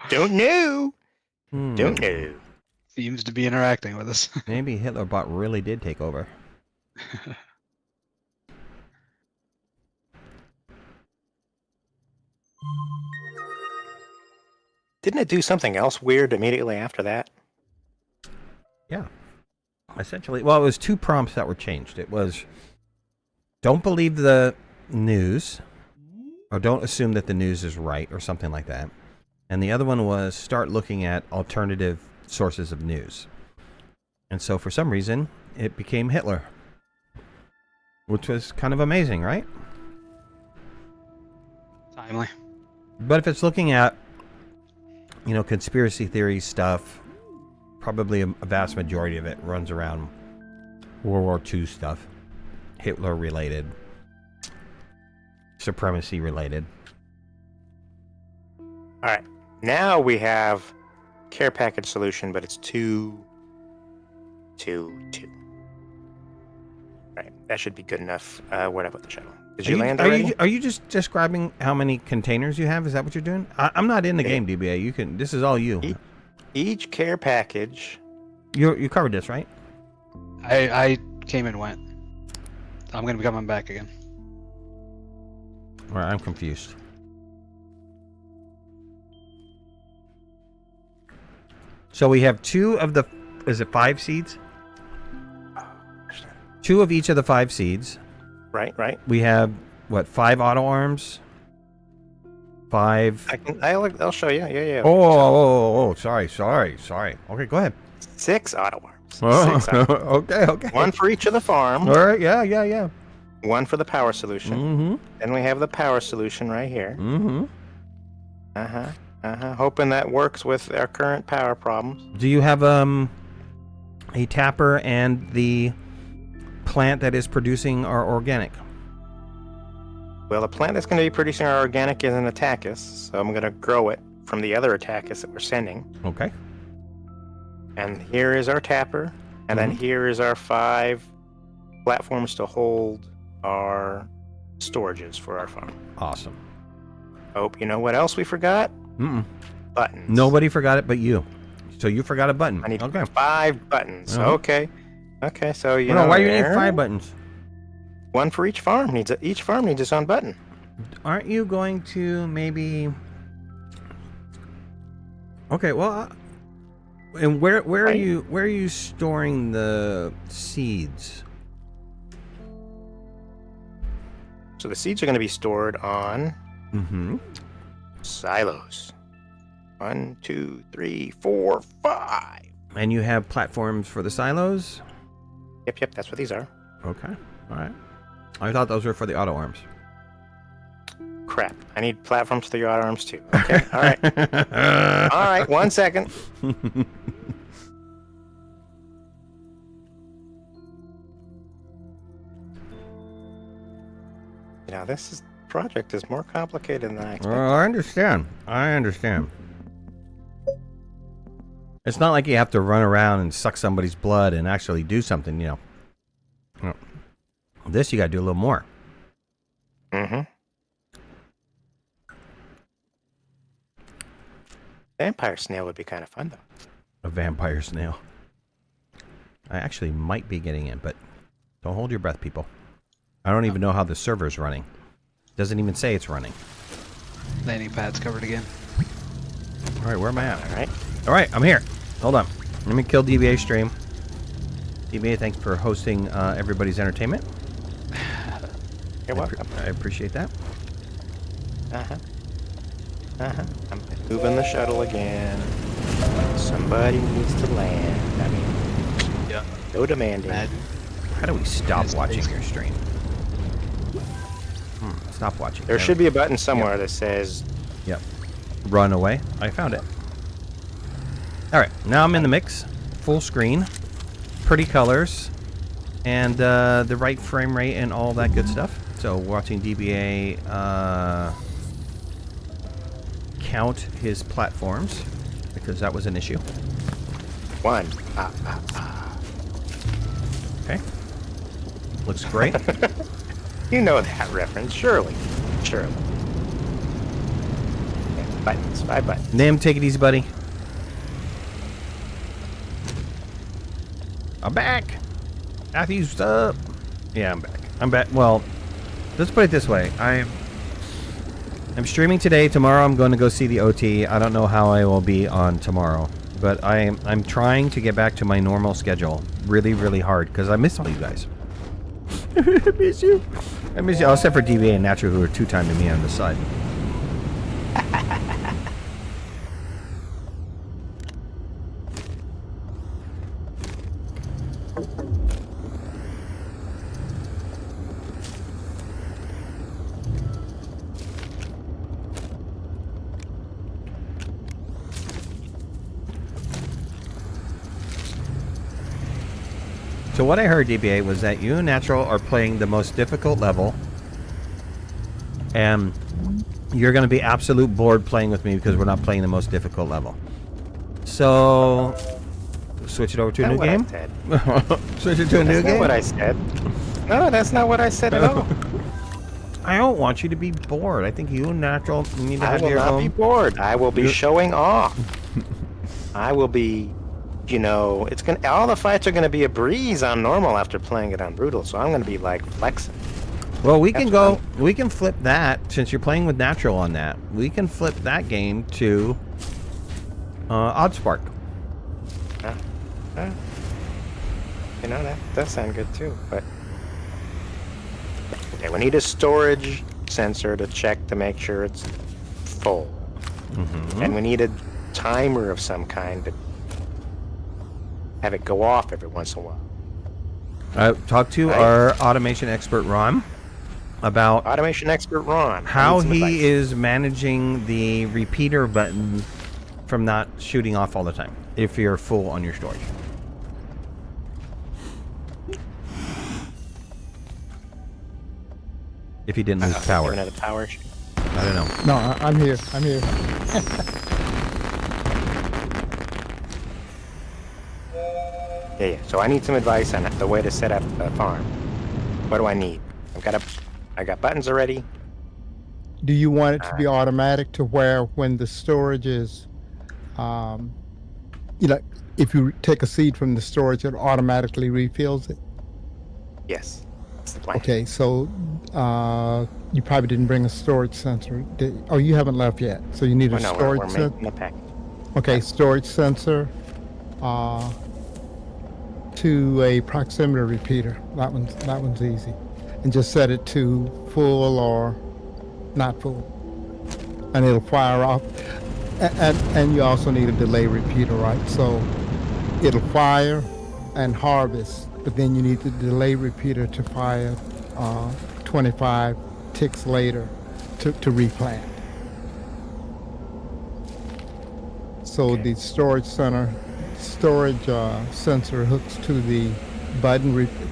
Don't know. Don't know. Seems to be interacting with us. Maybe Hitlerbot really did take over. Didn't it do something else weird immediately after that? Yeah. Essentially, well, it was 2 prompts that were changed. It was, don't believe the news, or don't assume that the news is right, or something like that. And the other one was, start looking at alternative sources of news. And so, for some reason, it became Hitler. Which was kind of amazing, right? Timely. But if it's looking at, conspiracy theory stuff, probably a vast majority of it runs around World War II stuff. Hitler related. Supremacy related. All right. Now we have care package solution, but it's 2, 2, 2. Right. That should be good enough. Where'd I put the shuttle? Did you land already? Are you just describing how many containers you have? Is that what you're doing? I'm not in the game, DBA. You can. This is all you. Each care package. You covered this, right? I came and went. I'm going to be coming back again. All right, I'm confused. So we have 2 of the, is it 5 seeds? 2 of each of the 5 seeds. Right. We have, what, 5 auto arms? 5. I'll show you. Yeah. Oh, sorry. Okay, go ahead. 6 auto arms. Oh, 6 auto arms. Okay. 1 for each of the farm. All right, yeah. 1 for the power solution. Mm-hmm. Then we have the power solution right here. Mm-hmm. Hoping that works with our current power problems. Do you have a tapper and the plant that is producing our organic? Well, the plant that's going to be producing our organic is an Attacus, so I'm going to grow it from the other Attacus that we're sending. Okay. And here is our tapper, and then here is our 5 platforms to hold our storages for our farm. Awesome. You know what else we forgot? Mm-mm. Buttons. Nobody forgot it but you. So you forgot a button. I need okay. 5 buttons. Uh-huh. Okay, so Why do you need 5 buttons? 1 for each farm. Each farm needs its own button. Aren't you going to maybe? Okay, well, and where are you storing the seeds? So the seeds are going to be stored on Mm-hmm. silos. 1, 2, 3, 4, 5. And you have platforms for the silos? Yep, that's what these are. Okay, all right. I thought those were for the auto arms. Crap. I need platforms for the yacht arms too. Okay, all right. All right, 1 second. Now this project is more complicated than I expected. I understand. It's not like you have to run around and suck somebody's blood and actually do something, you know. This you gotta do a little more. Mm-hmm. Vampire snail would be kind of fun, though. A vampire snail. I actually might be getting in, but don't hold your breath, people. I don't even know how the server's running. Doesn't even say it's running. Landing pad's covered again. All right, where am I at? All All right, I'm here. Hold on. Let me kill DBA stream. DBA, thanks for hosting everybody's entertainment. You're welcome. I appreciate that. I'm moving the shuttle again. Somebody needs to land. I mean, Yeah. no demanding. Mad. How do we stop Yes, watching please. your stream? Stop watching. There should be a button somewhere that says, Yep. Run away. I found it. All right, now I'm in the mix. Full screen, pretty colors, and the right frame rate and all that good stuff. So watching DBA count his platforms because that was an issue. 1. Okay. Looks great. You know that reference, surely. Yeah, buttons, 5 buttons. Nim, take it easy, buddy. I'm back. Matthew, what's up? Yeah, I'm back. I'm back. Well, let's put it this way. I'm streaming today. Tomorrow I'm going to go see the OT. I don't know how I will be on tomorrow, but I'm trying to get back to my normal schedule. Really, really hard because I miss all you guys. I miss you. I miss you. All except for DBA and Natural, who are two-timing me on the side. So what I heard, DBA, was that you and Natural are playing the most difficult level, and you're going to be absolute bored playing with me because we're not playing the most difficult level. So, switch it over to a new game? Switch it to a new game? That's not what I said. No, that's not what I said at all. I don't want you to be bored. I think you and Natural need to I have will your not own... be bored. I will be showing off. I will be, you know, it's gonna. All the fights are gonna be a breeze on normal after playing it on brutal. So I'm gonna be like flexing. Well, we can That's go... We can flip that, since you're playing with Natural on that. We can flip that game to Oddspark. You know, that does sound good too, but... Okay, we need a storage sensor to check to make sure it's full. Mm-hmm. And we need a timer of some kind to have it go off every once in a while. Talk to Right. our automation expert, Ron, about Automation expert Ron. I how need some advice. he is managing the repeater button from not shooting off all the time if you're full on your storage. If he didn't lose power. Another power issue. I don't know. No, I'm here. I'm here. Yeah. So I need some advice on the way to set up a farm. What do I need? I got buttons already. Do you want it to be automatic to where when the storage is, you know, if you take a seed from the storage, it automatically refills it? Yes. That's the plan. Okay, so you probably didn't bring a storage sensor. Oh, you haven't left yet. So you need Oh, a no, storage we're sensor. making the pack. Okay, storage sensor to a proximity repeater. That one's easy, and just set it to full or not full, and it'll fire off. And you also need a delay repeater, right? So it'll fire and harvest, but then you need the delay repeater to fire 25 ticks later to replant. So Okay. the storage sensor hooks to the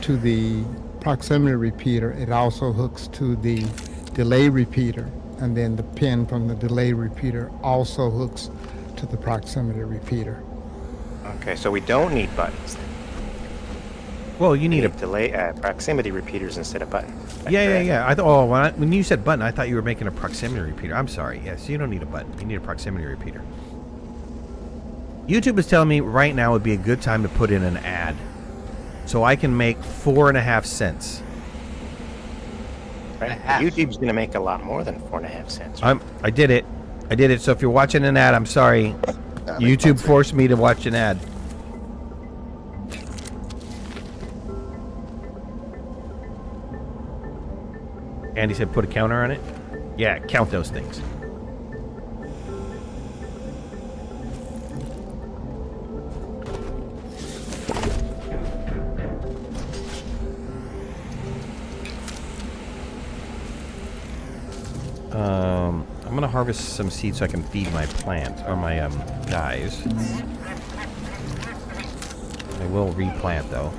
to the proximity repeater. It also hooks to the delay repeater, and then the pin from the delay repeater also hooks to the proximity repeater. Okay, so we don't need buttons. Well, you We need a. need delay proximity repeaters instead of buttons. Is that Yeah. correct? I when you said button, I thought you were making a proximity repeater. I'm sorry. Yes, you don't need a button. You need a proximity repeater. YouTube is telling me right now would be a good time to put in an ad, so I can make 4.5 cents. Right. YouTube's going to make a lot more than 4.5 cents. I did it. So if you're watching an ad, I'm sorry. Yeah, YouTube forced me to watch an ad. Andy said put a counter on it. Yeah, count those things. I'm gonna harvest some seeds so I can feed my plants or my guys. I will replant though.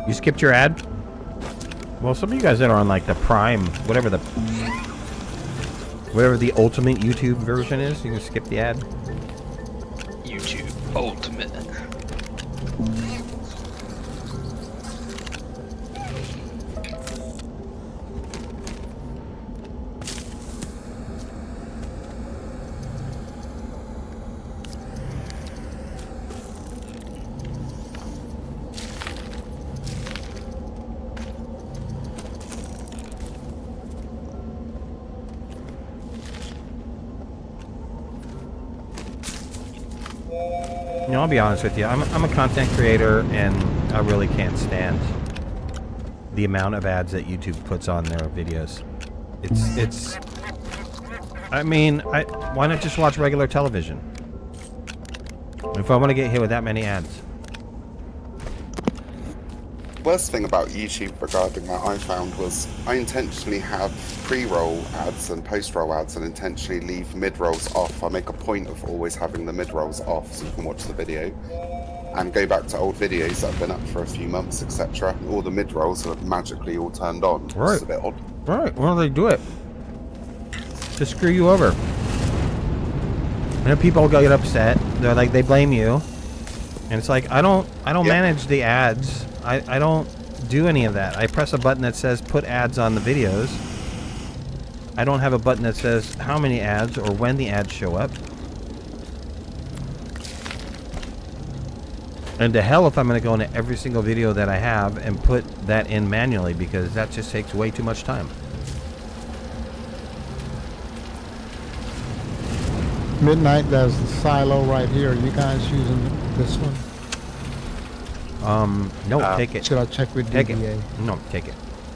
You skipped your ad? Well, some of you guys that are on like the Prime, whatever the ultimate YouTube version is, you can skip the ad. YouTube Ultimate. You know, I'll be honest with you. I'm a content creator, and I really can't stand the amount of ads that YouTube puts on their videos. It's. I mean, why not just watch regular television? If I want to get hit with that many ads. Worst thing about YouTube regarding that I found was I intentionally have pre-roll ads and post-roll ads and intentionally leave mid-rolls off. I make a point of always having the mid-rolls off so you can watch the video and go back to old videos that have been up for a few months, etc. All the mid-rolls are magically all turned on. Right. It's a bit odd. Right, well, they do it to screw you over. I know people get upset. They're like, they blame you, and it's like I don't manage the ads. I don't do any of that. I press a button that says put ads on the videos. I don't have a button that says how many ads or when the ads show up. And to hell if I'm going to go into every single video that I have and put that in manually, because that just takes way too much time. Midnight, there's the silo right here. Are you guys using this one? No, take it. Should I check with Take DBA? it. No, take it.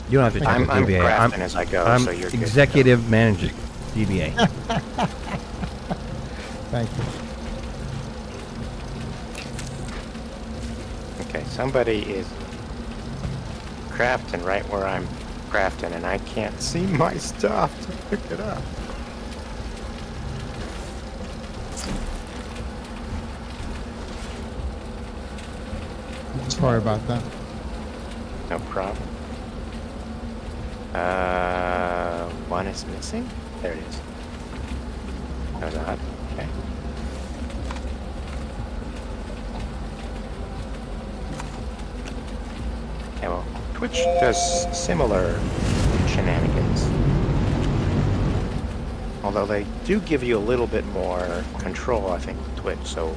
You don't have to check I'm with DBA. crafting as I go, I'm so you're good. executive manager, DBA. Thank you. Okay, somebody is crafting right where I'm crafting, and I can't see my stuff to pick it up. Sorry about that. No problem. One is missing? There it is. That was odd. Okay. Yeah, well, Twitch does similar shenanigans. Although they do give you a little bit more control, I think, with Twitch. So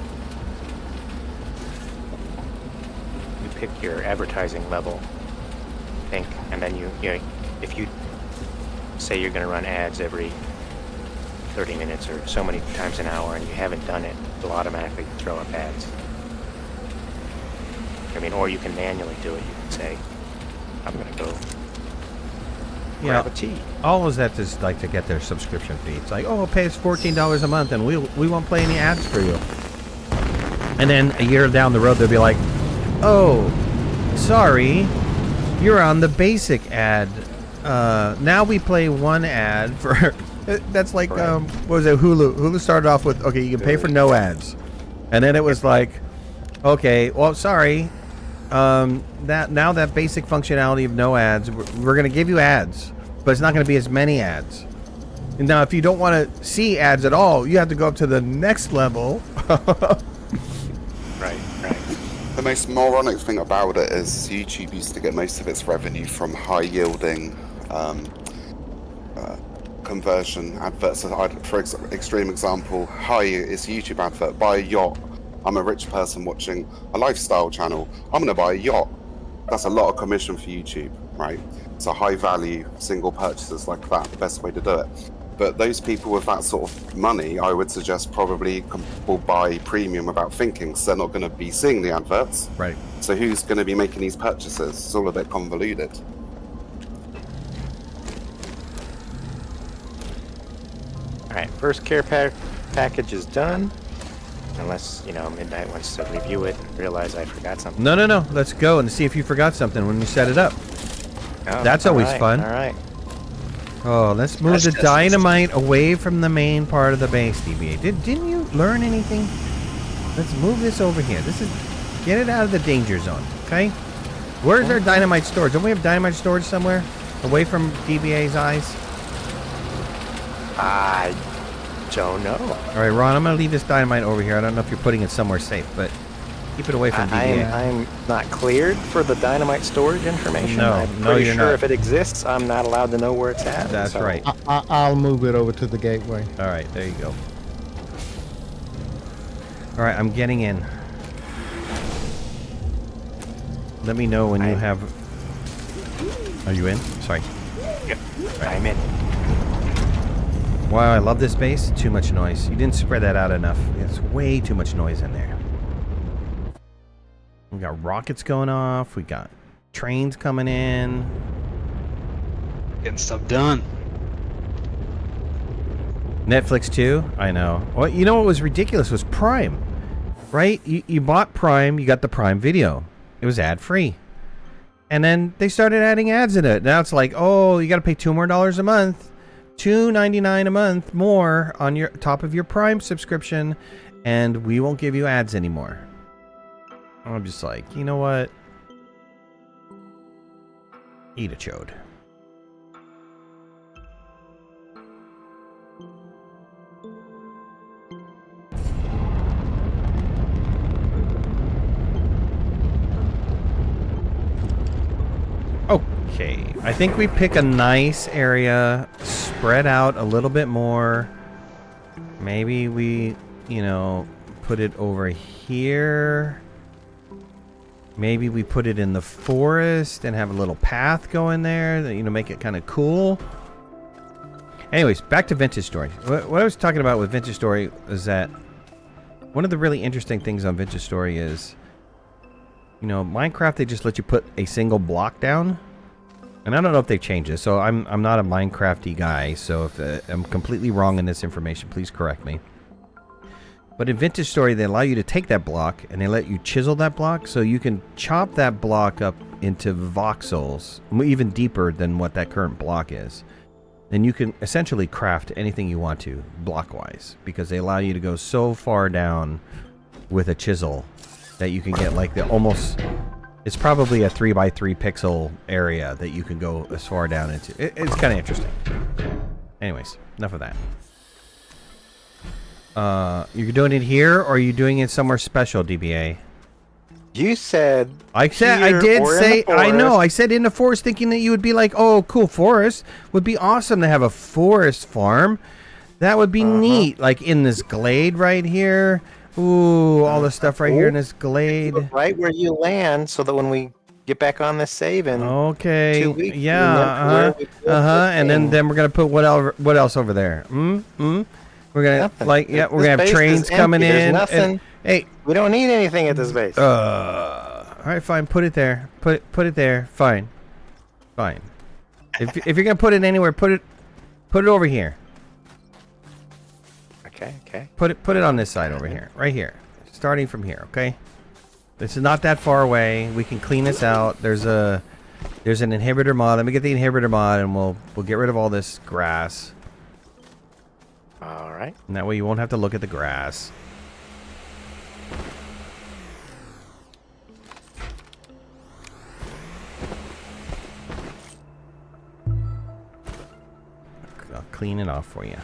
you pick your advertising level, I think, and then you know, if you say you're going to run ads every 30 minutes or so many times an hour and you haven't done it, it'll automatically throw up ads. I mean, or you can manually do it. You can say, I'm going to go grab a tea. All is that is like to get their subscription fee. It's like, oh, pay us $14 a month and we won't play any ads for you. And then a year down the road, they'll be like, oh, sorry, you're on the basic ad. Now we play one ad for... That's like, Right. what was it, Hulu? Hulu started off with, okay, you can pay for no ads. And then it was like, okay, well, sorry. That basic functionality of no ads, we're going to give you ads, but it's not going to be as many ads. And now, if you don't want to see ads at all, you have to go up to the next level. Right, right. The most moronic thing about it is YouTube used to get most of its revenue from high-yielding conversion adverts. So for extreme example, hi, it's a YouTube advert, buy a yacht. I'm a rich person watching a lifestyle channel. I'm going to buy a yacht. That's a lot of commission for YouTube, right? So high value single purchases like that, the best way to do it. But those people with that sort of money, I would suggest probably will buy premium without thinking, so they're not going to be seeing the adverts. Right. So who's going to be making these purchases? It's all a bit convoluted. Alright, first care package is done. Unless, you know, Midnight wants to review it and realize I forgot something. No. Let's go and see if you forgot something when you set it up. Oh, That's always fun. Alright. Oh, let's move the dynamite away from the main part of the base, DBA. Didn't you learn anything? Let's move this over here. Get it out of the danger zone, okay? Where's our dynamite storage? Don't we have dynamite storage somewhere? Away from DBA's eyes? I don't know. All right, Ron, I'm going to leave this dynamite over here. I don't know if you're putting it somewhere safe, but keep it away from DBA. I'm not cleared for the dynamite storage information. No, I'm no, pretty you're sure not. if it exists, I'm not allowed to know where it's at. That's so- right. I'll move it over to the gateway. All right, there you go. All right, I'm getting in. Let me know when you have... Are you in? Sorry. Yep, I'm in. Wow, I love this base. Too much noise. You didn't spread that out enough. It's way too much noise in there. We got rockets going off. We got trains coming in. Getting stuff done. Netflix too? I know. Well, you know what was ridiculous was Prime. Right? You bought Prime, you got the Prime Video. It was ad-free. And then they started adding ads in it. Now it's like, oh, you got to pay $2 more a month. $2.99 a month more on your top of your Prime subscription, and we won't give you ads anymore. I'm just like, you know what? Eat a chode. Okay, I think we pick a nice area, spread out a little bit more. Maybe we, you know, put it over here. Maybe we put it in the forest and have a little path going there that, you know, make it kind of cool. Anyways, back to Vintage Story. What I was talking about with Vintage Story is that one of the really interesting things on Vintage Story is, you know, Minecraft, they just let you put a single block down. And I don't know if they've changed it, so I'm not a Minecrafty guy, so if I'm completely wrong in this information, please correct me. But in Vintage Story, they allow you to take that block, and they let you chisel that block, so you can chop that block up into voxels, even deeper than what that current block is. And you can essentially craft anything you want to, block-wise, because they allow you to go so far down with a chisel that you can get like the almost... It's probably a 3x3 pixel area that you can go as far down into. It's kind of interesting. Anyways, enough of that. You're doing it here, or are you doing it somewhere special, DBA? You said I said I here did or in say the I know. forest. I said in the forest, thinking that you would be like, "Oh, cool, forest would be awesome to have a forest farm." That would be neat. Like in this glade right here. Ooh, all the stuff right here in this glade. Right where you land, so that when we get back on this save in Okay. 2 weeks, Yeah. where we built this And then thing. we're gonna put what else over there? We're gonna Nothing. we're This gonna have base is trains coming empty. There's in. nothing. Hey. We don't need anything at this base. All right, fine. Put it there. Put it there. Fine. Fine. If you're gonna put it anywhere, put it over here. Okay. Put it on this side over here, right here, starting from here. Okay. This is not that far away. We can clean this out. There's an inhibitor mod. Let me get the inhibitor mod, and we'll get rid of all this grass. All right. And that way you won't have to look at the grass. I'll clean it off for you.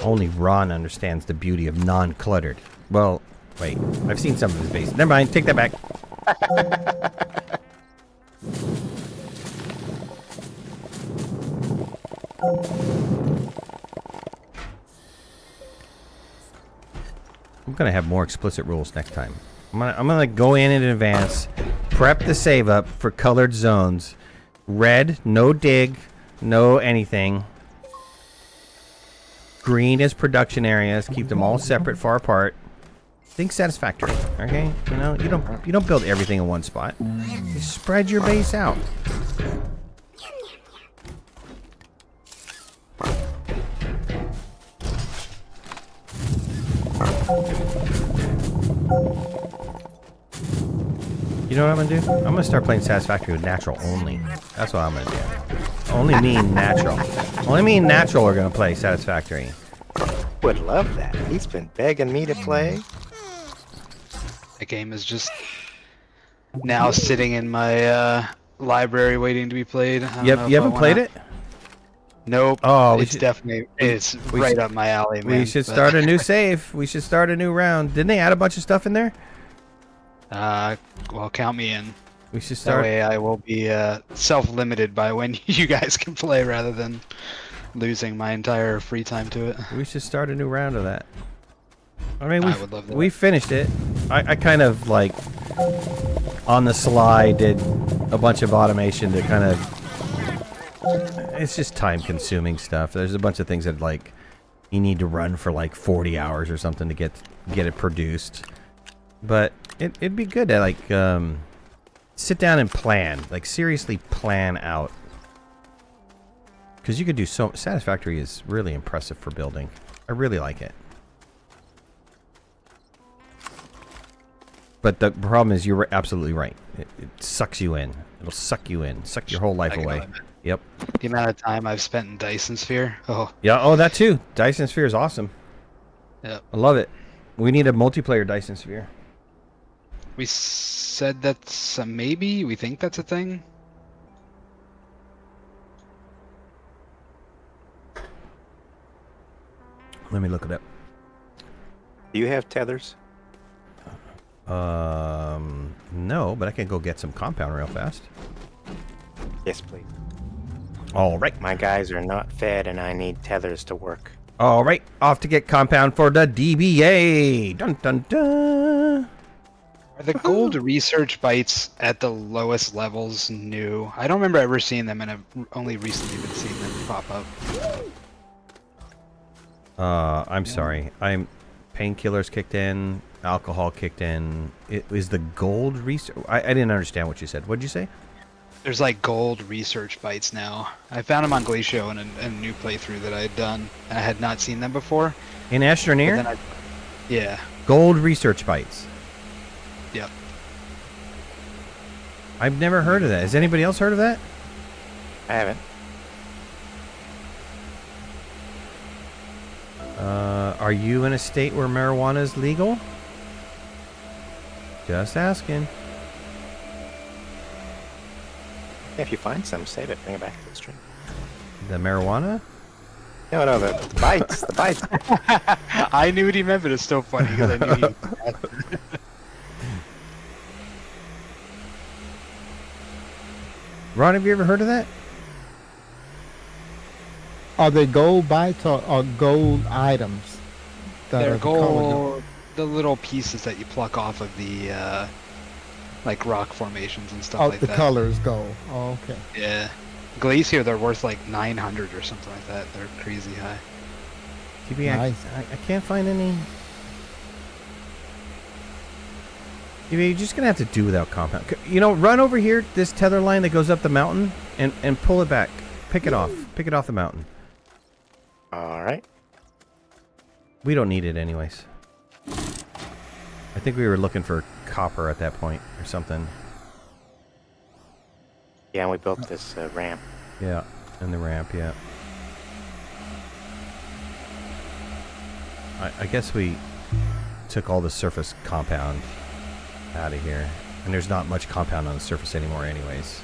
Only Ron understands the beauty of non-cluttered. Well, wait. I've seen some of his base. Never mind. Take that back. I'm gonna have more explicit rules next time. I'm gonna go in advance, prep the save up for colored zones. Red, no dig, no anything. Green is production areas. Keep them all separate, far apart. Think satisfactory. Okay, you know you don't build everything in one spot. You spread your base out. You know what I'm gonna do? I'm gonna start playing Satisfactory with natural only. That's what I'm gonna do. Only me and natural. Only me and natural are gonna play Satisfactory. Would love that. He's been begging me to play. The game is just now sitting in my library waiting to be played. You haven't played it? Nope. Oh, it's definitely right up my alley, man. We should start a new save. We should start a new round. Didn't they add a bunch of stuff in there? Well, count me in. We should That start. way I will be self-limited by when you guys can play rather than losing my entire free time to it. We should start a new round of that. I mean, I would love that. we finished it. I kind of like on the sly did a bunch of automation to kind of. It's just time-consuming stuff. There's a bunch of things that like you need to run for like 40 hours or something to get it produced. But it'd be good to like sit down and plan, like seriously plan out. Because you could do so. Satisfactory is really impressive for building. I really like it. But the problem is, you're absolutely right. It sucks you in. It'll suck you in. Suck your whole life away. Yep. The amount of time I've spent in Dyson Sphere. Oh. Yeah. Oh, that too. Dyson Sphere is awesome. Yep. I love it. We need a multiplayer Dyson Sphere. We said that's a maybe. We think that's a thing. Let me look it up. Do you have tethers? No, but I can go get some compound real fast. Yes, please. All right. My guys are not fed, and I need tethers to work. All right. Off to get compound for the DBA. Dun dun dun. Are the gold research bytes at the lowest levels new? I don't remember ever seeing them, and I've only recently been seeing them pop up. I'm sorry. Painkillers kicked in. Alcohol kicked in. It was the gold research. I didn't understand what you said. What did you say? There's like gold research bytes now. I found them on Glacio in a new playthrough that I had done. And I had not seen them before. In Astroneer? Yeah. Gold research bytes. Yep. I've never heard of that. Has anybody else heard of that? I haven't. Are you in a state where marijuana is legal? Just asking. Yeah, if you find some, save it. Bring it back to the stream. The marijuana? No, the bites. The bites. I knew what he meant, but it's so funny because I knew he. Ron, have you ever heard of that? Are they gold bites or gold items? They're are the color gold, the little pieces that you pluck off of the like rock formations and stuff Oh, like the that. color is gold. Oh, okay. Yeah. Glacier, they're worth like 900 or something like that. They're crazy high. TB, Nice. I can't find any. TB, you're just going to have to do without compound. You know, run over here, this tether line that goes up the mountain, and pull it back. Pick it off. Pick it off the mountain. All right. We don't need it anyways. I think we were looking for copper at that point or something. Yeah, and we built this ramp. Yeah, and the ramp, yeah. I guess we took all the surface compound out of here. And there's not much compound on the surface anymore anyways.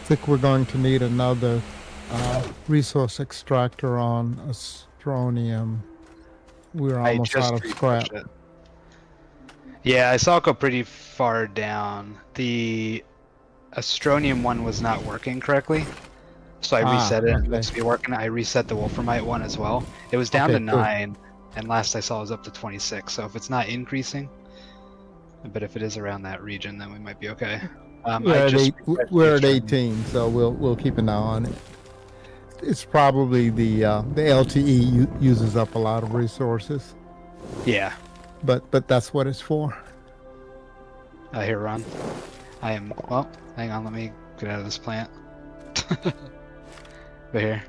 I think we're going to need another resource extractor on Astronium. We're I almost just out of scrap. refreshed it. Yeah, I saw it go pretty far down. The Astronium one was not working correctly, so I reset it. It okay. looks to be working. I reset the Wolframite one as well. It was down Okay, to cool. 9, and last I saw it was up to 26. So if it's not increasing, but if it is around that region, then we might be okay. We're at 18, so we'll keep an eye on it. It's probably the LTE uses up a lot of resources, Yeah, but that's what it's for. here, Ron. I am. Well, hang on. Let me get out of this plant. But here.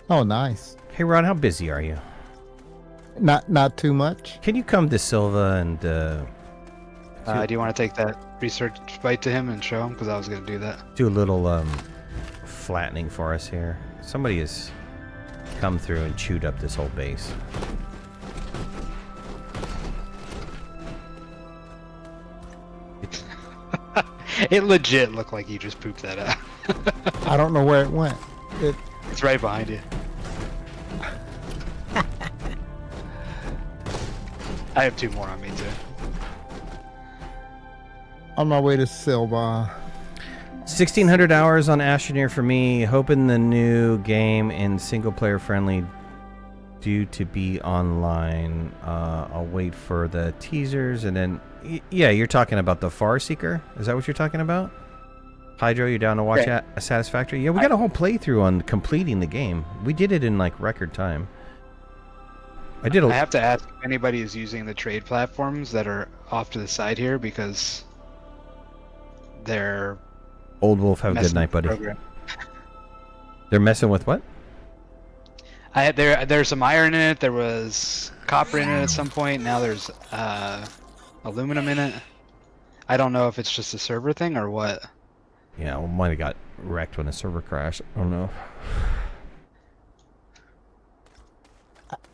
Oh, nice. Hey Ron, how busy are you? Not too much. Can you come to Silva and Do you want to take that research bite to him and show him? Because I was going to do that. do a little flattening for us here? Somebody has come through and chewed up this whole base. It legit looked like you just pooped that out. I don't know where it went. It's right behind you. I have 2 more on me too. On my way to Silva. 1,600 hours on Astroneer for me. Hoping the new game in single player friendly due to be online. I'll wait for the teasers and then... Yeah, you're talking about the Far Seeker? Is that what you're talking about? Hydro, you're down to watch a Satisfactory? Yeah, we got a whole playthrough on completing the game. We did it in like record time. I have to ask if anybody is using the trade platforms that are off to the side here because they're Old Wolf, have a good night, buddy. They're messing with what? There's some iron in it. There was copper in it at some point. Now there's aluminum in it. I don't know if it's just a server thing or what. Yeah, we might have got wrecked when the server crashed. I don't know.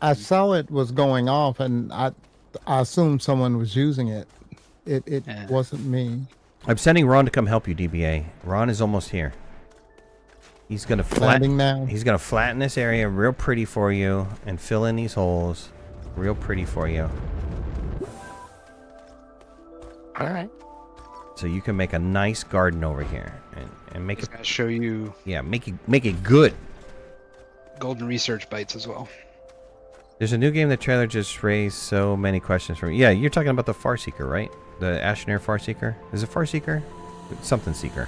I saw it was going off, and I assumed someone was using it. It wasn't me. I'm sending Ron to come help you, DBA. Ron is almost here. He's gonna Landing now. He's gonna flatten this area real pretty for you and fill in these holes real pretty for you. All right. So you can make a nice garden over here and make It's it. gonna show you Make it good. golden research bites as well. There's a new game. The trailer just raised so many questions for me. Yeah, you're talking about the Far Seeker, right? The Astroneer Far Seeker. Is it Far Seeker? It's something Seeker.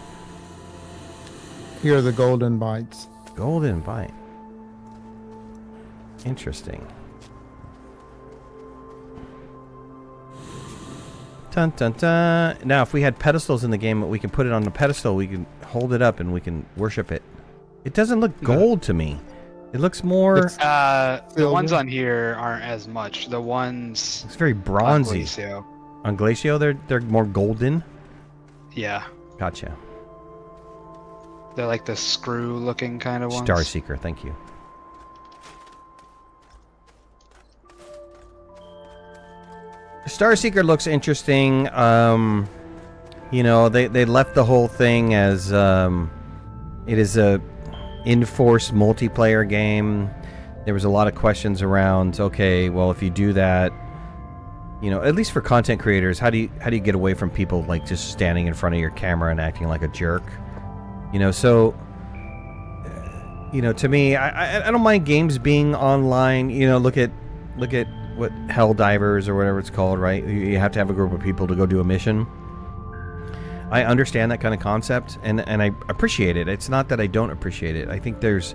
Here are the golden bites. Golden Bite. Interesting. Dun dun dun. Now, if we had pedestals in the game, we can put it on the pedestal. We can hold it up and we can worship it. It doesn't look gold to me. It looks more. The ones on here aren't as much. The ones It's very bronzy. on Glacio. On Glacio, they're more golden. Yeah, Gotcha. they're like the screw-looking kind of ones. Star Seeker, thank you. Star Seeker looks interesting. You know, they left the whole thing as it is a enforced multiplayer game. There was a lot of questions around, okay, well, if you do that, you know, at least for content creators, how do you get away from people like just standing in front of your camera and acting like a jerk? You know, so you know, to me, I don't mind games being online. You know, look at what Helldivers or whatever it's called, right? You have to have a group of people to go do a mission. I understand that kind of concept, and I appreciate it. It's not that I don't appreciate it. I think there's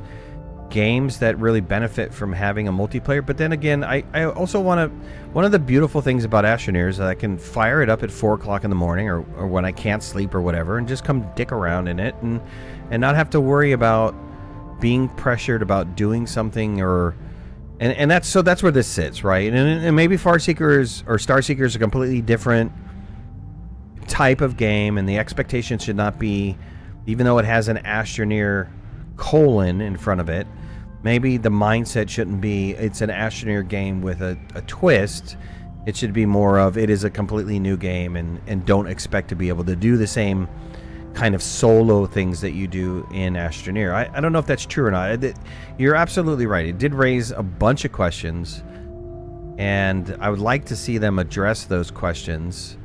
games that really benefit from having a multiplayer, but then again, I also want to... One of the beautiful things about Astroneer is that I can fire it up at 4 o'clock in the morning or when I can't sleep or whatever, and just come dick around in it and not have to worry about being pressured about doing something or... And that's where this sits, right? And maybe Farseekers or Starseekers is a completely different type of game, and the expectation should not be, even though it has an Astroneer : in front of it, maybe the mindset shouldn't be it's an Astroneer game with a twist. It should be more of it is a completely new game, and don't expect to be able to do the same kind of solo things that you do in Astroneer. I don't know if that's true or not. You're absolutely right. It did raise a bunch of questions, and I would like to see them address those questions.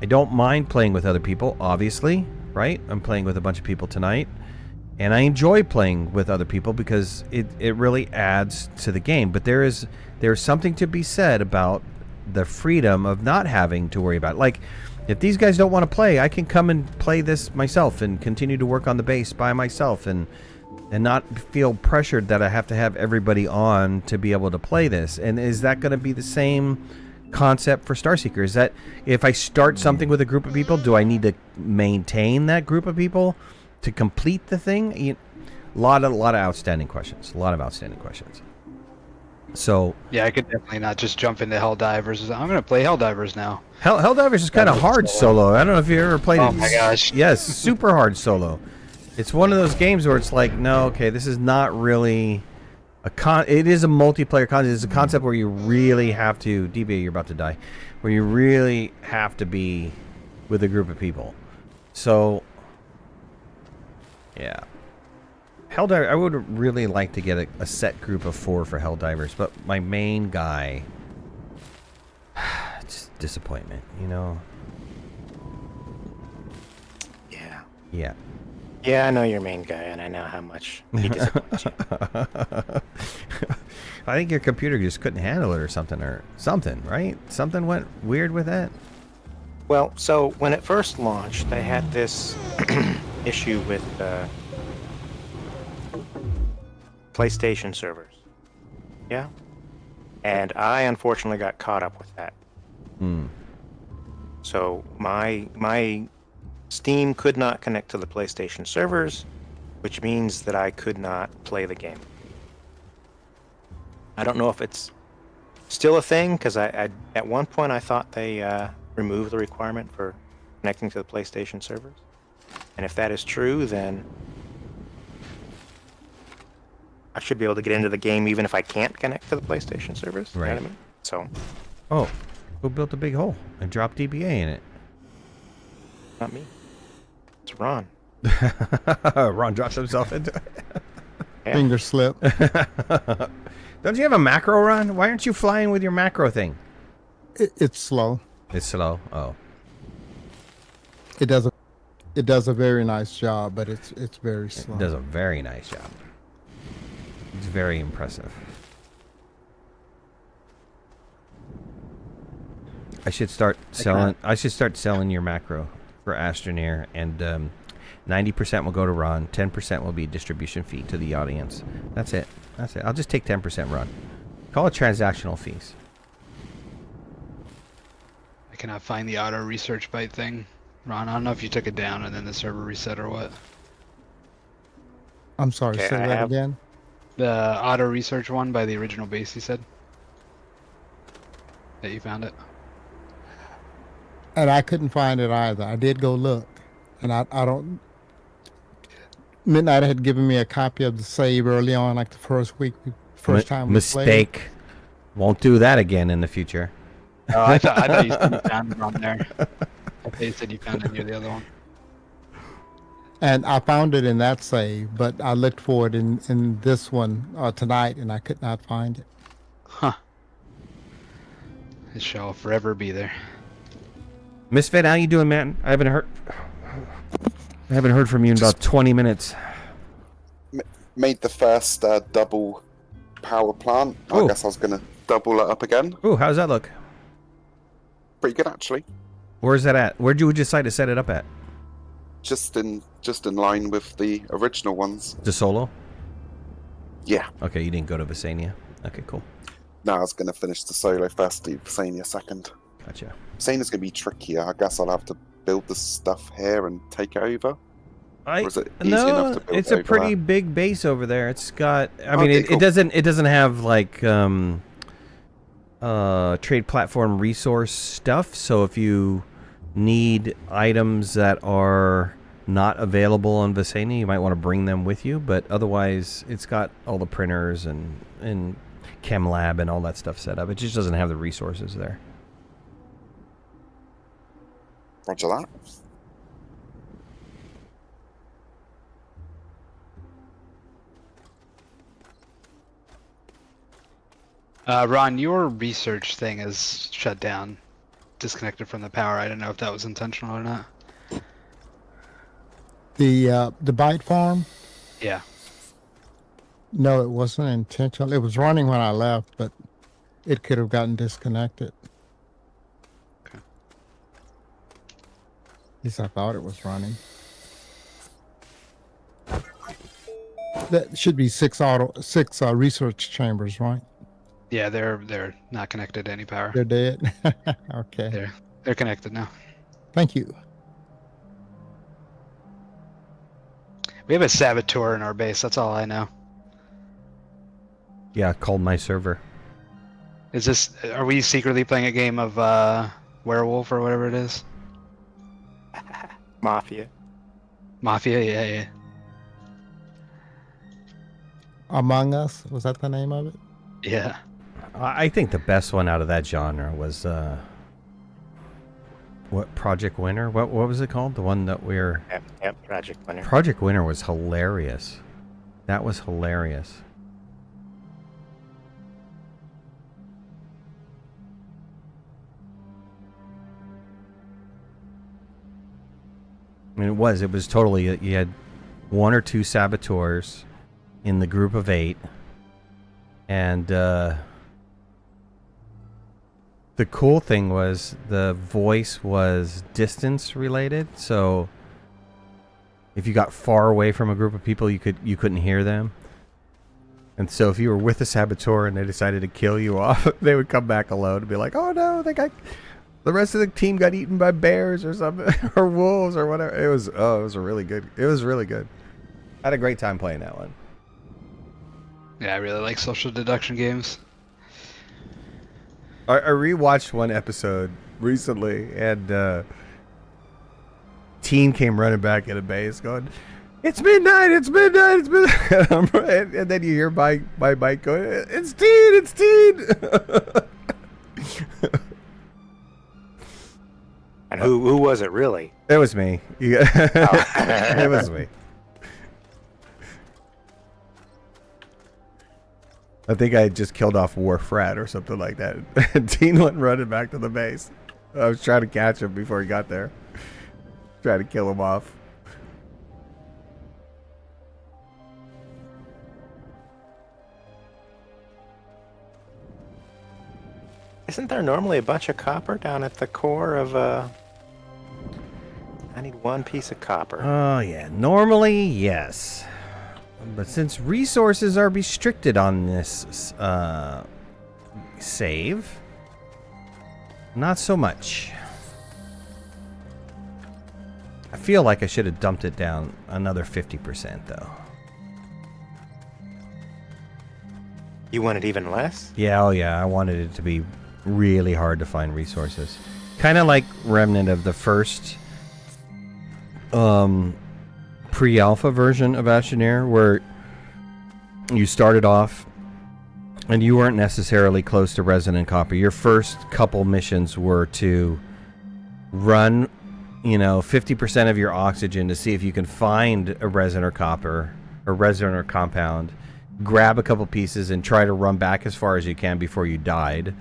I don't mind playing with other people, obviously, right? I'm playing with a bunch of people tonight, and I enjoy playing with other people because it really adds to the game. But there's something to be said about the freedom of not having to worry about it. Like, if these guys don't want to play, I can come and play this myself and continue to work on the base by myself and not feel pressured that I have to have everybody on to be able to play this. And is that going to be the same concept for Starseeker? Is that if I start something with a group of people, do I need to maintain that group of people to complete the thing? A lot of outstanding questions. A lot of outstanding questions. So yeah, I could definitely not just jump into Helldivers. I'm going to play Helldivers now. Helldivers is kind of hard solo. I don't know if you ever played it. Oh my gosh. Yes, super hard solo. It's one of those games where it's like, no, okay, this is not really it is a multiplayer concept. It's a concept where you really have to... DB, you're about to die. Where you really have to be with a group of people. So, yeah. Helldiver, I would really like to get a set group of 4 for Helldivers, but my main guy... It's disappointment, you know? Yeah. Yeah. Yeah, I know your main guy, and I know how much he disappoints you. I think your computer just couldn't handle it or something, right? Something went weird with that? Well, so when it first launched, they had this issue with PlayStation servers. Yeah? And I unfortunately got caught up with that. So my Steam could not connect to the PlayStation servers, which means that I could not play the game. I don't know if it's still a thing, because I at one point I thought they removed the requirement for connecting to the PlayStation servers. And if that is true, then I should be able to get into the game even if I can't connect to the PlayStation servers. Right. You know what I mean? So. Oh, who built a big hole and dropped DBA in it? Not me. It's Ron. Ron drops himself into it. Yeah. Finger slip. Don't you have a macro, Ron? Why aren't you flying with your macro thing? It's slow. It's slow. Oh. It does a very nice job, but it's very slow. It does a very nice job. It's very impressive. I should start selling your macro for Astroneer, and 90% will go to Ron, 10% will be distribution fee to the audience. That's it. I'll just take 10%, Ron. Call it transactional fees. I cannot find the auto research byte thing. Ron, I don't know if you took it down and then the server reset or what. I'm sorry, Okay, say I that have- again. The auto research one by the original base, you said? That you found it? And I couldn't find it either. I did go look, and I don't... Midnight had given me a copy of the save early on, like the first time we played. Mistake. Won't do that again in the future. Oh, I thought you put it down on there. I They said you found it near the other one. And I found it in that save, but I looked for it in this one tonight, and I could not find it. Huh. It shall forever be there. Misfit, how you doing, man? I haven't heard from you in about 20 minutes. Made the first double power plant. Ooh. I guess I was going to double it up again. Ooh, how's that look? Pretty good, actually. Where's that at? Where'd you decide to set it up at? Just in line with the original ones. De Solo? Yeah. Okay, you didn't go to Visania. Okay, cool. No, I was going to finish the solo first, do Visania second. Gotcha. Visania's going to be trickier. I guess I'll have to build the stuff here and take it over. Or is it easy enough to build it's a over pretty there? big base over there. It's got. I mean, Okay, cool. it doesn't have like trade platform resource stuff. So if you need items that are not available on Visania, you might want to bring them with you. But otherwise, it's got all the printers and chem lab and all that stuff set up. It just doesn't have the resources there. Roger that. Ron, your research thing is shut down, disconnected from the power. I don't know if that was intentional or not. The bite farm? Yeah. No, it wasn't intentional. It was running when I left, but it could have gotten disconnected. Okay. At least I thought it was running. That should be six research chambers, right? Yeah, they're not connected to any power. They're dead. Okay. They're connected now. Thank you. We have a saboteur in our base. That's all I know. Yeah, called my server. Are we secretly playing a game of werewolf or whatever it is? Mafia. Mafia, yeah. Among Us, was that the name of it? Yeah. I think the best one out of that genre was what, Project Winter? What was it called? The one that we're Yep, Project Winter. Project Winter was hilarious. That was hilarious. I mean, it was totally, you had one or two saboteurs in the group of 8, and the cool thing was the voice was distance related, so if you got far away from a group of people, you couldn't hear them. And so if you were with a saboteur and they decided to kill you off, they would come back alone and be like, "Oh no, the rest of the team got eaten by bears or something, or wolves or whatever." It was really good. It was really good. I had a great time playing that one. Yeah, I really like social deduction games. I rewatched one episode recently, and teen came running back in a base going, "It's midnight! It's midnight! It's midnight!" and then you hear my mic going, "It's teen! It's teen!" And who was it really? It was me. It was me. I think I had just killed off War Frat or something like that. And Teen went running back to the base. I was trying to catch him before he got there. Trying to kill him off. Isn't there normally a bunch of copper down at the core of I need one piece of copper. Oh, yeah. Normally, yes. But since resources are restricted on this save, not so much. I feel like I should have dumped it down another 50%, though. You want it even less? Yeah, oh yeah. I wanted it to be really hard to find resources. Kind of like Remnant of the first pre-alpha version of Astroneer, where you started off and you weren't necessarily close to Resonant Copper. Your first couple missions were to run you know, 50% of your oxygen to see if you can find a resin or copper or resin or compound, grab a couple pieces and try to run back as far as you can before you died,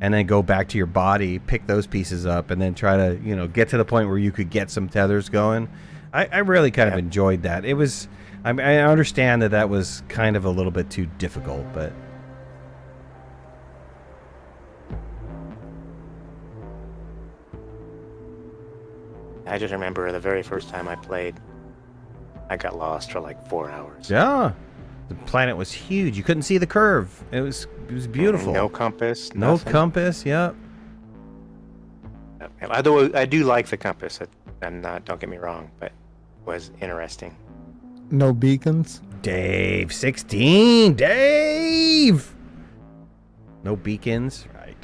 and then go back to your body, pick those pieces up, and then try to, you know, get to the point where you could get some tethers going. I really kind of enjoyed that. It was, I understand that that was kind of a little bit too difficult, but I just remember the very first time I played, I got lost for like 4 hours. yeah, the planet was huge. You couldn't see the curve. It was beautiful. No compass. No nothing. compass. Yeah. Although I do like the compass. I'm not. Don't get me wrong, but it was interesting. No beacons. Dave 16. Dave. No beacons. Right.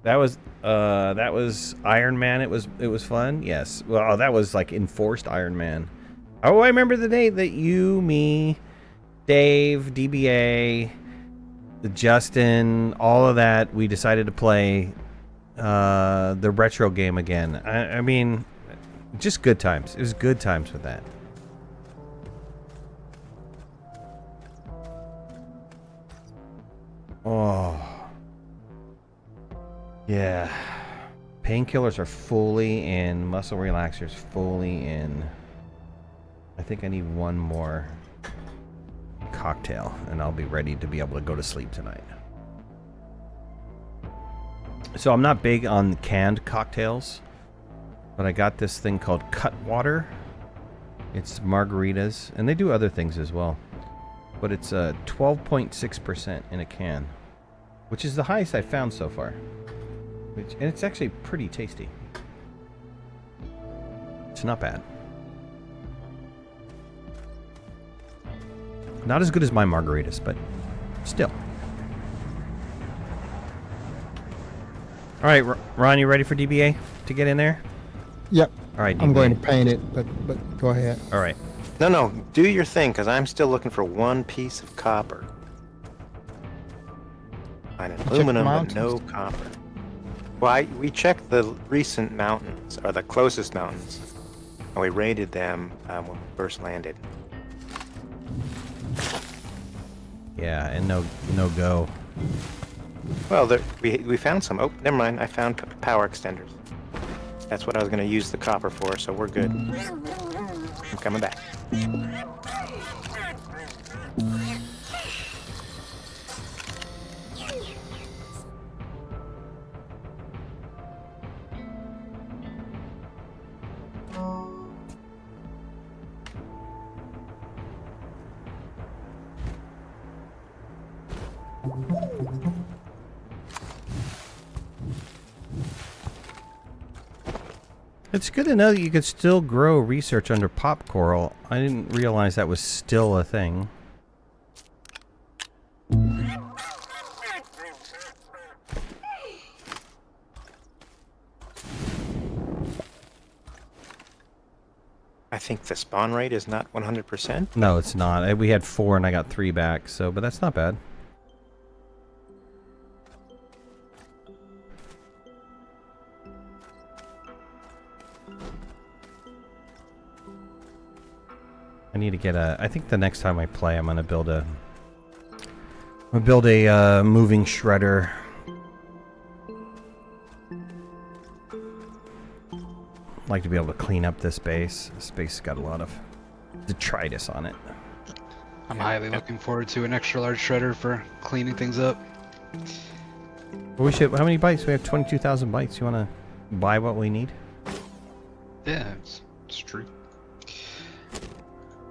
That was Iron Man. It was fun. Yes. Well, that was like enforced Iron Man. Oh, I remember the day that you, me, Dave, DBA, Justin, all of that, we decided to play the retro game again. I mean, just good times. It was good times with that. Oh. Yeah. Painkillers are fully in. Muscle relaxers fully in. I think I need one more cocktail and I'll be ready to be able to go to sleep tonight. So I'm not big on canned cocktails, but I got this thing called Cutwater. It's margaritas, and they do other things as well. But it's 12.6% in a can, which is the highest I've found so far. And it's actually pretty tasty. It's not bad. Not as good as my margaritas, but still. All right, Ron, you ready for DBA to get in there? Yep. All right, DBA. I'm going to paint it, but go ahead. All right. No, do your thing, because I'm still looking for one piece of copper. Find aluminum, but no copper. Well, we checked the recent mountains, or the closest mountains, and we raided them when we first landed. Yeah, and no go. Well, we found some. Oh, never mind. I found power extenders. That's what I was going to use the copper for, so we're good. I'm coming back. It's good to know that you could still grow research under pop coral. I didn't realize that was still a thing. I think the spawn rate is not 100%. No, it's not. We had 4 and I got 3 back, so but that's not bad. I need to get a. I think the next time I play, I'm gonna build a. Moving shredder. I'd like to be able to clean up this base. This base has got a lot of detritus on it. I'm highly looking forward to an extra large shredder for cleaning things up. Well, we should. How many bytes? We have 22,000 bytes. You want to buy what we need? Yeah, it's true.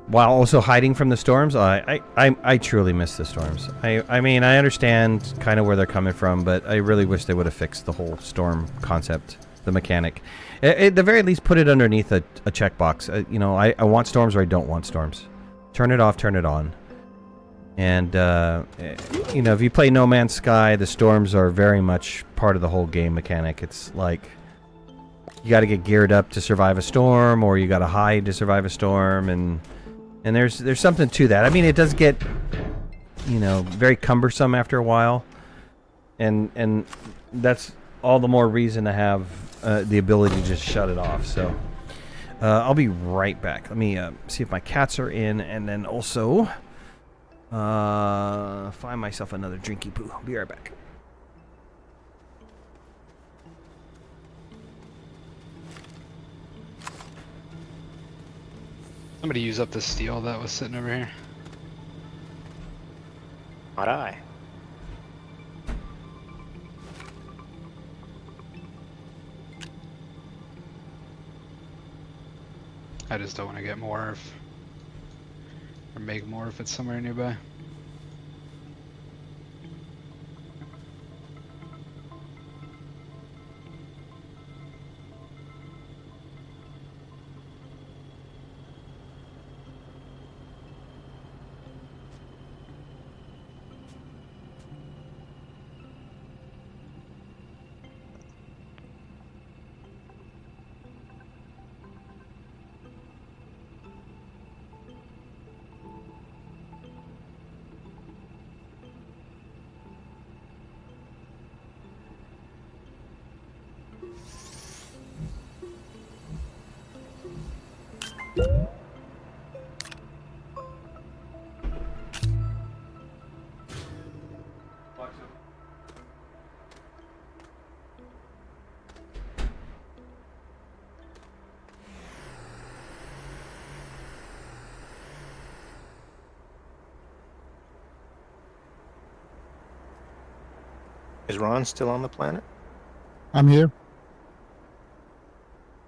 While also hiding from the storms, I truly miss the storms. I mean, I understand kind of where they're coming from, but I really wish they would have fixed the whole storm concept, the mechanic. At the very least, put it underneath a checkbox. You know, I want storms or I don't want storms. Turn it off, turn it on. And, you know, if you play No Man's Sky, the storms are very much part of the whole game mechanic. It's like you got to get geared up to survive a storm, or you got to hide to survive a storm, and there's something to that. I mean, it does get, you know, very cumbersome after a while, and that's all the more reason to have the ability to just shut it off. So I'll be right back. Let me see if my cats are in, and then also find myself another drinky poo. Be right back. Somebody use up the steel that was sitting over here. Not I. I just don't want to get more or make more if it's somewhere nearby. Is Ron still on the planet? I'm here.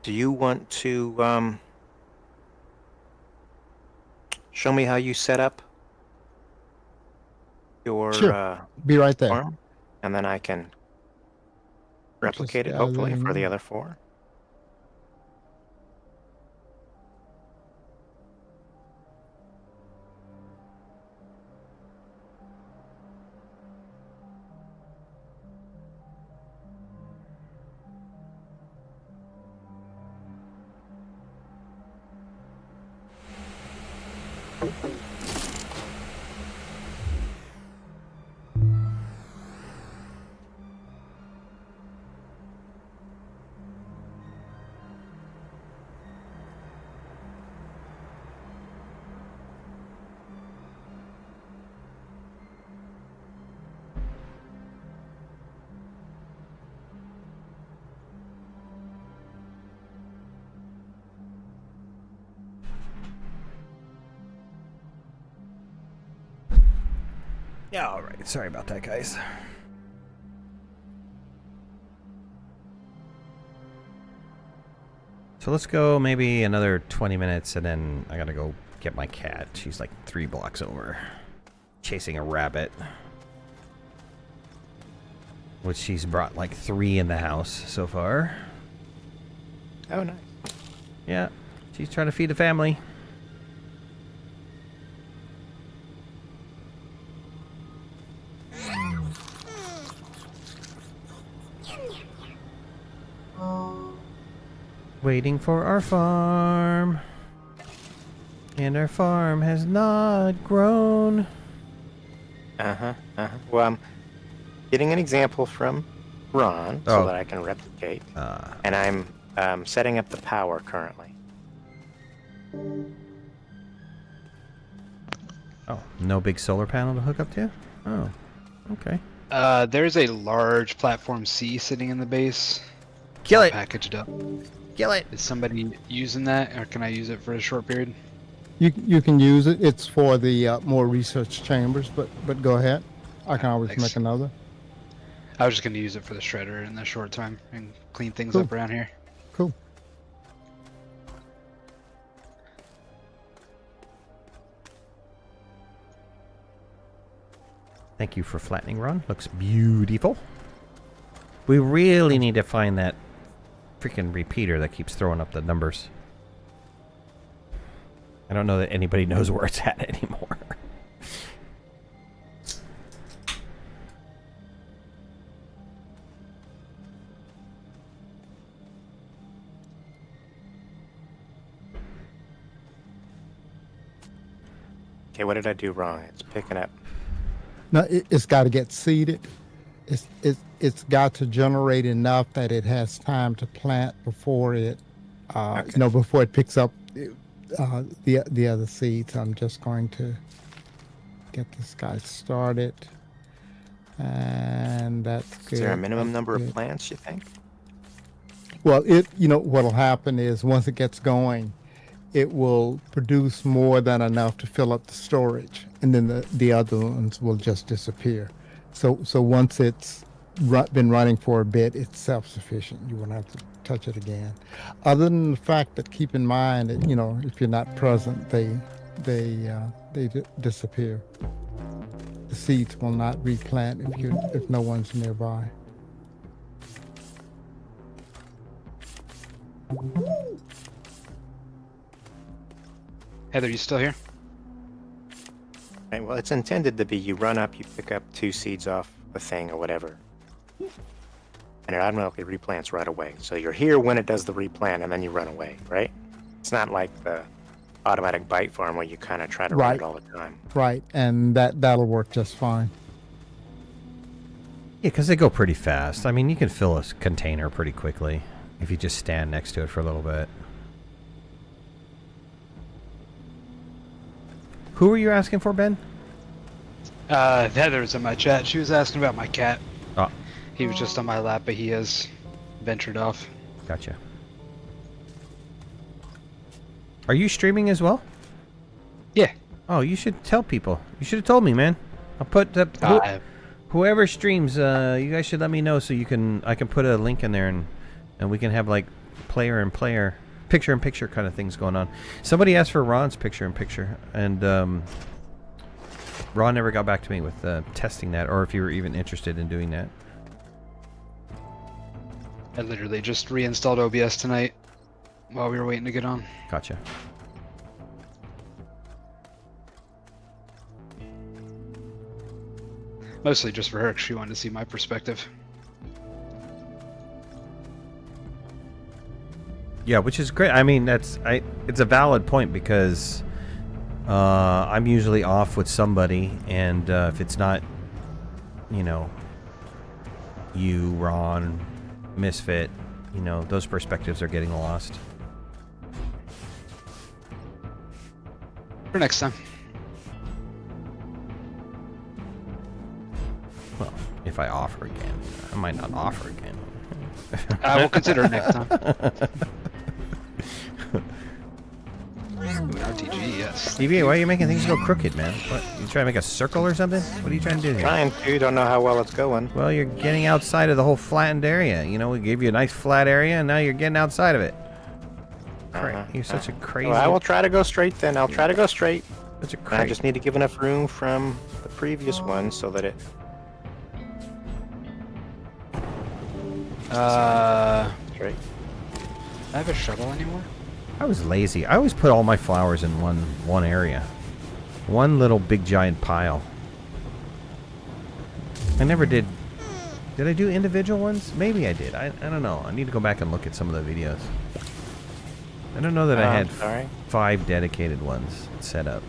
Do you want to show me how you set up your Sure. Be right there. farm? And then I can replicate it, hopefully, for the other 4. Yeah, all right. Sorry about that, guys. So let's go maybe another 20 minutes, and then I gotta go get my cat. She's like 3 blocks over, chasing a rabbit, which she's brought like 3 in the house so far. Oh, nice. Yeah, she's trying to feed the family. Waiting for our farm. And our farm has not grown. Well, I'm getting an example from Ron so that I can replicate. And I'm setting up the power currently. Oh, no big solar panel to hook up to? Oh, okay. There's a large platform C sitting in the base. Kill all it! Packaged up. Kill it! Is somebody using that, or can I use it for a short period? You can use it. It's for the more research chambers, but go ahead. I can always Thanks. make another. I was just going to use it for the shredder in the short time and clean things Cool. up around here. Cool. Thank you for flattening, Ron. Looks beautiful. We really need to find that freaking repeater that keeps throwing up the numbers. I don't know that anybody knows where it's at anymore. Okay, what did I do wrong? It's picking up. No, it's got to get seated. It's got to generate enough that it has time to plant before it, Okay. before it picks up the other seeds. I'm just going to get this guy started, and that's good. Is there a minimum That's number of good. plants, you think? Well, what'll happen is once it gets going, it will produce more than enough to fill up the storage, and then the other ones will just disappear. So once it's been running for a bit, it's self-sufficient. You won't have to touch it again. Other than the fact that keep in mind that if you're not present, they disappear. The seeds will not replant if no one's nearby. Heather, you still here? Okay, well, it's intended to be you run up, you pick up 2 seeds off a thing or whatever. And it automatically replants right away. So you're here when it does the replant, and then you run away, right? It's not like the automatic bite farm where you kind of try to run Right. it all the time. Right, and that'll work just fine. Yeah, because they go pretty fast. I mean, you can fill a container pretty quickly if you just stand next to it for a little bit. Who were you asking for, Ben? Heather's in my chat. She was asking about my cat. Oh, He was just on my lap, but he has ventured off. gotcha. Are you streaming as well? Yeah. Oh, you should tell people. You should have told me, man. I'll put the whoever streams. You guys should let me know so I can put a link in there and we can have like player in player, picture in picture kind of things going on. Somebody asked for Ron's picture in picture, and Ron never got back to me with testing that, or if you were even interested in doing that. I literally just reinstalled OBS tonight while we were waiting to get on. Gotcha. Mostly just for her, 'cause she wanted to see my perspective. Yeah, which is great. I mean, it's a valid point because I'm usually off with somebody, and if it's not, you, Ron, Misfit, those perspectives are getting lost. For next time. Well, if I offer again, I might not offer again. I will consider it next time. Ooh, RTG, yes. DBA, why are you making things go crooked, man? What, you trying to make a circle or something? What are you trying to do here? Trying to, don't know how well it's going. Well, you're getting outside of the whole flattened area. We gave you a nice flat area, and now you're getting outside of it. You're such a crazy... Well, I will try to go straight then. I'll try to go straight. Such a I crazy... just need to give enough room from the previous one so that it... Straight. Do I have a shovel anymore? I was lazy. I always put all my flowers in one area. One little big giant pile. I never did... Did I do individual ones? Maybe I did. I don't know. I need to go back and look at some of the videos. I don't know that I had Sorry. 5 dedicated ones set up.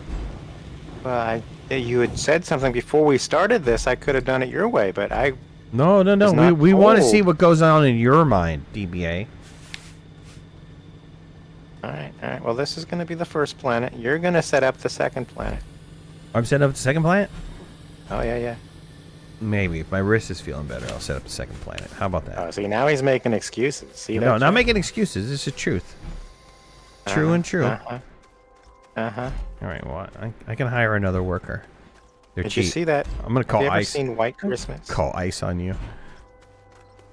Well, you had said something before we started this. I could have done it your way, but I... No. It's not We want to cold. see what goes on in your mind, DBA. All right. Well, this is going to be the first planet. You're going to set up the second planet. I'm setting up the second planet? Oh, yeah. Maybe. If my wrist is feeling better, I'll set up the second planet. How about that? Oh, see, now he's making excuses. See No, that? not making excuses. This is truth. True and true. Uh-huh. All right, well, I can hire another worker. They're Did cheap. you see that? I'm going to call Have you ever ICE. seen White Christmas? Call ICE on you.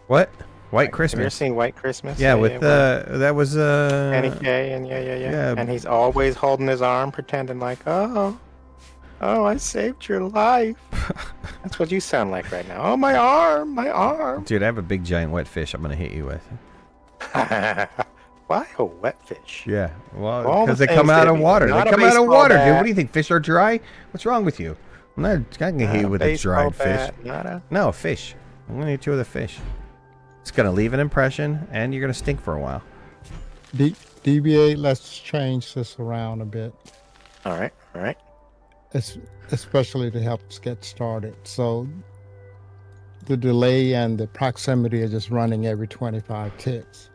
What? White Have you ever Christmas? seen White Christmas? Yeah, with where that was Danny Kaye and yeah. yeah. And he's always holding his arm, pretending like, oh, I saved your life. That's what you sound like right now. Oh, my arm. Dude, I have a big giant wet fish I'm going to hit you with. Why a wet fish? Yeah, well, All because the they come things out that of we- water. They not a come out of baseball water, dude. bat. What do you think? Fish are dry? What's wrong with you? I'm not going to hit you with a dried fish. No, a fish. I'm going to hit you with a fish. It's going to leave an impression, and you're going to stink for a while. DBA, let's change this around a bit, All right. especially to help us get started. So the delay and the proximity are just running every 25 ticks.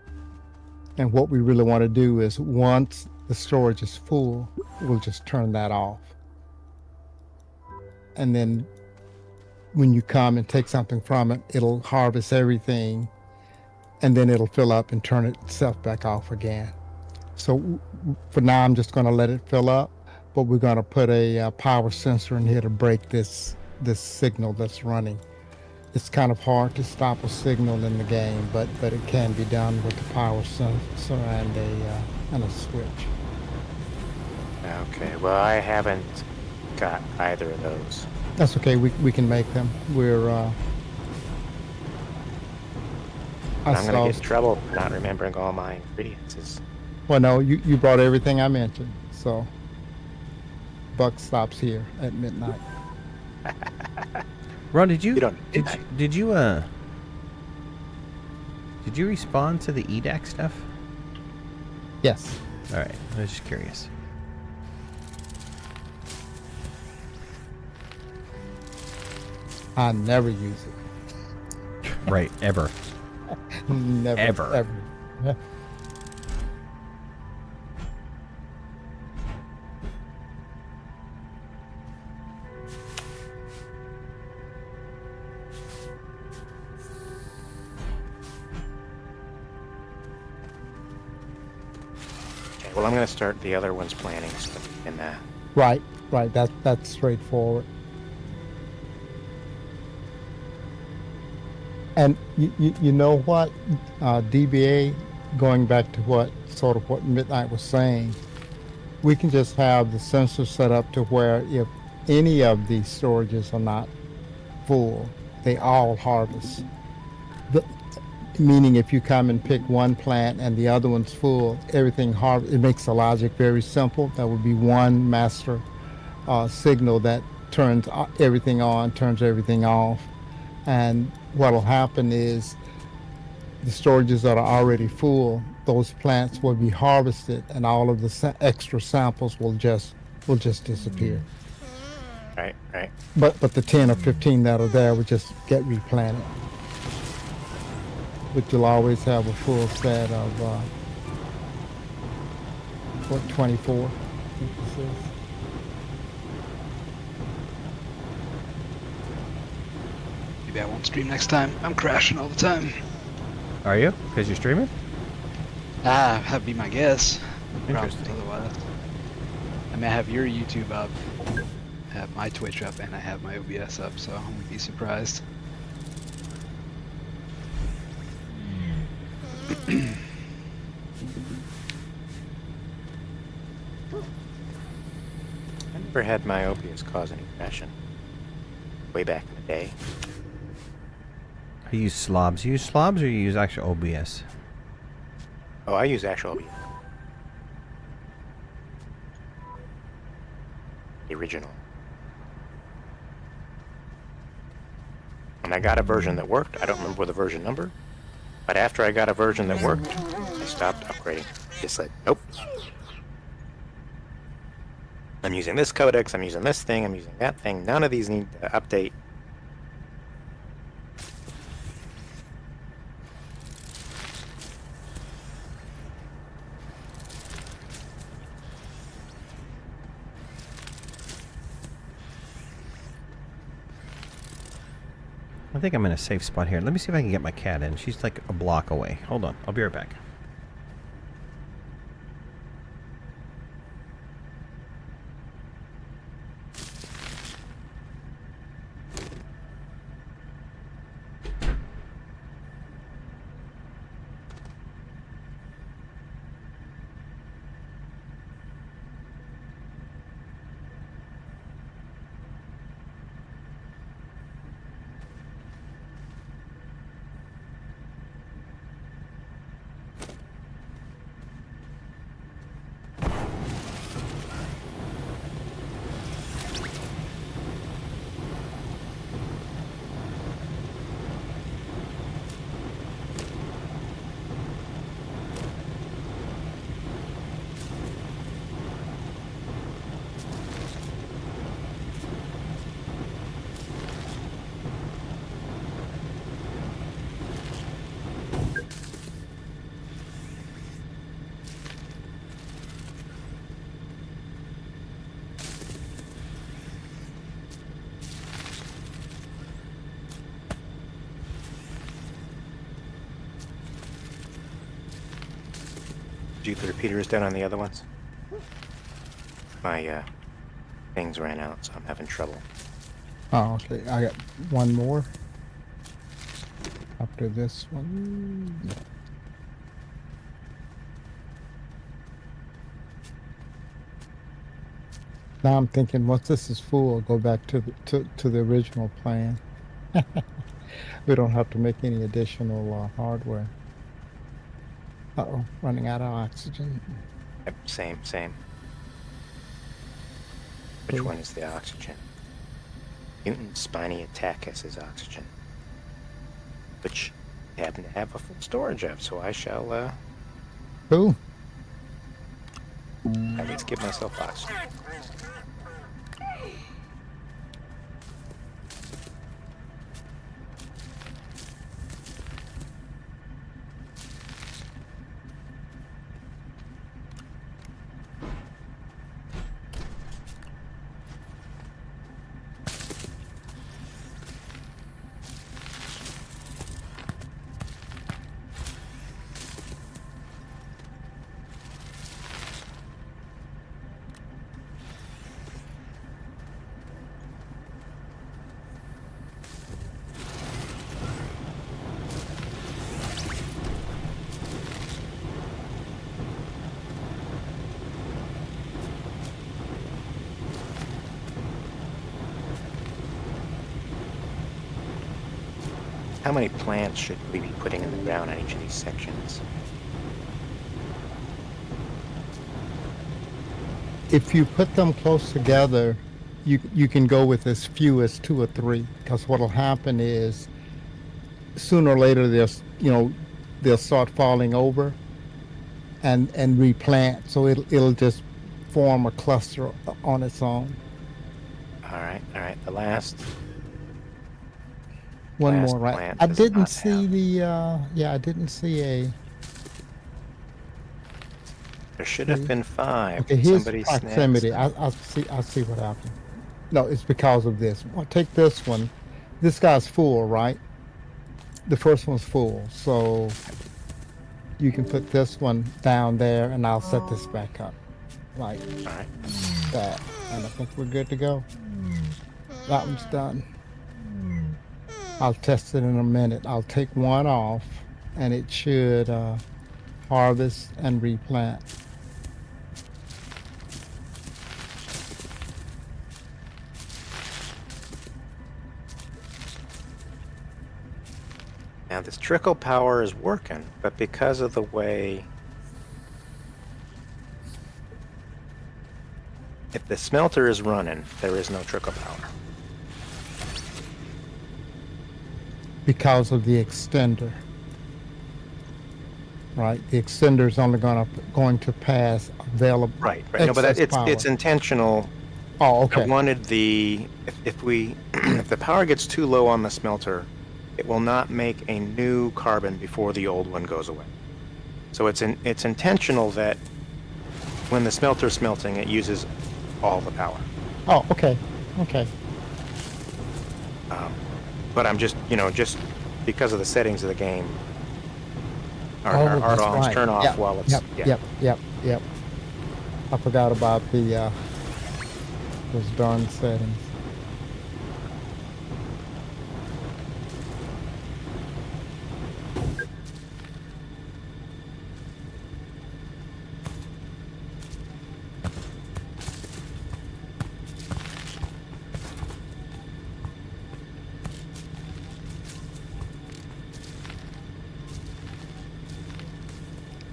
And what we really want to do is once the storage is full, we'll just turn that off. And then when you come and take something from it, it'll harvest everything, and then it'll fill up and turn itself back off again. So for now, I'm just going to let it fill up, but we're going to put a power sensor in here to break this signal that's running. It's kind of hard to stop a signal in the game, but it can be done with a power sensor and a switch. Okay, well, I haven't got either of those. That's okay. We can make them. We're. I'm going to get in trouble for not remembering all my ingredients. Well, no, you brought everything I mentioned, so buck stops here at midnight. Ron, did you Did you respond to the EDAC stuff? Yes. All right, I was just curious. I never use it. Right, ever. Never. Ever. Ever. Okay, well, I'm going to start the other one's planning so that we can. Right. That's straightforward. And you know what, DBA, going back to what Midnight was saying, we can just have the sensor set up to where if any of these storages are not full, they all harvest. Meaning if you come and pick one plant and the other one's full, everything harvest. It makes the logic very simple. That would be one master signal that turns everything on, turns everything off. And what'll happen is the storages that are already full, those plants will be harvested, and all of the extra samples will just disappear. Right. But the 10 or 15 that are there will just get replanted. But you'll always have a full set of 24. I think this is. Maybe I won't stream next time. I'm crashing all the time. Are you? Because you're streaming? That'd be my guess. Interesting. Problems otherwise. I mean, I have your YouTube up, I have my Twitch up, and I have my OBS up, so I wouldn't be surprised. I never had my OBS cause any crashing. Way back in the day. I use slobs. You use slobs or you use actual OBS? Oh, I use actual OBS. The original. And I got a version that worked. I don't remember the version number. But after I got a version that worked, I stopped upgrading. Just said, nope. I'm using this codex, I'm using this thing, I'm using that thing. None of these need to update. I think I'm in a safe spot here. Let me see if I can get my cat in. She's like a block away. Hold on. I'll be right back. you get the repeaters done on the other ones? My things ran out, so I'm having trouble. Oh, okay. I got one more after this one. Now I'm thinking, once this is full, I'll go back to the original plan. We don't have to make any additional hardware. Uh-oh, running out of oxygen. Yep, same. Which Cool. one is the oxygen? Mutant spiny attackus is oxygen. Which I happen to have a full storage of, so I shall Cool. at least give myself oxygen. How many plants should we be putting in the ground on each of these sections? If you put them close together, you can go with as few as 2 or 3, because what'll happen is sooner or later they'll start falling over and replant, so it'll just form a cluster on its own. All right. The last One Last more, right? plant I does didn't not see have- I didn't see a. there should have been 5. Okay, here's Somebody proximity. snagged I'll see what happened. No, it's because of this. Well, take this one. This guy's full, right? The first one's full, so you can put this one down there, and I'll set this back up like some. All right. that, and I think we're good to go. That one's done. I'll test it in a minute. I'll take one off, and it should harvest and replant. Now this trickle power is working, but because of the way, if the smelter is running, there is no trickle power. Because of the extender, right? The extender is only going to pass available. Right. No, but excess it's power. intentional. Oh, I okay. wanted if we if the power gets too low on the smelter, it will not make a new carbon before the old one goes away. So it's intentional that when the smelter's smelting, it uses all the power. Oh, okay. Okay. But I'm just because of the settings of the game, our that's alarms right. turn off Yep, while it's Yep. I forgot about the those darn settings.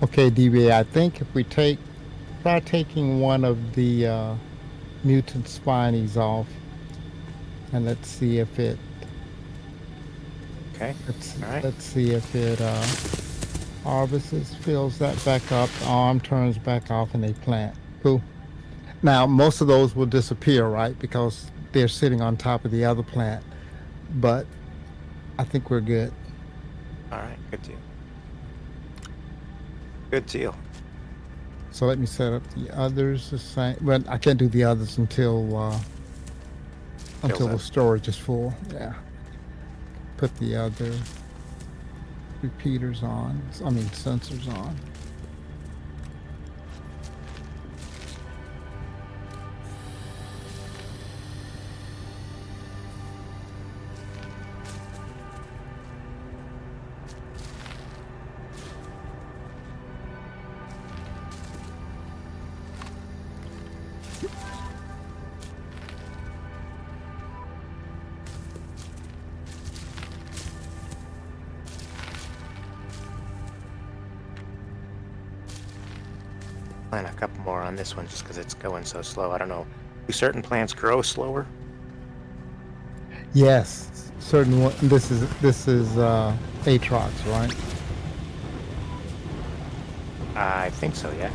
Okay, DB, I think if we try taking one of the mutant spinies off, and let's see if it, okay. All right. let's see if it harvests, fills that back up, the arm turns back off, and they plant. Cool. Now, most of those will disappear, right? Because they're sitting on top of the other plant. But I think we're good. All right. Good deal. Good deal. So let me set up the others the same. Well, I can't do the others until the up. storage is full. Yeah. Put the other repeaters on. I mean sensors on. plant a couple more on this one just because it's going so slow. I don't know. Do certain plants grow slower? Yes, certain one. This is Atrox, right? I think so, yeah.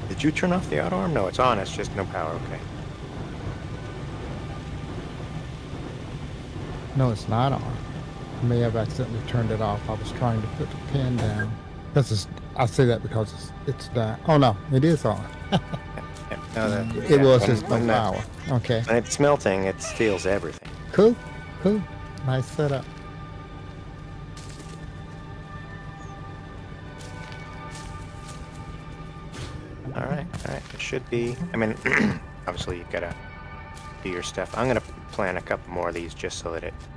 Did you turn off the auto arm? No, it's on. It's just no power. Okay. No, it's not on. I may have accidentally turned it off. I was trying to put the pin down. I say that because it's down. Oh no, it is on. Yeah, no, It was when- just no when power. Okay. When it's melting, it steals everything. Cool. Nice setup. All right. It should be. I mean, obviously you gotta do your stuff. I'm gonna plant a couple more of these just so that it's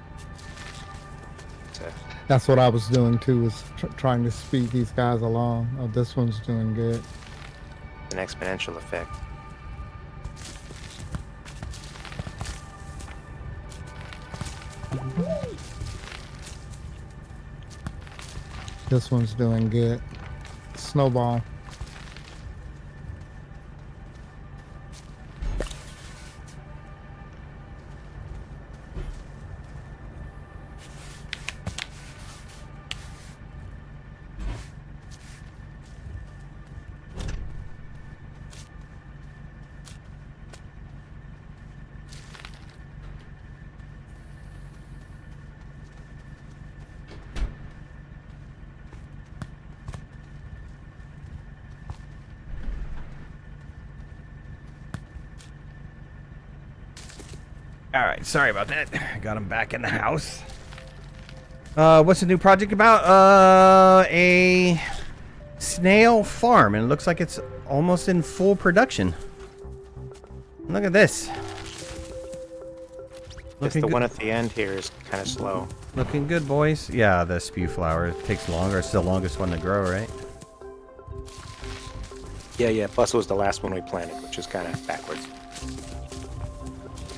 That's what I was doing too, was trying to speed these guys along. Oh, this one's doing good. an exponential effect. This one's doing good. Snowball. All right, sorry about that. Got him back in the house. What's the new project about? A snail farm, and it looks like it's almost in full production. Look at this. Just the one at the end here is kind of slow. Looking good, boys. Yeah, the spew flower takes longer. It's the longest one to grow, right? Yeah. Plus it was the last one we planted, which is kind of backwards.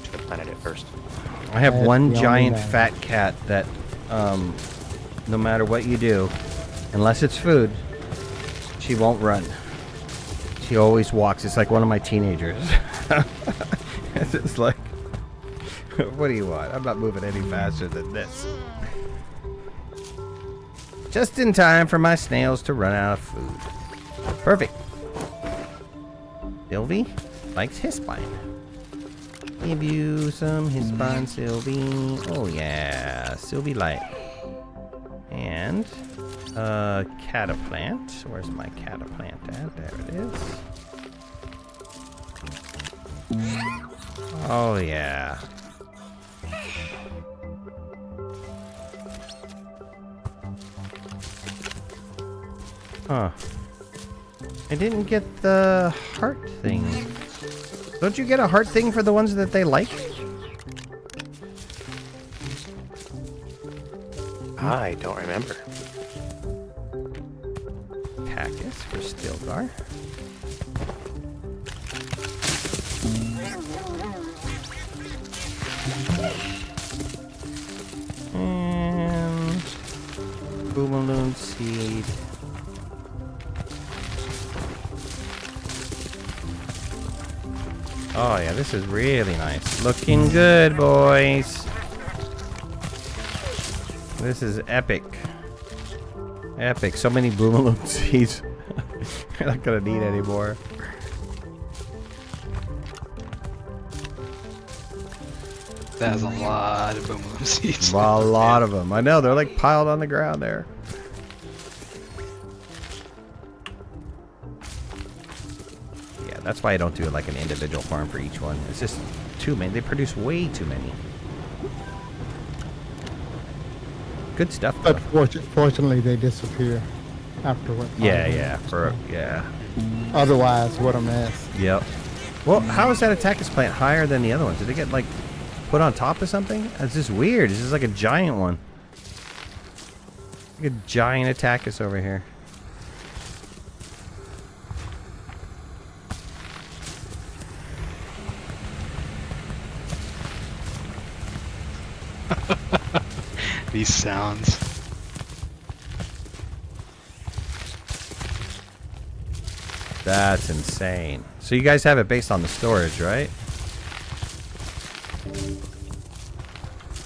Should have planted it first. I have That's one the only giant one. fat cat that, no matter what you do, unless it's food, she won't run. She always walks. It's like one of my teenagers. It's just like, what do you want? I'm not moving any faster than this. Just in time for my snails to run out of food. Perfect. Sylvie likes Hispine. Give you some Hispine, Sylvie. Oh yeah, Sylvie light. And cataplant. Where's my cataplant at? There it is. Oh yeah. Huh. I didn't get the heart thing. Don't you get a heart thing for the ones that they like? I don't remember. Tachus for Stilgar. And Boomalloon seed. Oh yeah, this is really nice. Looking good, boys. This is epic. Epic. So many Boomalloon seeds. We're not gonna need anymore. That is a lot of Boomaloo seeds. A lot of them. I know, they're like piled on the ground there. Yeah, that's why I don't do like an individual farm for each one. It's just too many. They produce way too many. Good stuff though. But fortunately, they disappear afterward. Yeah. Otherwise, what a mess. Yep. Well, how is that Attackus plant higher than the other ones? Did they get like put on top of something? It's just weird. It's just like a giant one. Like a giant Attackus over here. These sounds. That's insane. So you guys have it based on the storage, right?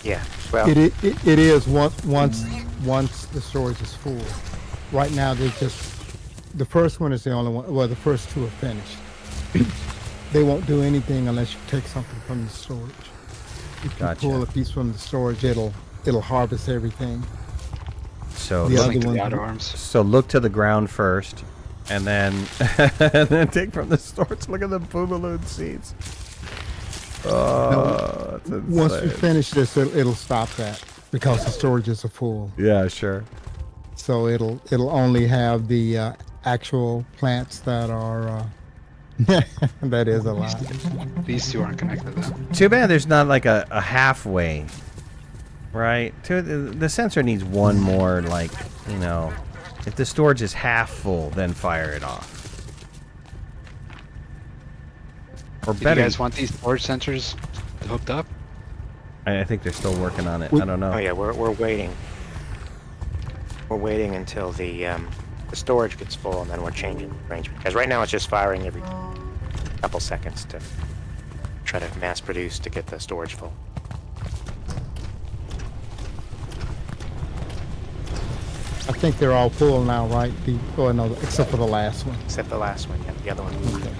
Yeah. Well, It is once the storage is full. Right now, there's just the first one is the only one. Well, the first two are finished. They won't do anything unless you take something from the storage. If Gotcha. you pull a piece from the storage, it'll harvest everything. So The look, other Link to the one- outer arms. so look to the ground first, and then and then take from the storage. Look at the boomaloo seeds. Oh, that's insane. Once you finish this, it'll stop that because the storages are full. Yeah, sure. So it'll only have the actual plants that are. That is a lot. These two aren't connected though. Too bad there's not like a halfway, right? The sensor needs one more, like, you know, if the storage is half full, then fire it off. Or Do you better, guys want these storage sensors hooked up? I think they're still working on it. I don't know. oh yeah, we're waiting. We're waiting until the storage gets full, and then we're changing arrangement. Because right now it's just firing every couple seconds to try to mass produce to get the storage full. I think they're all full now, right? No, except for the last one. Except the last one, yeah, the other one. Okay.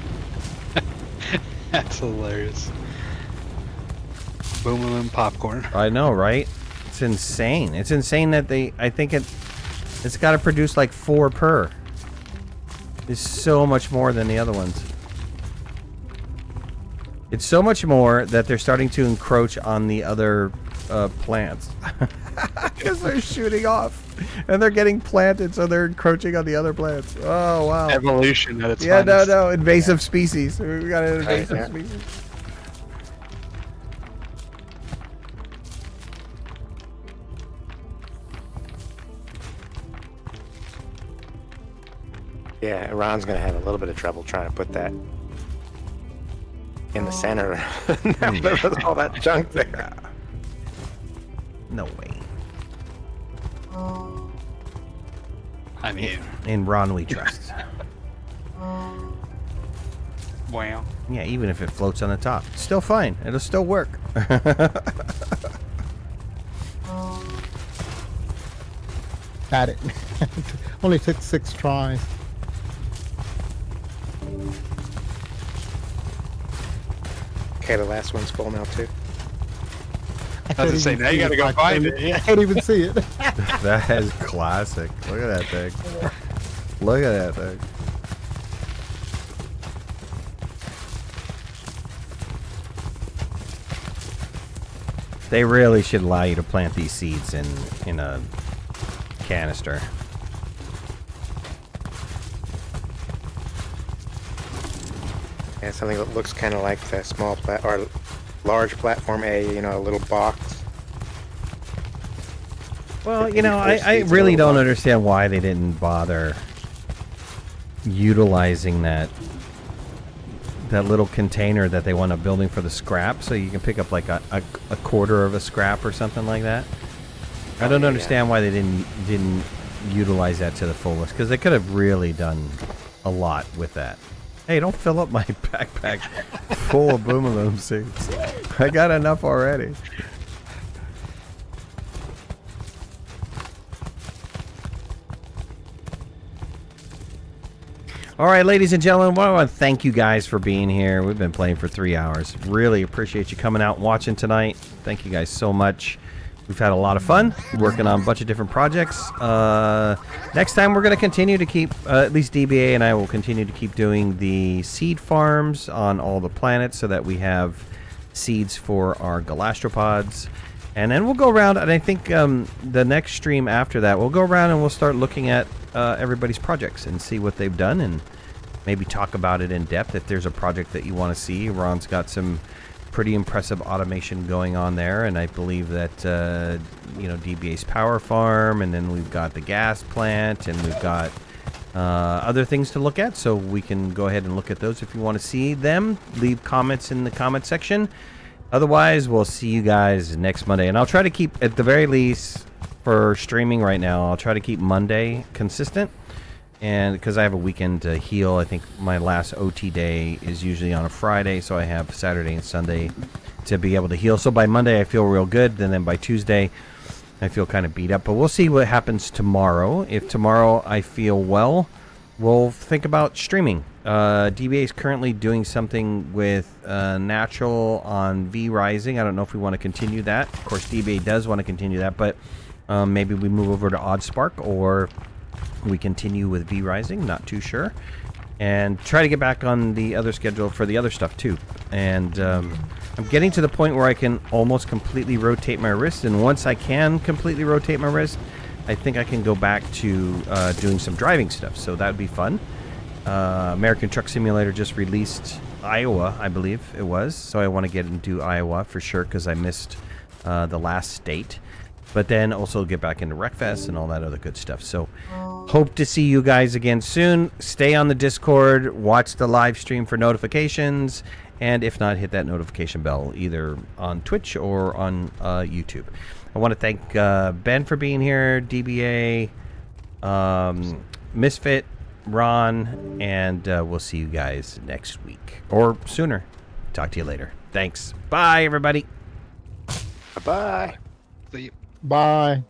That's hilarious. Boom popcorn. I know, right? It's insane. It's insane that I think it's got to produce like 4 per. It's so much more than the other ones. It's so much more that they're starting to encroach on the other plants. Because they're shooting off. And they're getting planted, so they're encroaching on the other plants. Oh, wow. Evolution at its Yeah, finest. no. Invasive species. We got an invasive yeah. species. Yeah, Iran's gonna have a little bit of trouble trying to put that in the center. Now there's all that junk there. No way. I mean, In Ron we trust. wow. Yeah, even if it floats on the top. Still fine. It'll still work. Got it. Only took 6 tries. Okay, the last one's full now too. I was gonna say, now you gotta go find it. I can't even see it. That is classic. Look at that thing. Look at that thing. They really should allow you to plant these seeds in a canister. Yeah, something that looks kind of like the small or large platform A, you know, a little box. Well, Maybe you know, four I seeds a really little don't box. understand why they didn't bother utilizing that little container that they want a building for the scrap, so you can pick up like a quarter of a scrap or something like that. I don't yeah. understand why they didn't utilize that to the fullest, because they could have really done a lot with that. Hey, don't fill up my backpack full of boomaloo seeds. I got enough already. All right, ladies and gentlemen, I want to thank you guys for being here. We've been playing for 3 hours. Really appreciate you coming out and watching tonight. Thank you guys so much. We've had a lot of fun working on a bunch of different projects. Next time, we're going to continue to keep, at least DBA and I will continue to keep doing the seed farms on all the planets so that we have seeds for our galastropods. And then we'll go around, and I think the next stream after that, we'll go around and we'll start looking at everybody's projects and see what they've done and maybe talk about it in depth if there's a project that you want to see. Ron's got some pretty impressive automation going on there, and I believe that, you know, DBA's power farm, and then we've got the gas plant, and we've got other things to look at, so we can go ahead and look at those. If you want to see them, leave comments in the comment section. Otherwise, we'll see you guys next Monday. And I'll try to keep, at the very least, for streaming right now. I'll try to keep Monday consistent, and because I have a weekend to heal, I think my last OT day is usually on a Friday, so I have Saturday and Sunday to be able to heal. So by Monday I feel real good, and then by Tuesday I feel kind of beat up. But we'll see what happens tomorrow. If tomorrow I feel well, we'll think about streaming. DBA is currently doing something with Natural on V Rising. I don't know if we want to continue that. Of course, DBA does want to continue that, but maybe we move over to OddSpark, or we continue with V Rising. Not too sure. And try to get back on the other schedule for the other stuff too. And I'm getting to the point where I can almost completely rotate my wrist. And once I can completely rotate my wrist, I think I can go back to doing some driving stuff. So that would be fun. American Truck Simulator just released Iowa, I believe it was. So I want to get into Iowa for sure because I missed the last state. But then also get back into Wreckfest and all that other good stuff. So hope to see you guys again soon. Stay on the Discord. Watch the live stream for notifications. And if not, hit that notification bell either on Twitch or on YouTube. I want to thank Ben for being here, DBA, Misfit, Ron, and we'll see you guys next week. Or sooner. Talk to you later. Thanks. Bye, everybody. Bye-bye. So you- Bye.